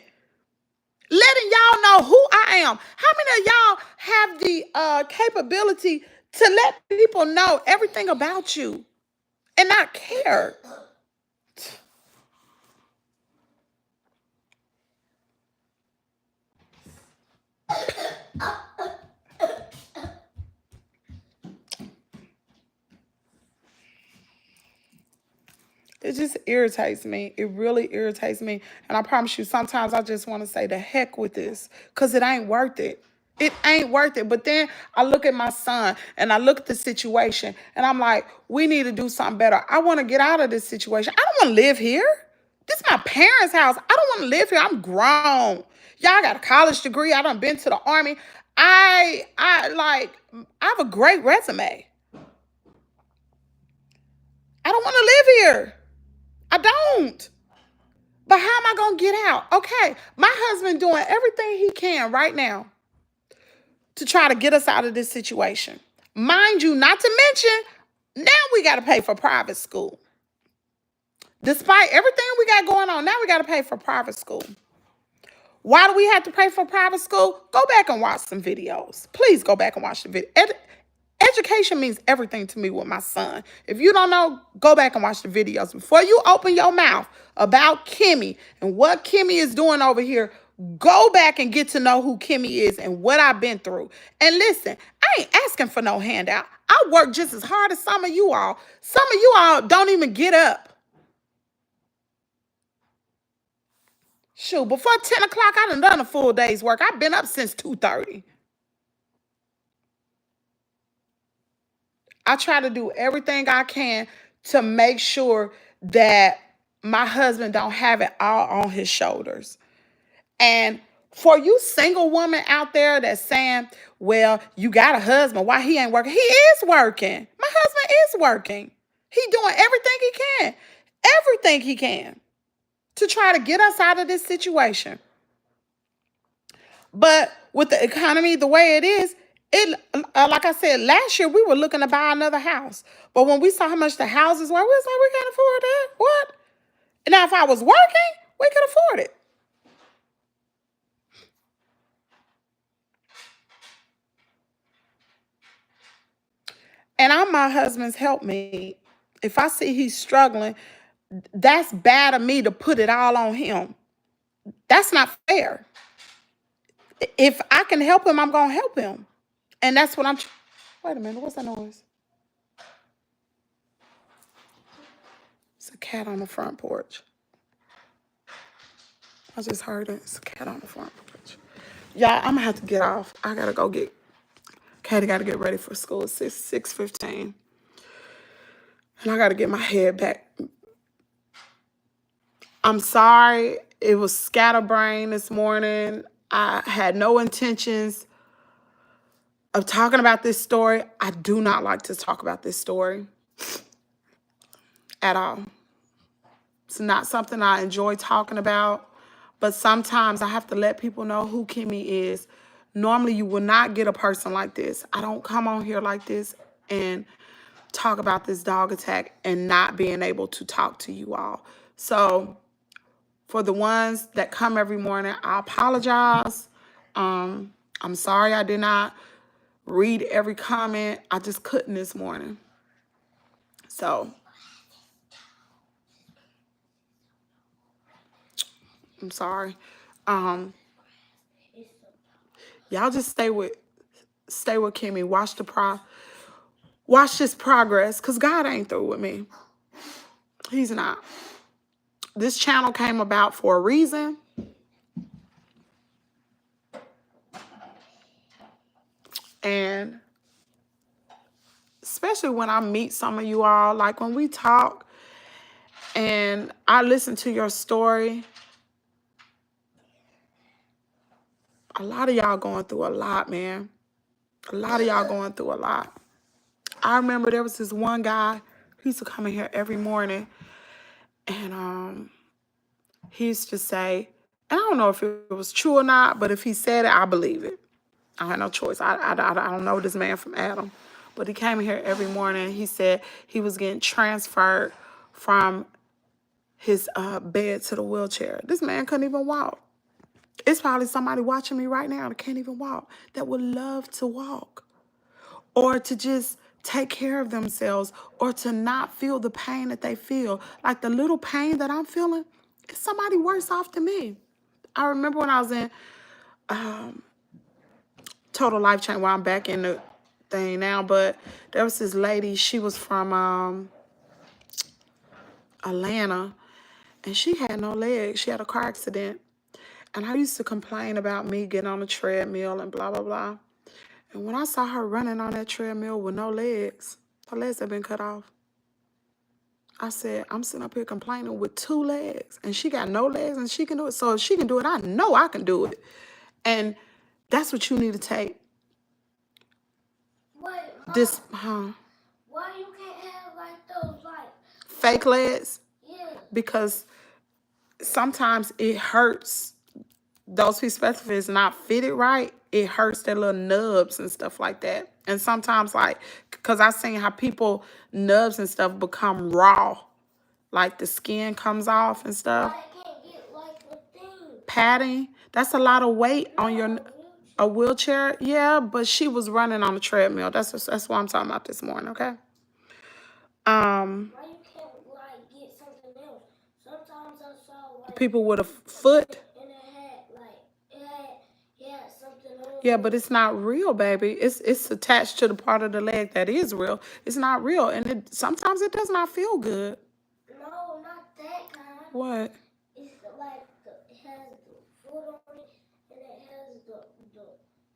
Speaker 1: letting y'all know who I am. How many of y'all have the capability to let people know everything about you and not care? It just irritates me. It really irritates me. And I promise you, sometimes I just want to say the heck with this because it ain't worth it. It ain't worth it. But then I look at my son and I look at the situation and I'm like, we need to do something better. I want to get out of this situation. I don't want to live here. This is my parents' house. I don't want to live here. I'm grown. Y'all got a college degree. I done been to the Army. I have a great resume. I don't want to live here. I don't. But how am I going to get out? Okay, my husband doing everything he can right now to try to get us out of this situation. Mind you, not to mention, now we got to pay for private school. Despite everything we got going on, now we got to pay for private school. Why do we have to pay for private school? Go back and watch some videos. Please go back and watch the video. Education means everything to me with my son. If you don't know, go back and watch the videos. Before you open your mouth about Kimmy and what Kimmy is doing over here, go back and get to know who Kimmy is and what I've been through. And listen, I ain't asking for no handout. I work just as hard as some of you all. Some of you all don't even get up. Shoot, before 10 o'clock, I done a full day's work. I've been up since 2:30. I try to do everything I can to make sure that my husband don't have it all on his shoulders. And for you single women out there that's saying, well, you got a husband, why he ain't working? He is working. My husband is working. He doing everything he can to try to get us out of this situation. But with the economy the way it is, like I said, last year we were looking to buy another house. But when we saw how much the houses were, we was like, we can't afford that. What? Now, if I was working, we could afford it. And I'm my husband's helpmate. If I see he's struggling, that's bad of me to put it all on him. That's not fair. If I can help him, I'm going to help him. And that's what I'm... Wait a minute. What's that noise? It's a cat on the front porch. I just heard it. It's a cat on the front porch. Y'all, I'm going to have to get off. I got to go get... Katie got to get ready for school. It's 6:15. And I got to get my head back. I'm sorry. It was scatterbrain this morning. I had no intentions of talking about this story. I do not like to talk about this story at all. It's not something I enjoy talking about, but sometimes I have to let people know who Kimmy is. Normally, you will not get a person like this. I don't come on here like this and talk about this dog attack and not being able to talk to you all. So for the ones that come every morning, I apologize. I'm sorry I did not read every comment. I just couldn't this morning. So I'm sorry. Y'all just stay with Kimmy. Watch this progress, because God ain't through with me. He's not. This channel came about for a reason. And especially when I meet some of you all, like when we talk and I listen to your story, a lot of y'all going through a lot, man. A lot of y'all going through a lot. I remember there was this one guy, he used to come in here every morning, and he used to say, and I don't know if it was true or not, but if he said it, I believe it. I had no choice. I don't know this man from Adam. But he came in here every morning. He said he was getting transferred from his bed to the wheelchair. This man couldn't even walk. It's probably somebody watching me right now that can't even walk, that would love to walk, or to just take care of themselves, or to not feel the pain that they feel. Like the little pain that I'm feeling, it's somebody worse off than me. I remember when I was in Total Life Change, well, I'm back in the thing now, but there was this lady, she was from Atlanta, and she had no legs. She had a car accident. And I used to complain about me getting on the treadmill and blah, blah, blah. And when I saw her running on that treadmill with no legs, her legs had been cut off. I said, I'm sitting up here complaining with 2 legs, and she got no legs, and she can do it. So if she can do it, I know I can do it. And that's what you need to take.
Speaker 3: Wait,
Speaker 1: This,
Speaker 3: why you can't have like those like
Speaker 1: fake legs?
Speaker 3: Yeah.
Speaker 1: Because sometimes it hurts. Those pieces, especially if it's not fitted right, it hurts their little nubs and stuff like that. And sometimes, like, because I've seen how people nubs and stuff become raw, like the skin comes off and stuff.
Speaker 3: I can't get like a thing.
Speaker 1: Padding, That's a lot of weight on your a wheelchair. Yeah, but she was running on a treadmill. That's what I'm talking about this morning. Okay.
Speaker 3: Why you can't like get something else? Sometimes I saw like
Speaker 1: People with a foot.
Speaker 3: and it had something else.
Speaker 1: Yeah, but it's not real, baby. It's attached to the part of the leg that is real. It's not real, and sometimes it does not feel good.
Speaker 3: No, not that kind.
Speaker 1: What?
Speaker 3: It's like it has the foot on it, and it has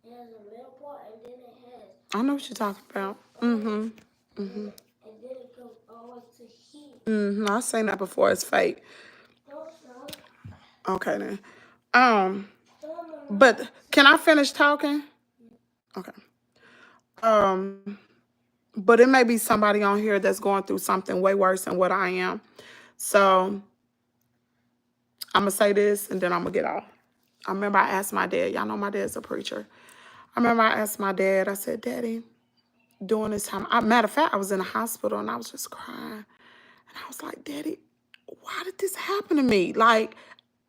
Speaker 3: it has a middle part, and then it has.
Speaker 1: I know what you're talking about.
Speaker 3: And then it goes all the way to here.
Speaker 1: I've seen that before. It's fake.
Speaker 3: No, it's not.
Speaker 1: Okay then. But can I finish talking? Okay. But it may be somebody on here that's going through something way worse than what I am. So I'm gonna say this and then I'm gonna get off. I remember I asked my dad. Y'all know my dad's a preacher. I remember I asked my dad. I said, "Daddy, during this time, matter of fact, I was in the hospital and I was just crying, and I was like, Daddy, why did this happen to me? Like,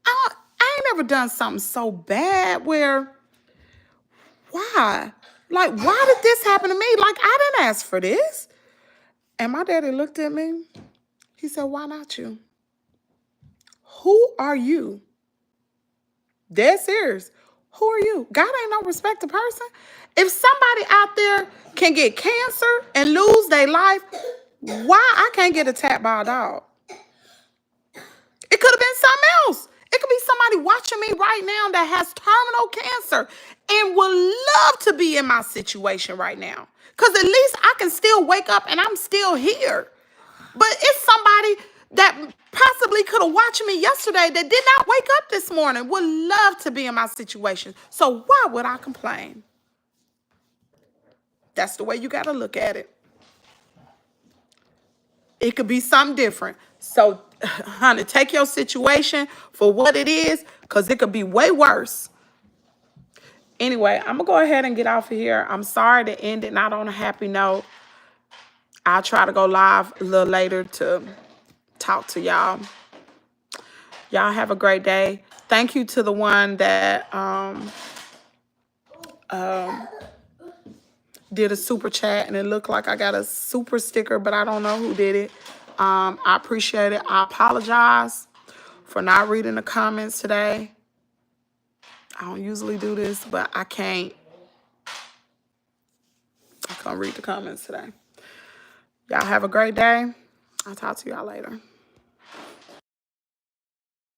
Speaker 1: I ain't never done something so bad where, why? Like, why did this happen to me? Like, I didn't ask for this." And my daddy looked at me. He said, "Why not you? Who are you?" Dead serious. Who are you? God ain't no respected person. If somebody out there can get cancer and lose their life, why I can't get attacked by a dog? It could have been something else. It could be somebody watching me right now that has terminal cancer and would love to be in my situation right now. Because at least I can still wake up and I'm still here. But it's somebody that possibly could have watched me yesterday that did not wake up this morning, would love to be in my situation. So why would I complain? That's the way you got to look at it. It could be something different. So, honey, take your situation for what it is, because it could be way worse. Anyway, I'm going to go ahead and get off of here. I'm sorry to end it not on a happy note. I'll try to go live a little later to talk to y'all. Y'all have a great day. Thank you to the one that did a super chat, and it looked like I got a super sticker, but I don't know who did it. I appreciate it. I apologize for not reading the comments today. I don't usually do this, but I can't read the comments today. Y'all have a great day. I'll talk to y'all later.